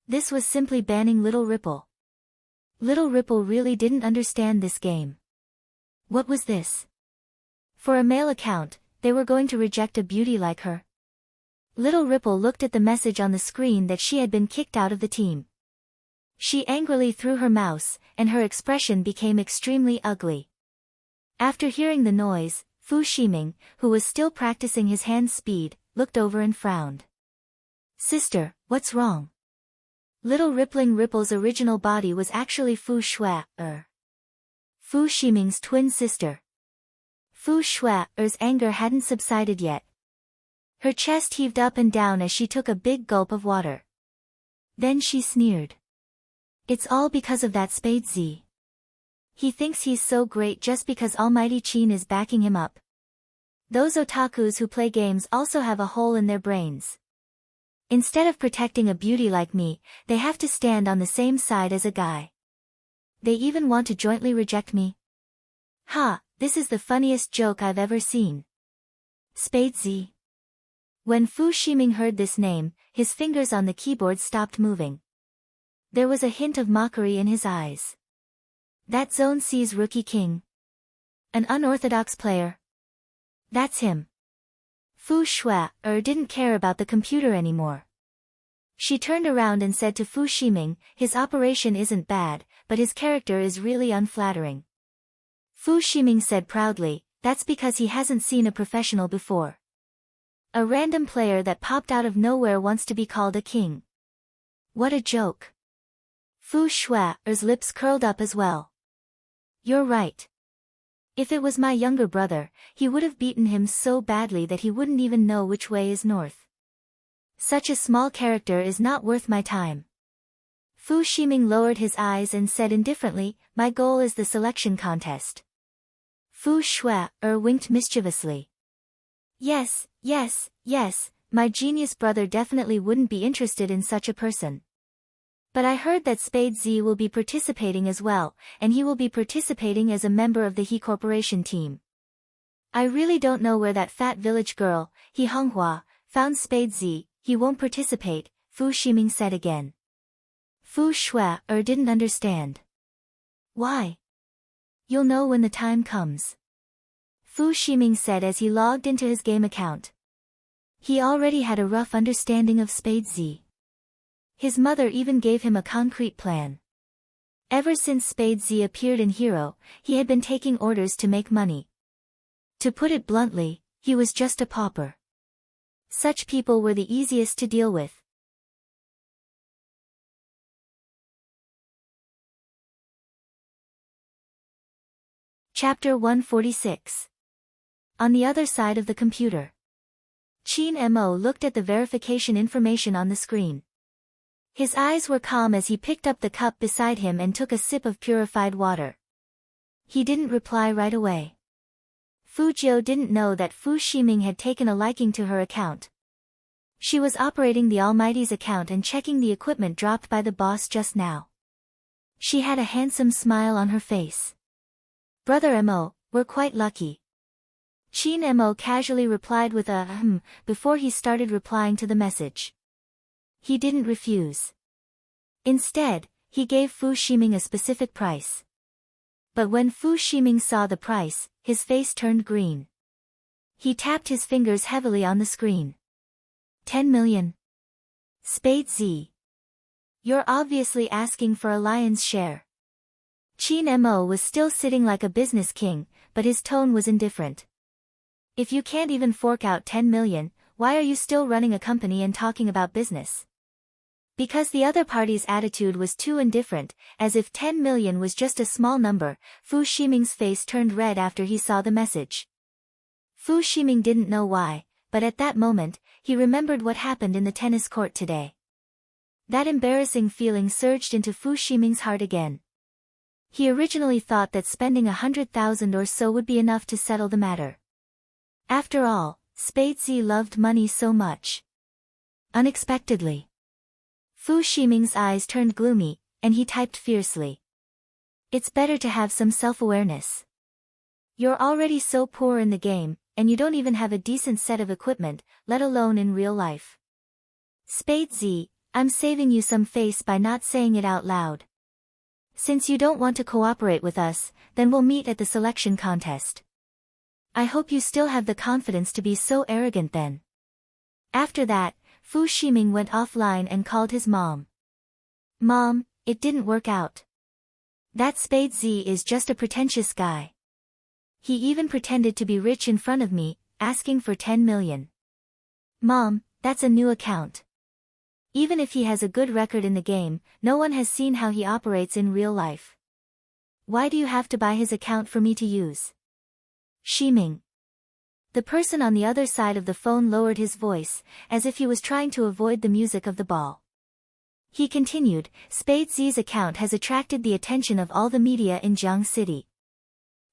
This was simply banning Little Ripple. Little Ripple really didn't understand this game. What was this? For a male account, they were going to reject a beauty like her. Little Ripple looked at the message on the screen that she had been kicked out of the team. She angrily threw her mouse, and her expression became extremely ugly. After hearing the noise, Fu Shiming, who was still practicing his hand speed, looked over and frowned. Sister, what's wrong? Little Rippling Ripple's original body was actually Fu Shui-er, Fu Ximing's twin sister. Fu Shui-er's anger hadn't subsided yet. Her chest heaved up and down as she took a big gulp of water. Then she sneered. It's all because of that Spade Z. He thinks he's so great just because Almighty Qin is backing him up. Those otakus who play games also have a hole in their brains. Instead of protecting a beauty like me, they have to stand on the same side as a guy. They even want to jointly reject me. Ha, this is the funniest joke I've ever seen. Spade Z. When Fu Ximing heard this name, his fingers on the keyboard stopped moving. There was a hint of mockery in his eyes. That Zone C's rookie king. An unorthodox player. That's him. Fu Shui-er didn't care about the computer anymore. She turned around and said to Fu Ximing, his operation isn't bad, but his character is really unflattering. Fu Ximing said proudly, that's because he hasn't seen a professional before. A random player that popped out of nowhere wants to be called a king. What a joke. Fu Shui-er's lips curled up as well. You're right. If it was my younger brother, he would have beaten him so badly that he wouldn't even know which way is north. Such a small character is not worth my time. Fu Ximing lowered his eyes and said indifferently, my goal is the selection contest. Fu Shui-er winked mischievously. Yes, my genius brother definitely wouldn't be interested in such a person. But I heard that Spade Z will be participating as well, and he will be participating as a member of the He Corporation team. I really don't know where that fat village girl, He Honghua, found Spade Z. He won't participate, Fu Ximing said again. Fu Shui-er didn't understand. Why? You'll know when the time comes. Fu Ximing said as he logged into his game account. He already had a rough understanding of Spade Z. His mother even gave him a concrete plan. Ever since Spade Z appeared in Hero, he had been taking orders to make money. To put it bluntly, he was just a pauper. Such people were the easiest to deal with. Chapter 146. On the other side of the computer. Qin Mo looked at the verification information on the screen. His eyes were calm as he picked up the cup beside him and took a sip of purified water. He didn't reply right away. Fu Jiu didn't know that Fu Ximing had taken a liking to her account. She was operating the Almighty's account and checking the equipment dropped by the boss just now. She had a handsome smile on her face. Brother Mo, we're quite lucky. Qin Mo casually replied with a before he started replying to the message. He didn't refuse. Instead, he gave Fu Ximing a specific price. But when Fu Ximing saw the price, his face turned green. He tapped his fingers heavily on the screen. 10 million. Spade Z. You're obviously asking for a lion's share. Qin Mo was still sitting like a business king, but his tone was indifferent. If you can't even fork out 10 million, why are you still running a company and talking about business? Because the other party's attitude was too indifferent, as if 10 million was just a small number, Fu Ximing's face turned red after he saw the message. Fu Ximing didn't know why, but at that moment, he remembered what happened in the tennis court today. That embarrassing feeling surged into Fu Ximing's heart again. He originally thought that spending 100,000 or so would be enough to settle the matter. After all, Spade Z loved money so much. Unexpectedly, Fu Ximing's eyes turned gloomy, and he typed fiercely. It's better to have some self-awareness. You're already so poor in the game, and you don't even have a decent set of equipment, let alone in real life. Spade Z, I'm saving you some face by not saying it out loud. Since you don't want to cooperate with us, then we'll meet at the selection contest. I hope you still have the confidence to be so arrogant then. After that, Fu Ximing went offline and called his mom. Mom, it didn't work out. That Spade Z is just a pretentious guy. He even pretended to be rich in front of me, asking for 10 million. Mom, that's a new account. Even if he has a good record in the game, no one has seen how he operates in real life. Why do you have to buy his account for me to use? Shiming. The person on the other side of the phone lowered his voice, as if he was trying to avoid the music of the ball. He continued, Spade Z's account has attracted the attention of all the media in Jiang City.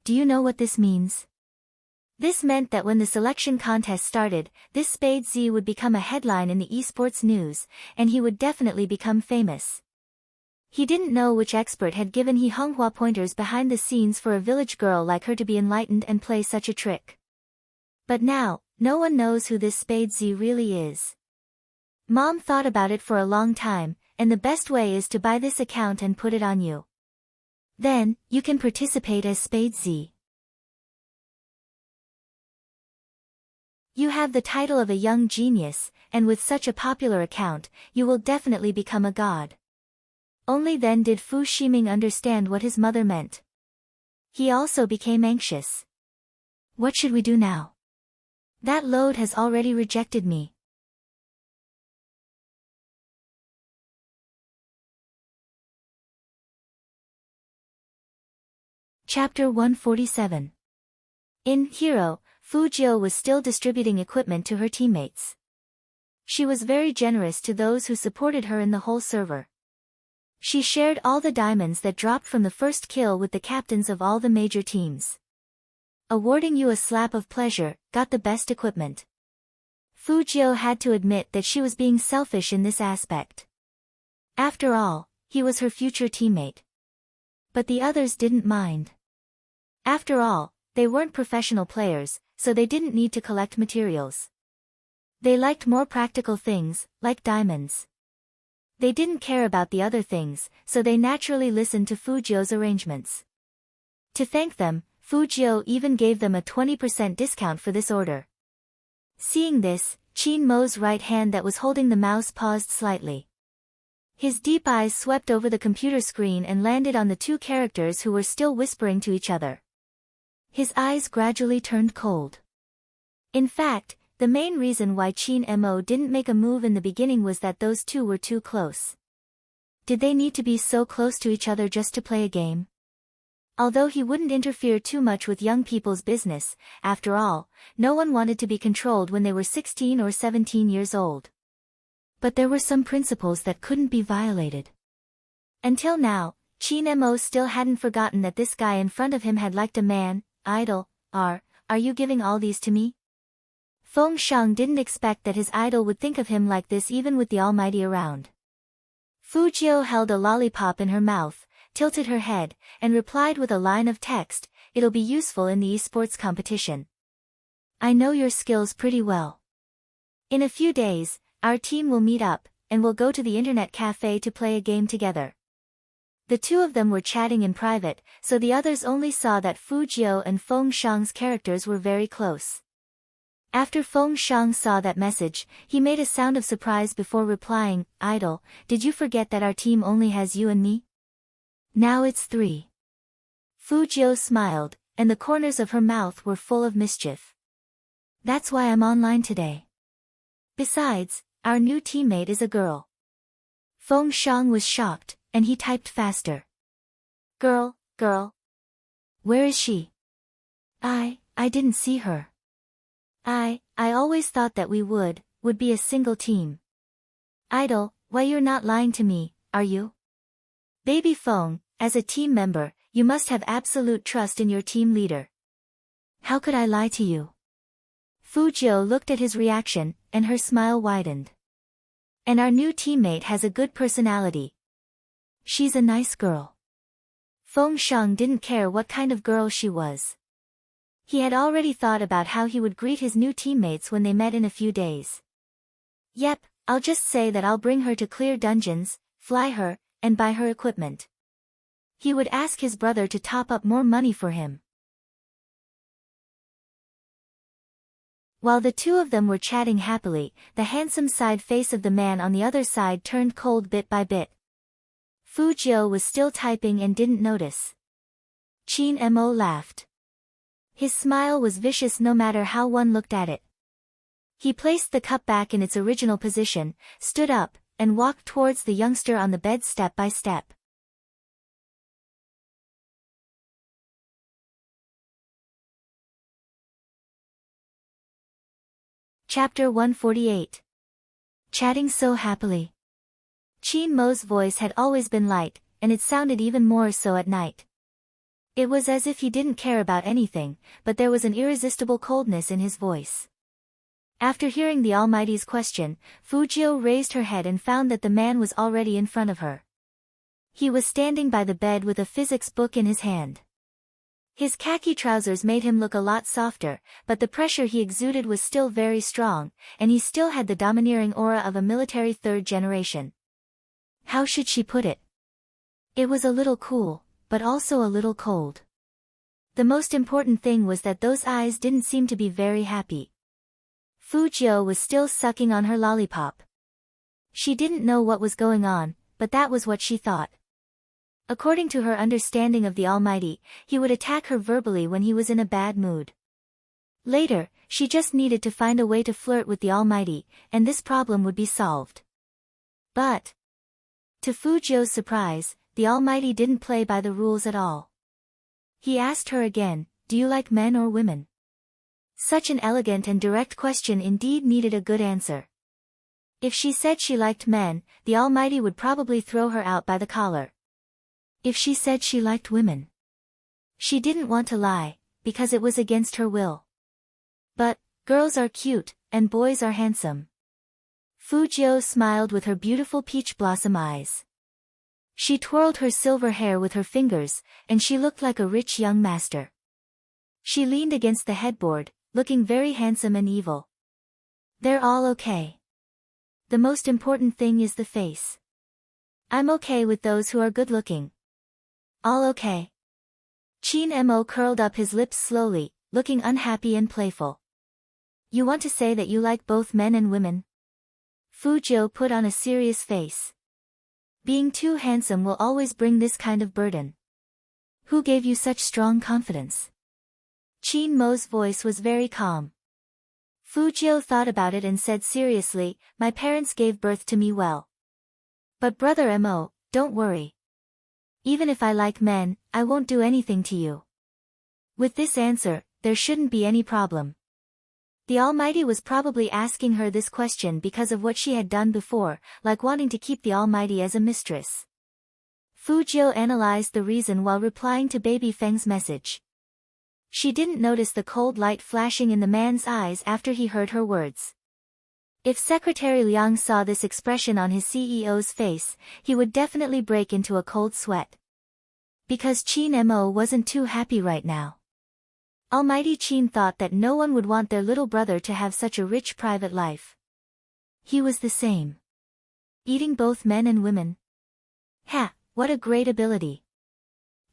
Do you know what this means? This meant that when the selection contest started, this Spade Z would become a headline in the esports news, and he would definitely become famous. He didn't know which expert had given He Honghua pointers behind the scenes for a village girl like her to be enlightened and play such a trick. But now, no one knows who this Spade Z really is. Mom thought about it for a long time, and the best way is to buy this account and put it on you. Then, you can participate as Spade Z. You have the title of a young genius, and with such a popular account, you will definitely become a god. Only then did Fu Shiming understand what his mother meant. He also became anxious. What should we do now? That load has already rejected me. Chapter 147. In Hero, Fu Jiu was still distributing equipment to her teammates. She was very generous to those who supported her in the whole server. She shared all the diamonds that dropped from the first kill with the captains of all the major teams. Awarding you a slap of pleasure, got the best equipment. Fu Jiu had to admit that she was being selfish in this aspect. After all, he was her future teammate. But the others didn't mind. After all, they weren't professional players, so they didn't need to collect materials. They liked more practical things, like diamonds. They didn't care about the other things, so they naturally listened to Fu Jiu's arrangements. To thank them, Fu Jiu even gave them a 20% discount for this order. Seeing this, Qin Mo's right hand that was holding the mouse paused slightly. His deep eyes swept over the computer screen and landed on the two characters who were still whispering to each other. His eyes gradually turned cold. In fact, the main reason why Qin Mo didn't make a move in the beginning was that those two were too close. Did they need to be so close to each other just to play a game? Although he wouldn't interfere too much with young people's business, after all, no one wanted to be controlled when they were 16 or 17 years old. But there were some principles that couldn't be violated. Until now, Qin Mo still hadn't forgotten that this guy in front of him had liked a man, idol. Are you giving all these to me? Feng Sheng didn't expect that his idol would think of him like this even with the Almighty around. Fu Jiu held a lollipop in her mouth, tilted her head, and replied with a line of text, "It'll be useful in the esports competition. I know your skills pretty well. In a few days, our team will meet up, and we'll go to the internet cafe to play a game together." The two of them were chatting in private, so the others only saw that Fu Jiu and Feng Sheng's characters were very close. After Feng Sheng saw that message, he made a sound of surprise before replying, "Idol, did you forget that our team only has you and me? Now it's 3. Fu Jiu smiled, and the corners of her mouth were full of mischief. "That's why I'm online today. Besides, our new teammate is a girl." Feng Sheng was shocked, and he typed faster. Girl. Where is she? I didn't see her. I always thought that we would be a single team." "Idol, why you're not lying to me, are you?" "Baby Feng, as a team member, you must have absolute trust in your team leader." "How could I lie to you?" Fu Jiu looked at his reaction, and her smile widened. "And our new teammate has a good personality. She's a nice girl." Feng Sheng didn't care what kind of girl she was. He had already thought about how he would greet his new teammates when they met in a few days. "Yep, I'll just say that I'll bring her to clear dungeons, fly her, and buy her equipment." He would ask his brother to top up more money for him. While the two of them were chatting happily, the handsome side face of the man on the other side turned cold bit by bit. Fu Jiu was still typing and didn't notice. Qin Mo laughed. His smile was vicious no matter how one looked at it. He placed the cup back in its original position, stood up, and walked towards the youngster on the bed step by step. Chapter 148. Chatting so happily. Chin Mo's voice had always been light, and it sounded even more so at night. It was as if he didn't care about anything, but there was an irresistible coldness in his voice. After hearing the Almighty's question, Fujiu raised her head and found that the man was already in front of her. He was standing by the bed with a physics book in his hand. His khaki trousers made him look a lot softer, but the pressure he exuded was still very strong, and he still had the domineering aura of a military third generation. How should she put it? It was a little cool, but also a little cold. The most important thing was that those eyes didn't seem to be very happy. Fujiu was still sucking on her lollipop. She didn't know what was going on, but that was what she thought. According to her understanding of the Almighty, he would attack her verbally when he was in a bad mood. Later, she just needed to find a way to flirt with the Almighty, and this problem would be solved. But, to Fujiu's surprise, the Almighty didn't play by the rules at all. He asked her again, "Do you like men or women?" Such an elegant and direct question indeed needed a good answer. If she said she liked men, the Almighty would probably throw her out by the collar. If she said she liked women, she didn't want to lie, because it was against her will. But, girls are cute, and boys are handsome. Fujiu smiled with her beautiful peach blossom eyes. She twirled her silver hair with her fingers, and she looked like a rich young master. She leaned against the headboard, looking very handsome and evil. They're all okay. The most important thing is the face. I'm okay with those who are good-looking. All okay. Chin Mo curled up his lips slowly, looking unhappy and playful. You want to say that you like both men and women? Fujiu put on a serious face. Being too handsome will always bring this kind of burden. Who gave you such strong confidence? Chin Mo's voice was very calm. Fujiu thought about it and said seriously, my parents gave birth to me well. But brother Mo, don't worry. Even if I like men, I won't do anything to you. With this answer, there shouldn't be any problem. The Almighty was probably asking her this question because of what she had done before, like wanting to keep the Almighty as a mistress. Fujiu analyzed the reason while replying to Baby Feng's message. She didn't notice the cold light flashing in the man's eyes after he heard her words. If Secretary Liang saw this expression on his CEO's face, he would definitely break into a cold sweat. Because Chin Mo wasn't too happy right now. Almighty Chin thought that no one would want their little brother to have such a rich private life. He was the same. Eating both men and women. Ha, what a great ability.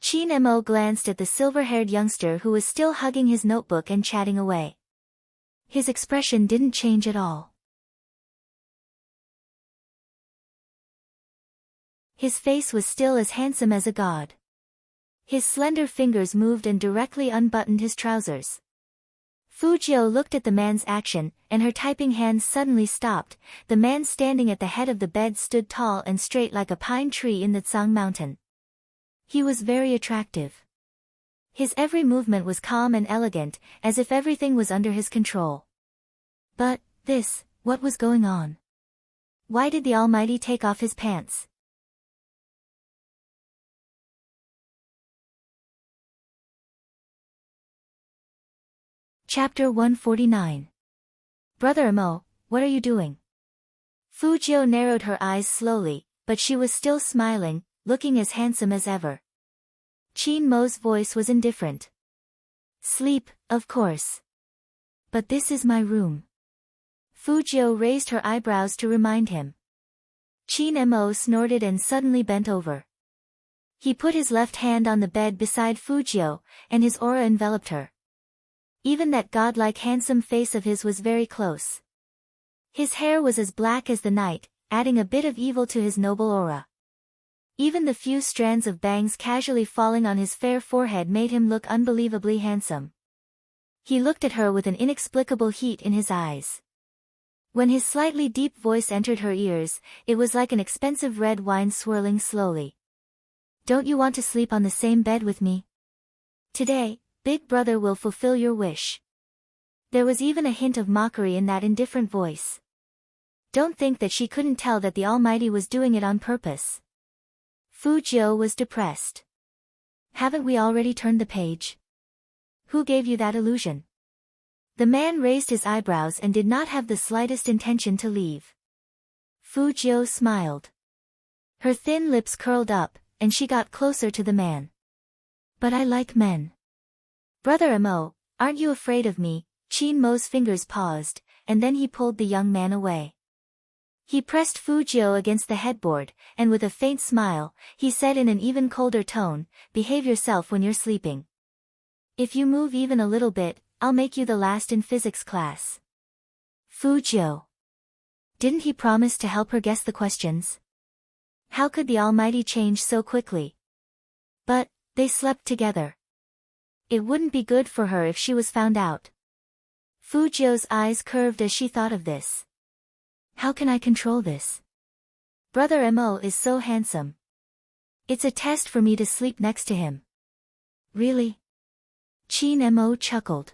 Chin Mo glanced at the silver-haired youngster who was still hugging his notebook and chatting away. His expression didn't change at all. His face was still as handsome as a god. His slender fingers moved and directly unbuttoned his trousers. Fujiu looked at the man's action, and her typing hands suddenly stopped. The man standing at the head of the bed stood tall and straight like a pine tree in the Tsang mountain. He was very attractive. His every movement was calm and elegant, as if everything was under his control. But, what was going on? Why did the Almighty take off his pants? Chapter 149. Brother Mo, what are you doing? Fujiu narrowed her eyes slowly, but she was still smiling, looking as handsome as ever. Chin Mo's voice was indifferent. Sleep, of course. But this is my room. Fujiu raised her eyebrows to remind him. Chin Mo snorted and suddenly bent over. He put his left hand on the bed beside Fujiu, and his aura enveloped her. Even that godlike handsome face of his was very close. His hair was as black as the night, adding a bit of evil to his noble aura. Even the few strands of bangs casually falling on his fair forehead made him look unbelievably handsome. He looked at her with an inexplicable heat in his eyes. When his slightly deep voice entered her ears, it was like an expensive red wine swirling slowly. Don't you want to sleep on the same bed with me? Today, Big Brother will fulfill your wish. There was even a hint of mockery in that indifferent voice. Don't think that she couldn't tell that the Almighty was doing it on purpose. Fu Jiu was depressed. Haven't we already turned the page? Who gave you that illusion? The man raised his eyebrows and did not have the slightest intention to leave. Fu Jiu smiled. Her thin lips curled up, and she got closer to the man. But I like men. Brother Mo, aren't you afraid of me? Qin Mo's fingers paused, and then he pulled the young man away. He pressed Fu Jiu against the headboard, and with a faint smile, he said in an even colder tone, behave yourself when you're sleeping. If you move even a little bit, I'll make you the last in physics class. Fu Jiu. Didn't he promise to help her guess the questions? How could the Almighty change so quickly? But, they slept together. It wouldn't be good for her if she was found out. Fu Jiu's eyes curved as she thought of this. How can I control this? Brother Mo is so handsome. It's a test for me to sleep next to him. Really? Qin Mo chuckled.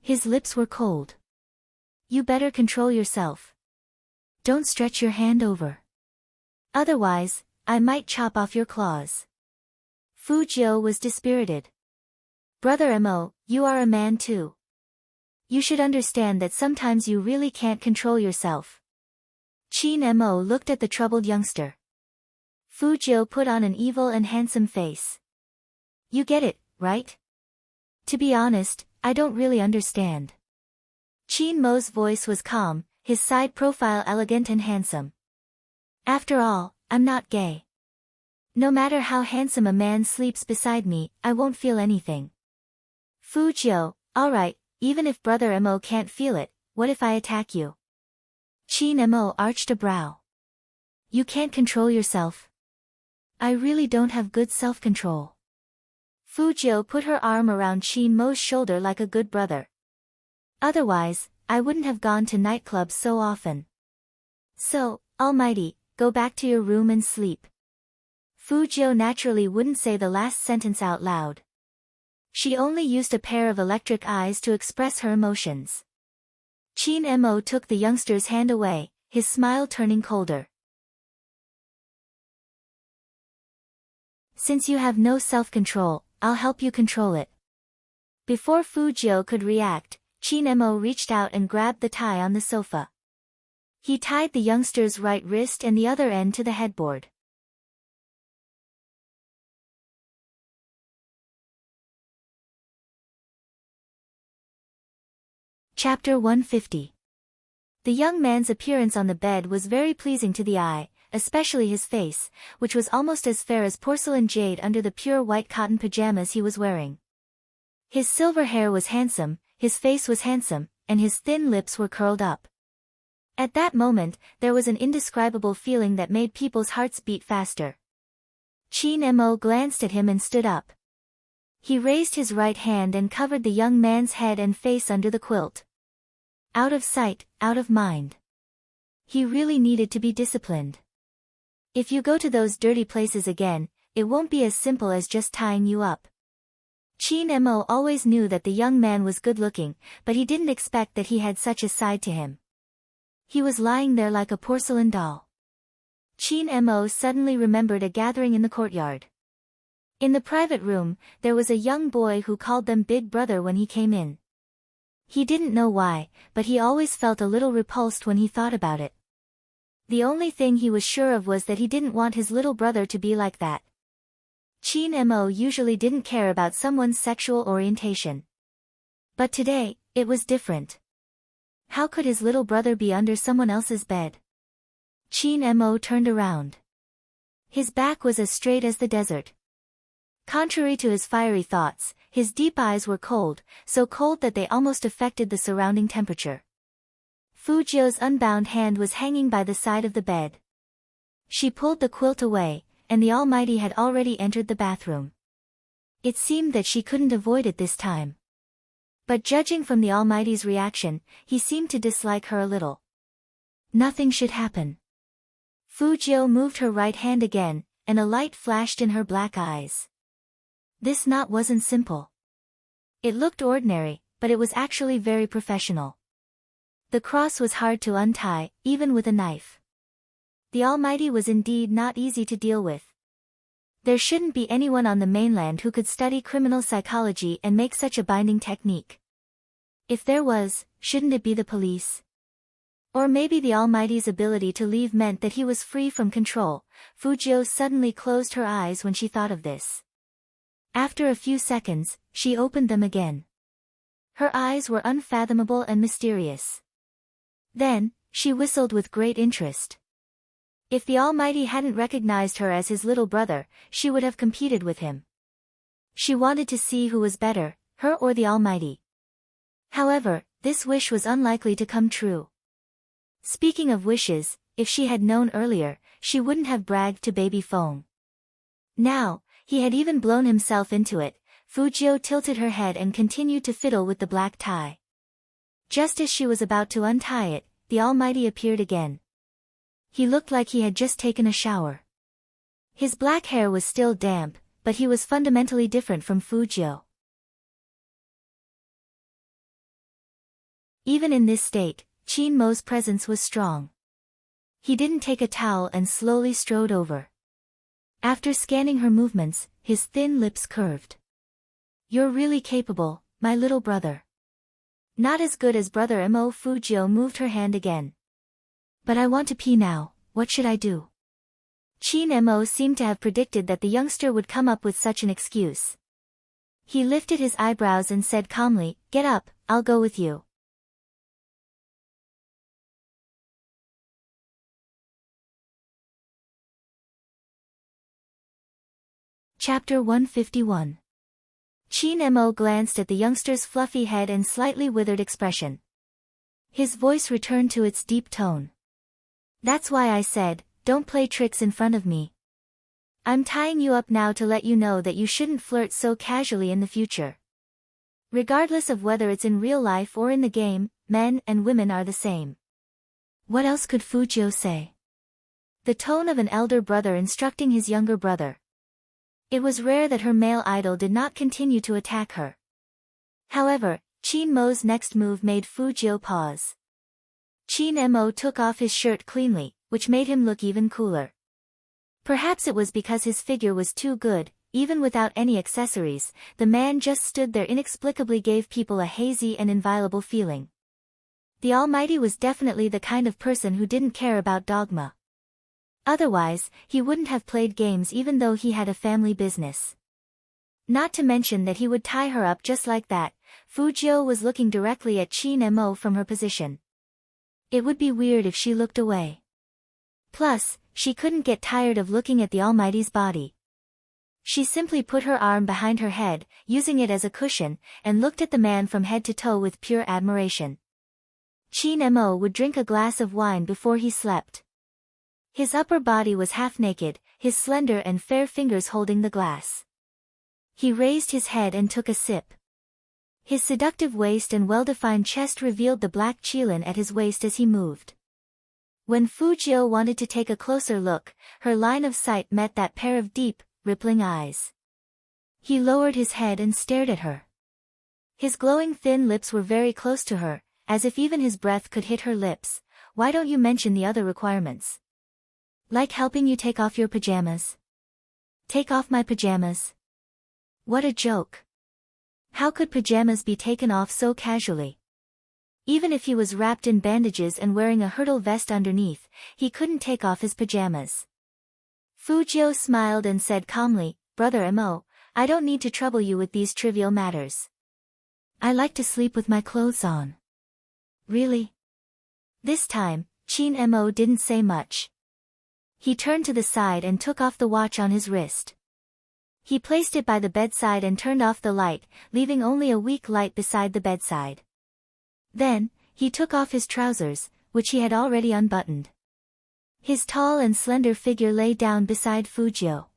His lips were cold. You better control yourself. Don't stretch your hand over. Otherwise, I might chop off your claws. Fu Jiu was dispirited. Brother Mo, you are a man too. You should understand that sometimes you really can't control yourself. Qin Mo looked at the troubled youngster. Fu Jiu put on an evil and handsome face. You get it, right? To be honest, I don't really understand. Qin Mo's voice was calm, his side profile elegant and handsome. After all, I'm not gay. No matter how handsome a man sleeps beside me, I won't feel anything. Fu Jiu, alright, even if Brother Mo can't feel it, what if I attack you? Qin Mo arched a brow. You can't control yourself. I really don't have good self-control. Fu Jiu put her arm around Qin Mo's shoulder like a good brother. Otherwise, I wouldn't have gone to nightclubs so often. So, Almighty, go back to your room and sleep. Fu Jiu naturally wouldn't say the last sentence out loud. She only used a pair of electric eyes to express her emotions. Qin Mo took the youngster's hand away, his smile turning colder. Since you have no self-control, I'll help you control it. Before Fu Jiu could react, Qin Mo reached out and grabbed the tie on the sofa. He tied the youngster's right wrist and the other end to the headboard. Chapter 150. The young man's appearance on the bed was very pleasing to the eye, especially his face, which was almost as fair as porcelain jade under the pure white cotton pajamas he was wearing. His silver hair was handsome, his face was handsome, and his thin lips were curled up. At that moment, there was an indescribable feeling that made people's hearts beat faster. Qin Mo glanced at him and stood up. He raised his right hand and covered the young man's head and face under the quilt. Out of sight, out of mind. He really needed to be disciplined. If you go to those dirty places again, it won't be as simple as just tying you up. Qin Mo always knew that the young man was good-looking, but he didn't expect that he had such a side to him. He was lying there like a porcelain doll. Qin Mo suddenly remembered a gathering in the courtyard. In the private room, there was a young boy who called them Big Brother when he came in. He didn't know why, but he always felt a little repulsed when he thought about it. The only thing he was sure of was that he didn't want his little brother to be like that. Qin Mo usually didn't care about someone's sexual orientation. But today, it was different. How could his little brother be under someone else's bed? Qin Mo turned around. His back was as straight as the desert. Contrary to his fiery thoughts, his deep eyes were cold, so cold that they almost affected the surrounding temperature. Fu Jiu's unbound hand was hanging by the side of the bed. She pulled the quilt away, and the Almighty had already entered the bathroom. It seemed that she couldn't avoid it this time. But judging from the Almighty's reaction, he seemed to dislike her a little. Nothing should happen. Fujio moved her right hand again, and a light flashed in her black eyes. This knot wasn't simple. It looked ordinary, but it was actually very professional. The cross was hard to untie, even with a knife. The Almighty was indeed not easy to deal with. There shouldn't be anyone on the mainland who could study criminal psychology and make such a binding technique. If there was, shouldn't it be the police? Or maybe the Almighty's ability to leave meant that he was free from control. Fujio suddenly closed her eyes when she thought of this. After a few seconds, she opened them again. Her eyes were unfathomable and mysterious. Then, she whistled with great interest. If the Almighty hadn't recognized her as his little brother, she would have competed with him. She wanted to see who was better, her or the Almighty. However, this wish was unlikely to come true. Speaking of wishes, if she had known earlier, she wouldn't have bragged to baby Fong. Now, he had even blown himself into it. Fujio tilted her head and continued to fiddle with the black tie. Just as she was about to untie it, the Almighty appeared again. He looked like he had just taken a shower. His black hair was still damp, but he was fundamentally different from Fujio. Even in this state, Qin Mo's presence was strong. He didn't take a towel and slowly strode over. After scanning her movements, his thin lips curved. "You're really capable, my little brother." "Not as good as Brother Mo." Fujio moved her hand again. "But I want to pee now, what should I do?" Qin Mo seemed to have predicted that the youngster would come up with such an excuse. He lifted his eyebrows and said calmly, "Get up, I'll go with you." Chapter 151. Qin Mo glanced at the youngster's fluffy head and slightly withered expression. His voice returned to its deep tone. "That's why I said, don't play tricks in front of me. I'm tying you up now to let you know that you shouldn't flirt so casually in the future. Regardless of whether it's in real life or in the game, men and women are the same." What else could Fujio say? The tone of an elder brother instructing his younger brother. It was rare that her male idol did not continue to attack her. However, Qin Mo's next move made Fujio pause. Qin Mo took off his shirt cleanly, which made him look even cooler. Perhaps it was because his figure was too good, even without any accessories, the man just stood there inexplicably gave people a hazy and inviolable feeling. The Almighty was definitely the kind of person who didn't care about dogma. Otherwise, he wouldn't have played games even though he had a family business. Not to mention that he would tie her up just like that. Fujio was looking directly at Qin Mo from her position. It would be weird if she looked away. Plus, she couldn't get tired of looking at the Almighty's body. She simply put her arm behind her head, using it as a cushion, and looked at the man from head to toe with pure admiration. Qin Mo would drink a glass of wine before he slept. His upper body was half naked, his slender and fair fingers holding the glass. He raised his head and took a sip. His seductive waist and well-defined chest revealed the black qilin at his waist as he moved. When Fujio wanted to take a closer look, her line of sight met that pair of deep, rippling eyes. He lowered his head and stared at her. His glowing thin lips were very close to her, as if even his breath could hit her lips. "Why don't you mention the other requirements? Like helping you take off your pajamas?" "Take off my pajamas?" What a joke. How could pajamas be taken off so casually? Even if he was wrapped in bandages and wearing a hurdle vest underneath, he couldn't take off his pajamas. Fujio smiled and said calmly, "Brother Mo, I don't need to trouble you with these trivial matters. I like to sleep with my clothes on." "Really?" This time, Qin Mo didn't say much. He turned to the side and took off the watch on his wrist. He placed it by the bedside and turned off the light, leaving only a weak light beside the bedside. Then, he took off his trousers, which he had already unbuttoned. His tall and slender figure lay down beside Fujio.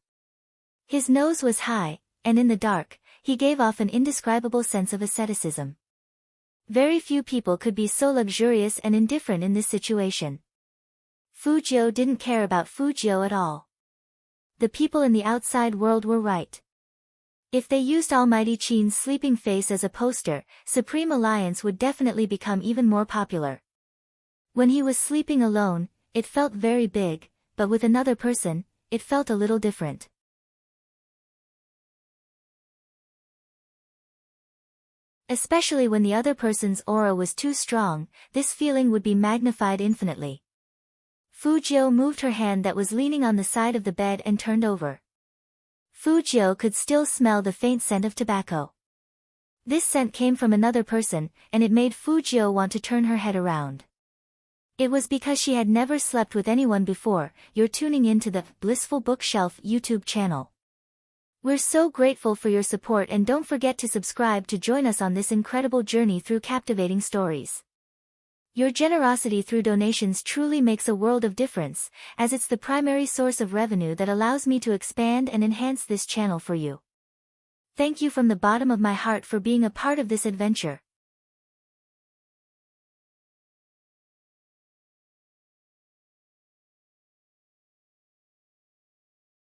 His nose was high, and in the dark, he gave off an indescribable sense of asceticism. Very few people could be so luxurious and indifferent in this situation. Fujio didn't care about Fujio at all. The people in the outside world were right. If they used Almighty Qin's sleeping face as a poster, Supreme Alliance would definitely become even more popular. When he was sleeping alone, it felt very big, but with another person, it felt a little different. Especially when the other person's aura was too strong, this feeling would be magnified infinitely. Fujio moved her hand that was leaning on the side of the bed and turned over. Fujio could still smell the faint scent of tobacco. This scent came from another person, and it made Fujio want to turn her head around. It was because she had never slept with anyone before. You're tuning into the Blissful Bookshelf YouTube channel. We're so grateful for your support, and don't forget to subscribe to join us on this incredible journey through captivating stories. Your generosity through donations truly makes a world of difference, as it's the primary source of revenue that allows me to expand and enhance this channel for you. Thank you from the bottom of my heart for being a part of this adventure.